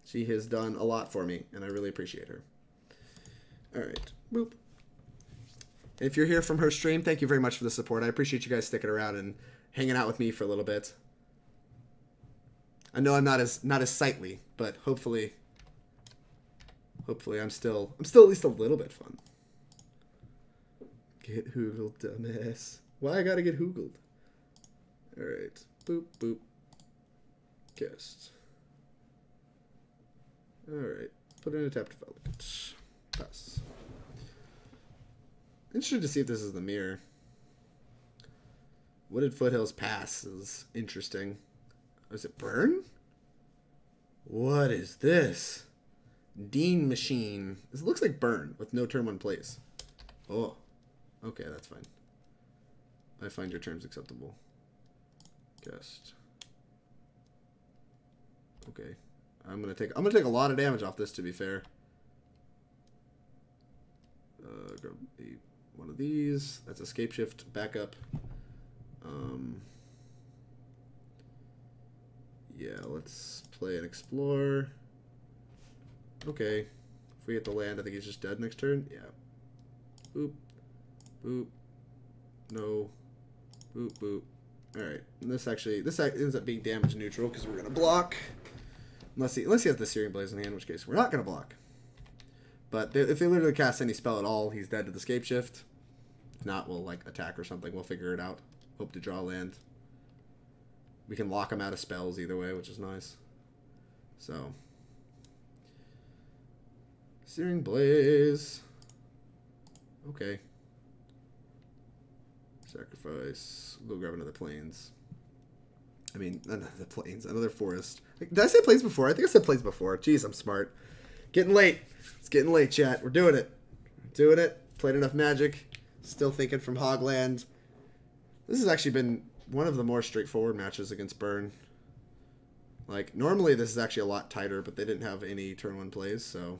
She has done a lot for me, and I really appreciate her. Alright, boop. If you're here from her stream, thank you very much for the support. I appreciate you guys sticking around and hanging out with me for a little bit. I know I'm not as sightly, but hopefully Hopefully I'm still at least a little bit fun. Get hoogled, dumbass. Why I gotta get hoogled? Alright. Boop, boop. Cast. Alright. Put in a tapped Valakut. Pass. Interested to see if this is the mirror. Wooded Foothills Pass is interesting. Oh, is it burn? What is this? Dean Machine. This looks like burn with no turn 1 plays. Oh. Okay, that's fine. I find your terms acceptable. Guest. Okay. I'm gonna take a lot of damage off this, to be fair. Grab one of these. That's a Scapeshift backup. Yeah, let's play and explore. Okay. If we get the land, I think he's just dead next turn. Yeah. Boop. Boop. No. Boop, boop. Alright. This ends up being damage neutral because we're going to block. Unless he has the Searing Blaze in hand, in which case we're not going to block. But if they literally cast any spell at all, he's dead to the Scapeshift. If not, we'll like attack or something. We'll figure it out. Hope to draw land. We can lock him out of spells either way, which is nice. So. Searing Blaze. Okay. Sacrifice. We'll go grab another Plains. I mean, another Plains. Another Forest. Did I say Plains before? I think I said Plains before. Jeez, I'm smart. Getting late. It's getting late, chat. We're doing it. Doing it. Played enough Magic. Still thinking from Hogland. This has actually been one of the more straightforward matches against Burn. Like, normally this is actually a lot tighter, but they didn't have any turn 1 plays, so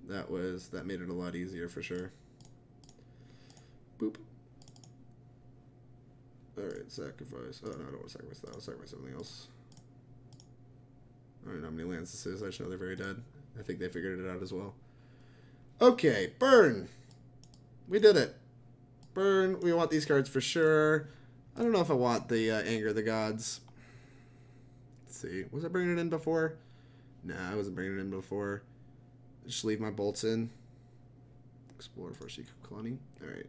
that made it a lot easier for sure. Boop. Alright, sacrifice. Oh, no, I don't want to sacrifice that. I'll sacrifice something else. I don't know how many lands this is. I just know they're very dead. I think they figured it out as well. Okay, Burn. We did it. Burn. We want these cards for sure. I don't know if I want the Anger of the Gods. Let's see. Was I bringing it in before? Nah, I wasn't bringing it in before. Just leave my bolts in. Explore, Farseek, Khalni. Alright.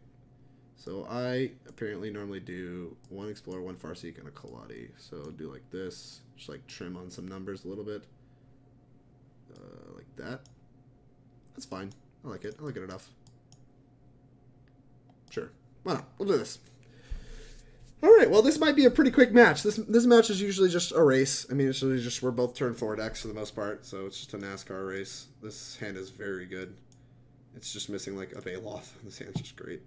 So I apparently normally do 1 Explorer, 1 Farseek, and a Khalni. So I'll do like this. Just like trim on some numbers a little bit. Like that. That's fine. I like it. I like it enough. Sure. Why not? We'll do this. Alright, well this might be a pretty quick match. This match is usually just a race. I mean, it's usually just we're both turn 4 decks for the most part, so it's just a NASCAR race. This hand is very good. It's just missing like a Baloth. This hand's just great.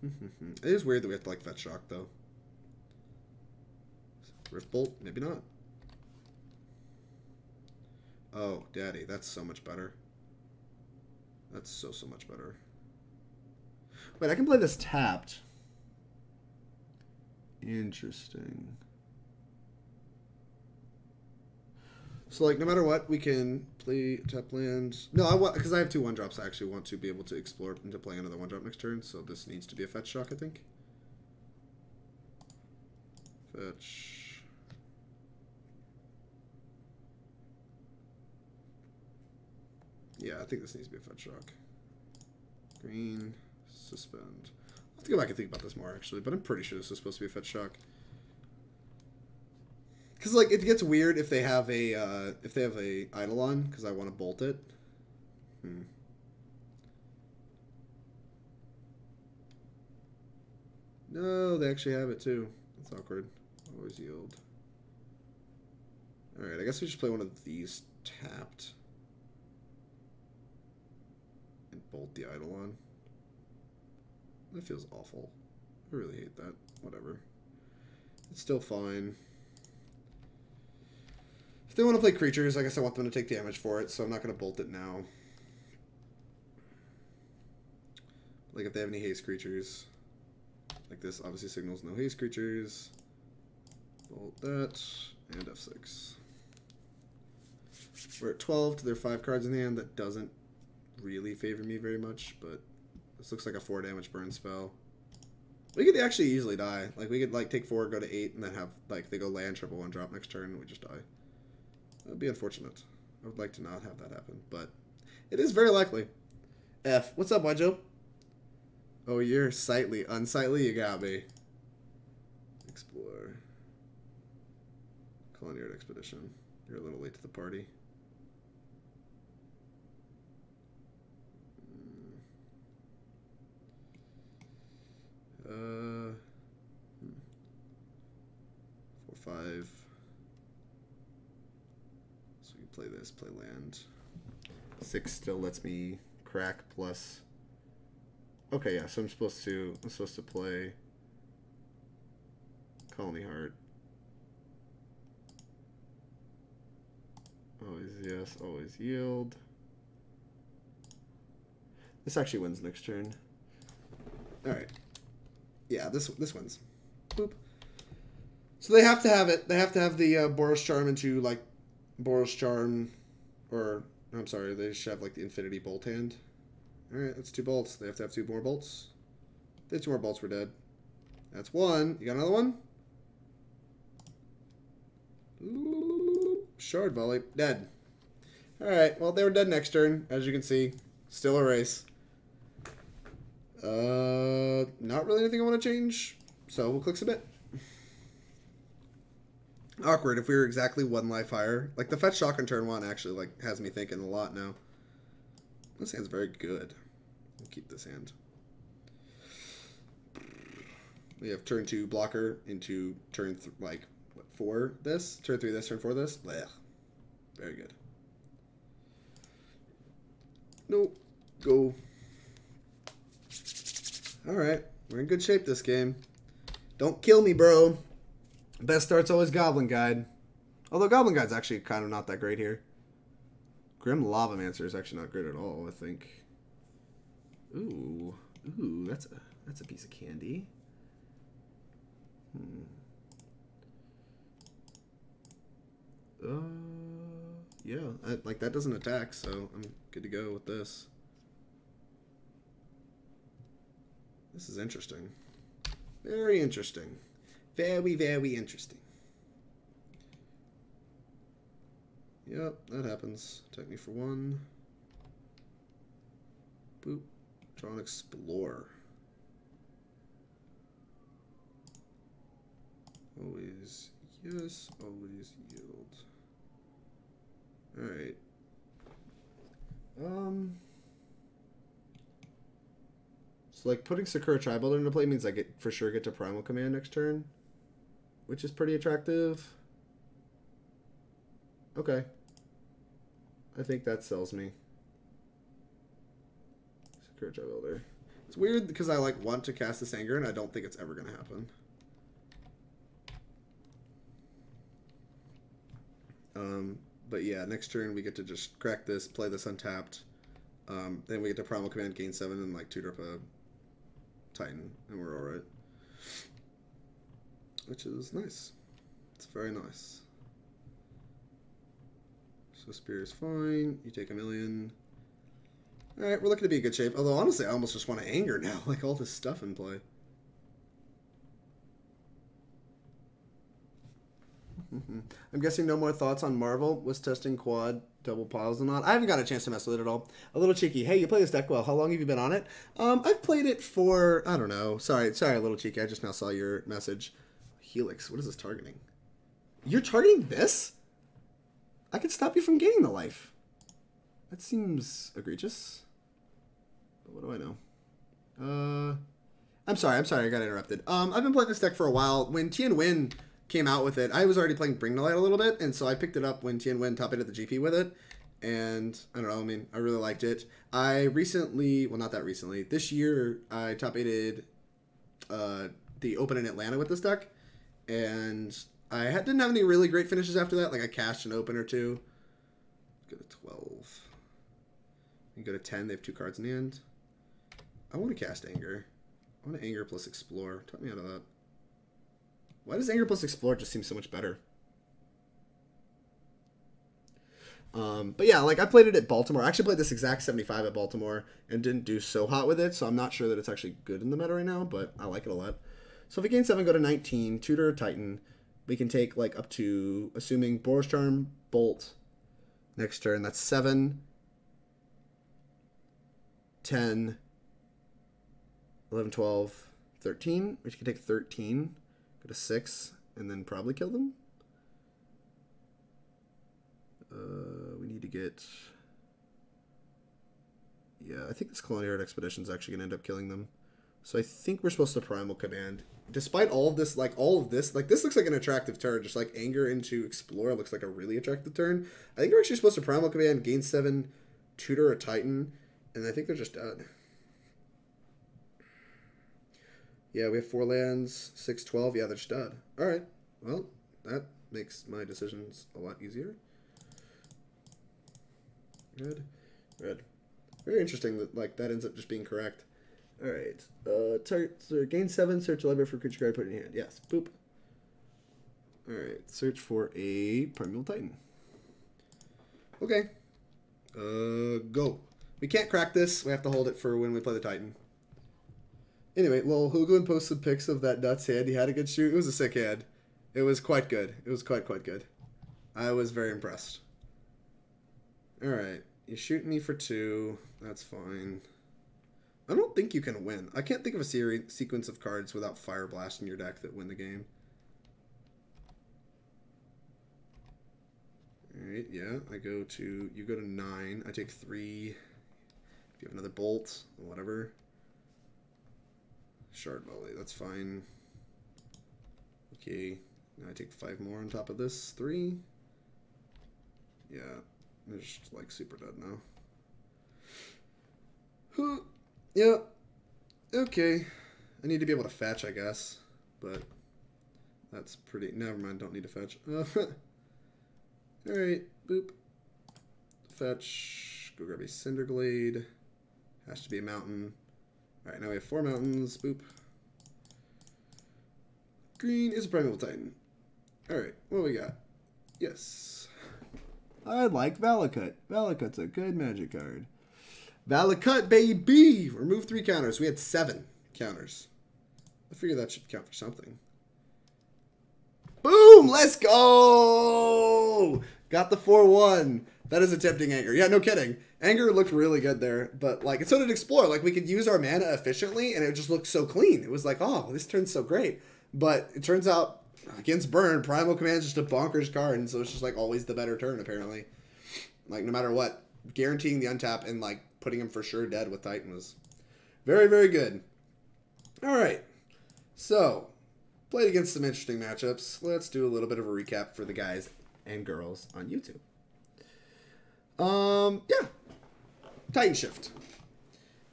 It is weird that we have to like fetch shock though. Rift Bolt? Maybe not. Oh, daddy, that's so much better. That's so much better. Wait, I can play this tapped. Interesting. So, like, no matter what, we can play tap lands. No, I want, because I have 2 1-drops, I actually want to be able to explore into playing another 1-drop next turn, so this needs to be a fetch shock, I think. Fetch. Yeah, I think this needs to be a fetch shock. Green, suspend. I'll have to go back and think about this more, actually, but I'm pretty sure this is supposed to be a fetch shock. Because, like, it gets weird if they have a Eidolon, because I want to bolt it. No, they actually have it, too. That's awkward. Always yield. Alright, I guess we just play one of these tapped. And bolt the Eidolon. That feels awful. I really hate that. Whatever. It's still fine. If they want to play creatures, I guess I want them to take damage for it, so I'm not going to bolt it now. Like, if they have any haste creatures. Like this obviously signals no haste creatures. Bolt that, and F6. We're at 12 to their 5 cards in hand. That doesn't really favor me very much, but this looks like a 4 damage burn spell. We could actually easily die. Like, we could, like, take 4, go to 8, and then have, like, they go land, triple 1-drop next turn, and we just die. That would be unfortunate. I would like to not have that happen, but it is very likely. F. What's up, Joe? Oh, you're sightly. Unsightly? You got me. Explore. Colonial Expedition. You're a little late to the party. 4, 5. So we play this, play land. 6 still lets me crack plus. Okay, yeah, so I'm supposed to play Colony Heart. Always yes, always yield. This actually wins next turn. Alright. Yeah, this wins. Boop. So they have to have it. They have to have the Boros Charm into, like, Boros Charm, or, I'm sorry, they should have, like, the Infinity Bolt hand. Alright, that's 2 bolts. They have to have 2 more bolts. If they have 2 more bolts, we're dead. That's 1. You got another one? Shard Volley. Dead. Alright, well, they were dead next turn, as you can see. Still a race. Not really anything I want to change, so we'll click submit. Awkward if we were exactly 1 life higher. Like, the fetch shock on turn 1 actually, like, has me thinking a lot now. This hand's very good. I'll keep this hand. We have turn 2 blocker into turn, 4 this. Turn 3 this, turn 4 this. Blech. Very good. Nope. Go. Alright. We're in good shape this game. Don't kill me, bro. Best start's always Goblin Guide. Although Goblin Guide's actually kind of not that great here. Grim Lavamancer is actually not great at all, I think. Ooh. Ooh, that's a piece of candy. Yeah, like that doesn't attack, so I'm good to go with this. This is interesting. Very interesting. Very, very interesting. Yep, that happens. Attack me for 1. Boop. Draw and explore. Always yes, always yield. Alright. So, like, putting Sakura-Tribe Elder into play means I for sure get to Primal Command next turn, which is pretty attractive. Okay. I think that sells me. Sakura-Tribe Elder. It's weird because I, like, want to cast this anger, and I don't think it's ever going to happen. But yeah, next turn we get to just crack this, play this untapped. Then we get to Primal Command, gain 7, and like tutor up a Titan, and we're alright. Which is nice. It's very nice. So Spear is fine. You take 1,000,000. Alright, we're looking to be in good shape. Although honestly, I almost just want to anger now. Like all this stuff in play. I'm guessing no more thoughts on Marvel. Was testing quad double piles or not? I haven't got a chance to mess with it at all. A little cheeky. Hey, you play this deck well. How long have you been on it? I've played it for, I don't know. Sorry, a little cheeky. I just now saw your message. Helix. What is this targeting? You're targeting this? I could stop you from gaining the life. That seems egregious. But what do I know? I'm sorry. I got interrupted. I've been playing this deck for a while. When Tien Win came out with it, I was already playing Bring to Light a little bit, and so I picked it up when Tien Win top 8 at the GP with it, and I don't know, I mean, I really liked it. I recently, well, not that recently, this year, I top 8'd the Open in Atlanta with this deck, and I didn't have any really great finishes after that. Like, I cashed an Open or 2. Go to 12. You go to 10, they have 2 cards in the end. I want to cast Anger. I want to Anger plus Explore. Talk me out of that. Why does Anger plus Explore just seem so much better? But yeah, like I played it at Baltimore. I actually played this exact 75 at Baltimore and didn't do so hot with it, so I'm not sure that it's actually good in the meta right now, but I like it a lot. So if we gain 7, go to 19, tutor a Titan, we can take like up to, assuming Boros Charm, Bolt, next turn, that's 7, 10, 11, 12, 13. We can take 13, go to 6, and then probably kill them. We need to get... Yeah, I think this Colonial Expedition is actually going to end up killing them. So I think we're supposed to Primal Command. Despite all of this, like this looks like an attractive turn. Just like Anger into Explore looks like a really attractive turn. I think we're actually supposed to Primal Command, gain 7, tutor a Titan, and I think they're just dead. Yeah, we have 4 lands, 6, 12. Yeah, they're just dead. All right. Well, that makes my decisions a lot easier. Good. Good. Very interesting that like that ends up just being correct. All right. So gain 7, search a library for creature card, put it in your hand. Yes. Boop. All right. Search for a Primeval Titan. Okay. Go. We can't crack this. We have to hold it for when we play the Titan. Anyway, well, Hoogland posted pics of that nuts hand. He had a good shoot. It was a sick hand. It was quite good. It was quite good. I was very impressed. All right. You shoot me for 2. That's fine. I don't think you can win. I can't think of a sequence of cards without Fire Blast in your deck that win the game. Alright, yeah. You go to 9. I take 3. If you have another Bolt, whatever. Shard Volley, that's fine. Okay. Now I take 5 more on top of this. 3. Yeah. They're just like super dead now. Yeah. Okay. I need to be able to fetch, I guess. But that's pretty... Never mind, don't need to fetch. Alright. Boop. Fetch. Go grab a Cinder Glade. Has to be a mountain. Alright, now we have 4 mountains. Boop. Green is a Primeval Titan. Alright, what do we got? Yes. I like Valakut. Valakut's a good magic card. Valakut, baby! Remove 3 counters. We had 7 counters. I figure that should count for something. Boom! Let's go! Got the 4-1. That is a tempting Anger. Yeah, no kidding. Anger looked really good there, but like, and so did Explore. Like, we could use our mana efficiently, and it just looked so clean. It was like, oh, this turn's so great. But it turns out, against Burn, Primal Command is just a bonkers card, and so it's just like always the better turn, apparently. Like, no matter what, guaranteeing the untap and like putting him for sure dead with Titan was very, very good. Alright. So, played against some interesting matchups. Let's do a little bit of a recap for the guys and girls on YouTube. Yeah. Titanshift.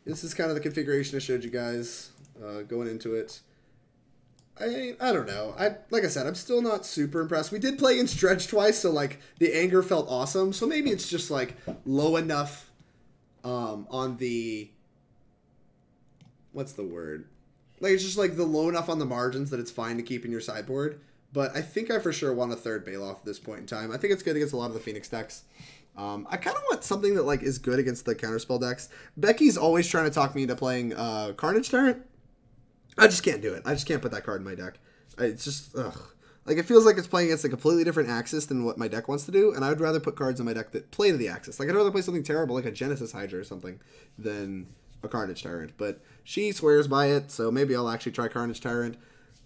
This is kind of the configuration I showed you guys going into it. I don't know. Like I said, I'm still not super impressed. We did play against Dredge twice, so like the Anger felt awesome. So maybe it's just like low enough on the, what's the word? Like it's just like the low enough on the margins that it's fine to keep in your sideboard. But I think I for sure want a 3rd Baloth at this point in time. I think it's good against a lot of the Phoenix decks. I kind of want something that like is good against the counterspell decks. Becky's always trying to talk me into playing Carnage Tyrant. I just can't do it. I just can't put that card in my deck. It's just, ugh. Like, it feels like it's playing against a completely different axis than what my deck wants to do, and I would rather put cards in my deck that play to the axis. Like, I'd rather play something terrible, like a Genesis Hydra or something, than a Carnage Tyrant. But she swears by it, so maybe I'll actually try Carnage Tyrant.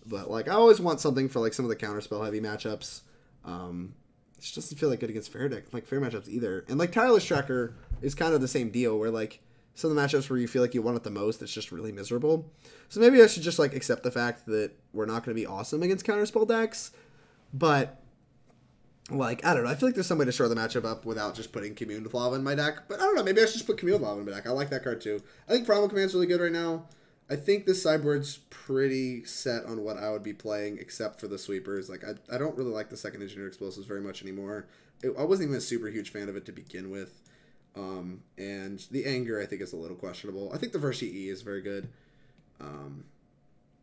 But, like, I always want something for, like, some of the counterspell-heavy matchups. It just doesn't feel like good against fair matchups either. And, like, Tireless Tracker is kind of the same deal, where, like, some of the matchups where you feel like you want it the most, it's just really miserable. So maybe I should just, like, accept the fact that we're not going to be awesome against counterspell decks. But, like, I don't know. I feel like there's some way to shore the matchup up without just putting Commune with Lava in my deck. But I don't know. Maybe I should just put Commune with Lava in my deck. I like that card, too. I think Primal Command's really good right now. I think this sideboard's pretty set on what I would be playing, except for the sweepers. Like, I don't really like the 2nd Engineer Explosives very much anymore. I wasn't even a super huge fan of it to begin with. And the Anger, I think, is a little questionable. I think the Vershi E is very good.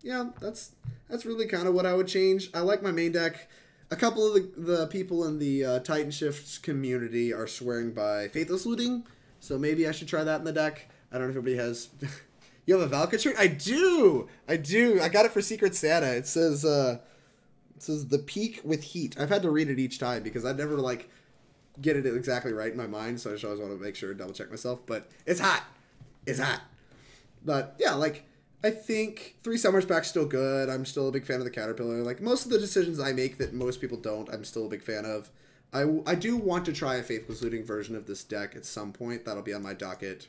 Yeah, that's really kind of what I would change. I like my main deck. A couple of the people in the Titanshift community are swearing by Faithless Looting, so maybe I should try that in the deck. I don't know if everybody has... You have a Valakut shirt? I do! I got it for Secret Santa. It says, This is the peak with heat. I've had to read it each time because I never like get it exactly right in my mind, so I just always want to make sure and double check myself. But it's hot. It's hot. But yeah, like I think 3 Summers Pack's still good. I'm still a big fan of the Caterpillar. Like most of the decisions I make that most people don't, I'm still a big fan of. I do want to try a Faithless Looting version of this deck at some point. That'll be on my docket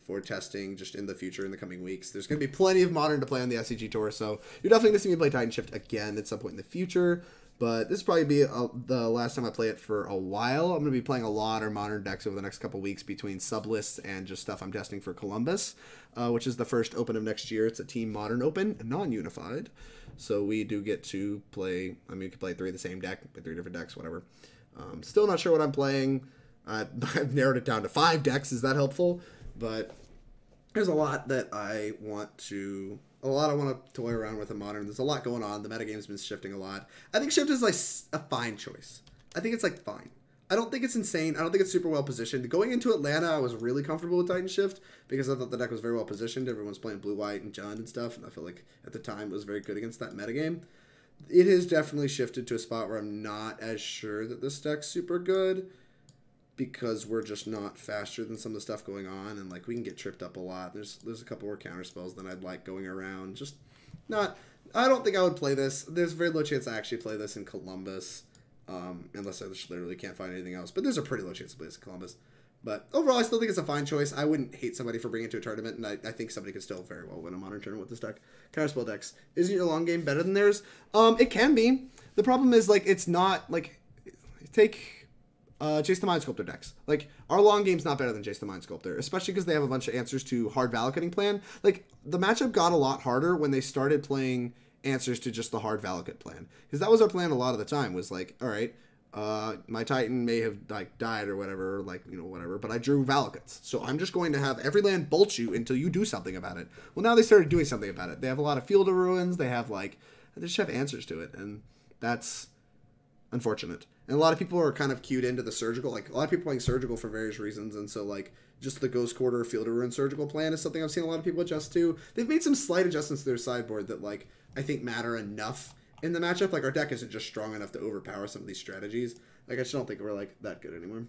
for testing just in the future, in the coming weeks. There's going to be plenty of Modern to play on the SCG Tour, so you're definitely going to see me play Titanshift again at some point in the future. But this will probably be the last time I play it for a while. I'm going to be playing a lot of Modern decks over the next couple weeks between sublists and just stuff I'm testing for Columbus, which is the first Open of next year. It's a Team Modern Open, non-unified. So we do get to play, I mean, we can play 3 of the same deck, 3 different decks, whatever. Still not sure what I'm playing. I've narrowed it down to 5 decks. Is that helpful? But there's a lot that I want to toy around with in Modern. There's a lot going on. The metagame's been shifting a lot. I think Shift is like a fine choice. I think it's like fine. I don't think it's insane. I don't think it's super well positioned. Going into Atlanta, I was really comfortable with Titanshift because I thought the deck was very well positioned. Everyone's playing blue-white and Jund and stuff, and I feel like at the time it was very good against that metagame. It has definitely shifted to a spot where I'm not as sure that this deck's super good because we're just not faster than some of the stuff going on, and like we can get tripped up a lot. There's a couple more counter spells than I'd like going around. Just not. I don't think I would play this. There's very low chance I actually play this in Columbus, unless I just literally can't find anything else. But there's a pretty low chance to play this in Columbus. But overall, I still think it's a fine choice. I wouldn't hate somebody for bringing it to a tournament, and I think somebody could still very well win a Modern tournament with this deck. Counterspell decks. Isn't your long game better than theirs? It can be. The problem is, like, it's not, like, take Jace the Mind Sculptor decks. Like, our long game's not better than Jace the Mind Sculptor, especially because they have a bunch of answers to hard Valakutting plan. Like, the matchup got a lot harder when they started playing answers to just the hard Valakut plan. Because that was our plan a lot of the time, was like, all right, my Titan may have like died or whatever, like, you know, whatever, but I drew Valakuts, so I'm just going to have every land bolt you until you do something about it. Well, now they started doing something about it. They have a lot of Field of Ruins. They have like, they just have answers to it, and that's unfortunate. And a lot of people are kind of cued into the surgical, like a lot of people playing surgical for various reasons, and so like just the Ghost Quarter Field of Ruin surgical plan is something I've seen a lot of people adjust to. They've made some slight adjustments to their sideboard that like I think matter enough in the matchup. Like, our deck isn't just strong enough to overpower some of these strategies. Like, I just don't think we're, like, that good anymore.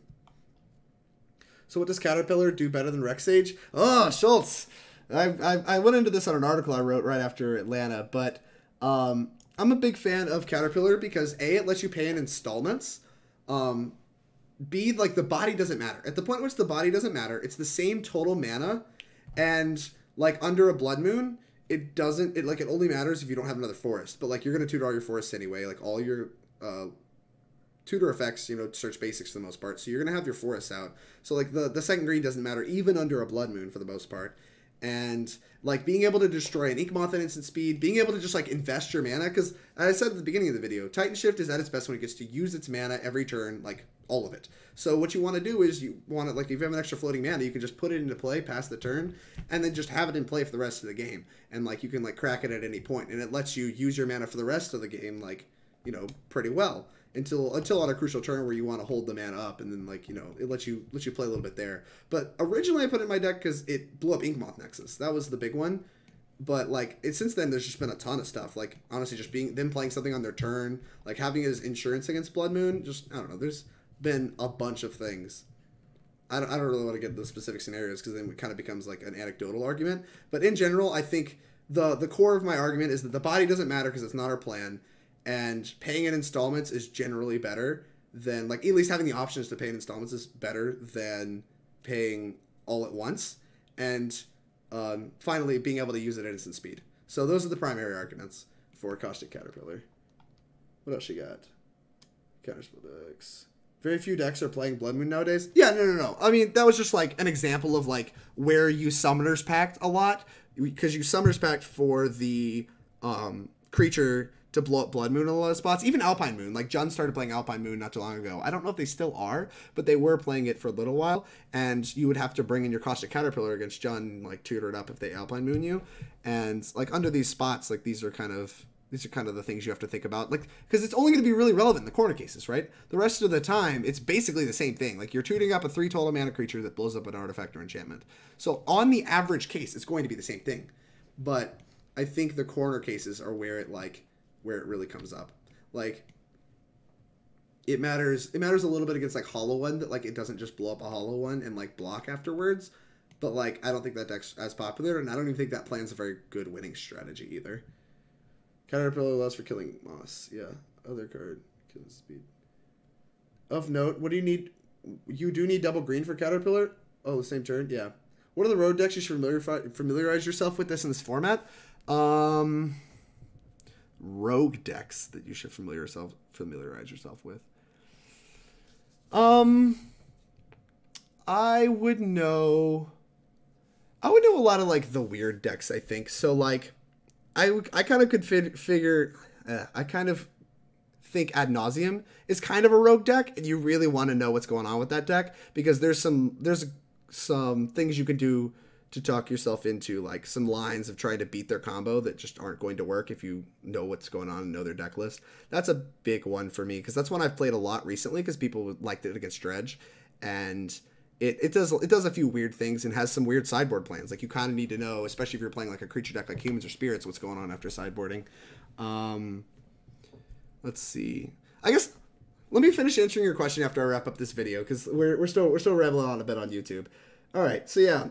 So what does Caterpillar do better than Rex Sage? Oh, Schultz! I went into this on an article I wrote right after Atlanta, but I'm a big fan of Caterpillar because, A, it lets you pay in installments. B, like, the body doesn't matter. At the point at which the body doesn't matter, it's the same total mana, and, like, under a Blood Moon, it doesn't, it only matters if you don't have another forest. But, like, you're going to tutor all your forests anyway. Like, all your tutor effects, you know, search basics for the most part. So you're going to have your forests out. So, like, the second green doesn't matter, even under a Blood Moon for the most part. And, like, being able to destroy an Inkmoth at instant speed, being able to just, like, invest your mana. Because, as I said at the beginning of the video, Titanshift is at its best when it gets to use its mana every turn, like, all of it. So what you want to do is you want to, like, if you have an extra floating mana, you can just put it into play past the turn and then just have it in play for the rest of the game. And, like, you can, like, crack it at any point. And it lets you use your mana for the rest of the game, like, you know, pretty well. Until on a crucial turn where you want to hold the mana up, and then, like, you know, it lets you play a little bit there. But originally I put it in my deck because it blew up Inkmoth Nexus. That was the big one. But, like, since then there's just been a ton of stuff. Like, honestly, just them playing something on their turn, like having it as insurance against Blood Moon. Just, I don't know. There's been a bunch of things. I don't really want to get into the specific scenarios because then it kind of becomes like an anecdotal argument. But in general, I think the core of my argument is that the body doesn't matter because it's not our plan. And paying in installments is generally better than, like, at least having the options to pay in installments is better than paying all at once. And finally, being able to use it at instant speed. So those are the primary arguments for Caustic Caterpillar. What else you got? Counterspell decks. Very few decks are playing Blood Moon nowadays. Yeah, no. I mean, that was just, like, an example of, like, where you Summoner's Pact a lot. Because you Summoner's Pact for the creature to blow up Blood Moon in a lot of spots. Even Alpine Moon. Like, Jund started playing Alpine Moon not too long ago. I don't know if they still are, but they were playing it for a little while. And you would have to bring in your Caustic Caterpillar against Jund and, like, tutor it up if they Alpine Moon you. And, like, under these spots, like, these are kind of the things you have to think about. Like, because it's only going to be really relevant in the corner cases, right? The rest of the time, it's basically the same thing. Like, you're tutoring up a 3 total mana creature that blows up an artifact or enchantment. So on the average case, it's going to be the same thing. But I think the corner cases are where it really comes up. like, it matters a little bit against, like, Hollow One, that, like, it doesn't just blow up a Hollow One and, like, block afterwards. But, like, I don't think that deck's as popular, and I don't even think that plan's a very good winning strategy either. Caterpillar allows for killing moss. Yeah. Other card. Killing speed. Of note, what do you need? You do need double green for Caterpillar? Oh, the same turn? Yeah. What are the road decks you should familiarize yourself with this in this format? Rogue decks that you should familiarize yourself with. I would know a lot of, like, the weird decks, I think. So, like, I kind of could figure, I kind of think Ad Nauseam is kind of a rogue deck, and you really want to know what's going on with that deck, because there's some things you can do to talk yourself into, like, some lines of trying to beat their combo that just aren't going to work if you know what's going on and know their deck list. That's a big one for me, because that's one I've played a lot recently, because people liked it against Dredge, and it does a few weird things and has some weird sideboard plans. Like, you kind of need to know, especially if you're playing, like, a creature deck like Humans or Spirits, what's going on after sideboarding. Let's see. I guess let me finish answering your question after I wrap up this video, because we're still rambling on a bit on YouTube. All right, so yeah,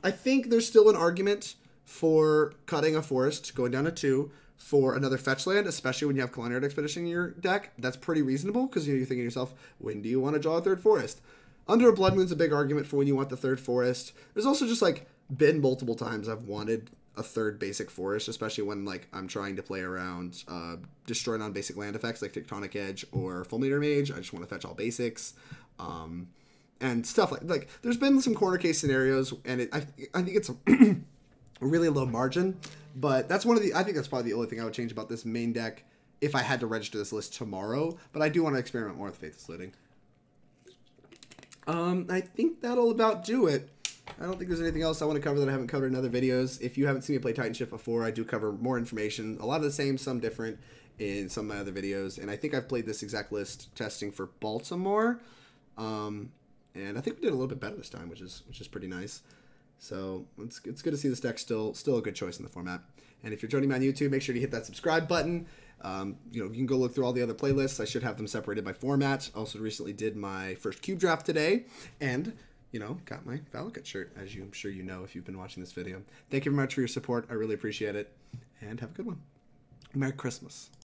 I think there's still an argument for cutting a forest, going down to 2, for another fetch land, especially when you have Colonial Expedition in your deck. That's pretty reasonable, because you're thinking to yourself, when do you want to draw a 3rd forest? Under a Blood Moon's a big argument for when you want the 3rd forest. There's also just, like, been multiple times I've wanted a 3rd basic forest, especially when, like, I'm trying to play around destroy non-basic land effects like Tectonic Edge or Fulminator Mage. I just want to fetch all basics. And stuff like there's been some corner case scenarios, and I think it's a really low margin, but that's I think that's probably the only thing I would change about this main deck if I had to register this list tomorrow. But I do want to experiment more with Faithless Looting. I think that'll about do it. I don't think there's anything else I want to cover that I haven't covered in other videos. If you haven't seen me play Titanshift before, I do cover more information, a lot of the same, some different, in some of my other videos. And I think I've played this exact list testing for Baltimore. And I think we did a little bit better this time, which is pretty nice. So it's good to see this deck still a good choice in the format. And if you're joining me on YouTube, make sure to hit that subscribe button. You can go look through all the other playlists. I should have them separated by format. Also recently did my first cube draft today, and got my Valakut shirt, as I'm sure you know if you've been watching this video. Thank you very much for your support. I really appreciate it, and have a good one. Merry Christmas.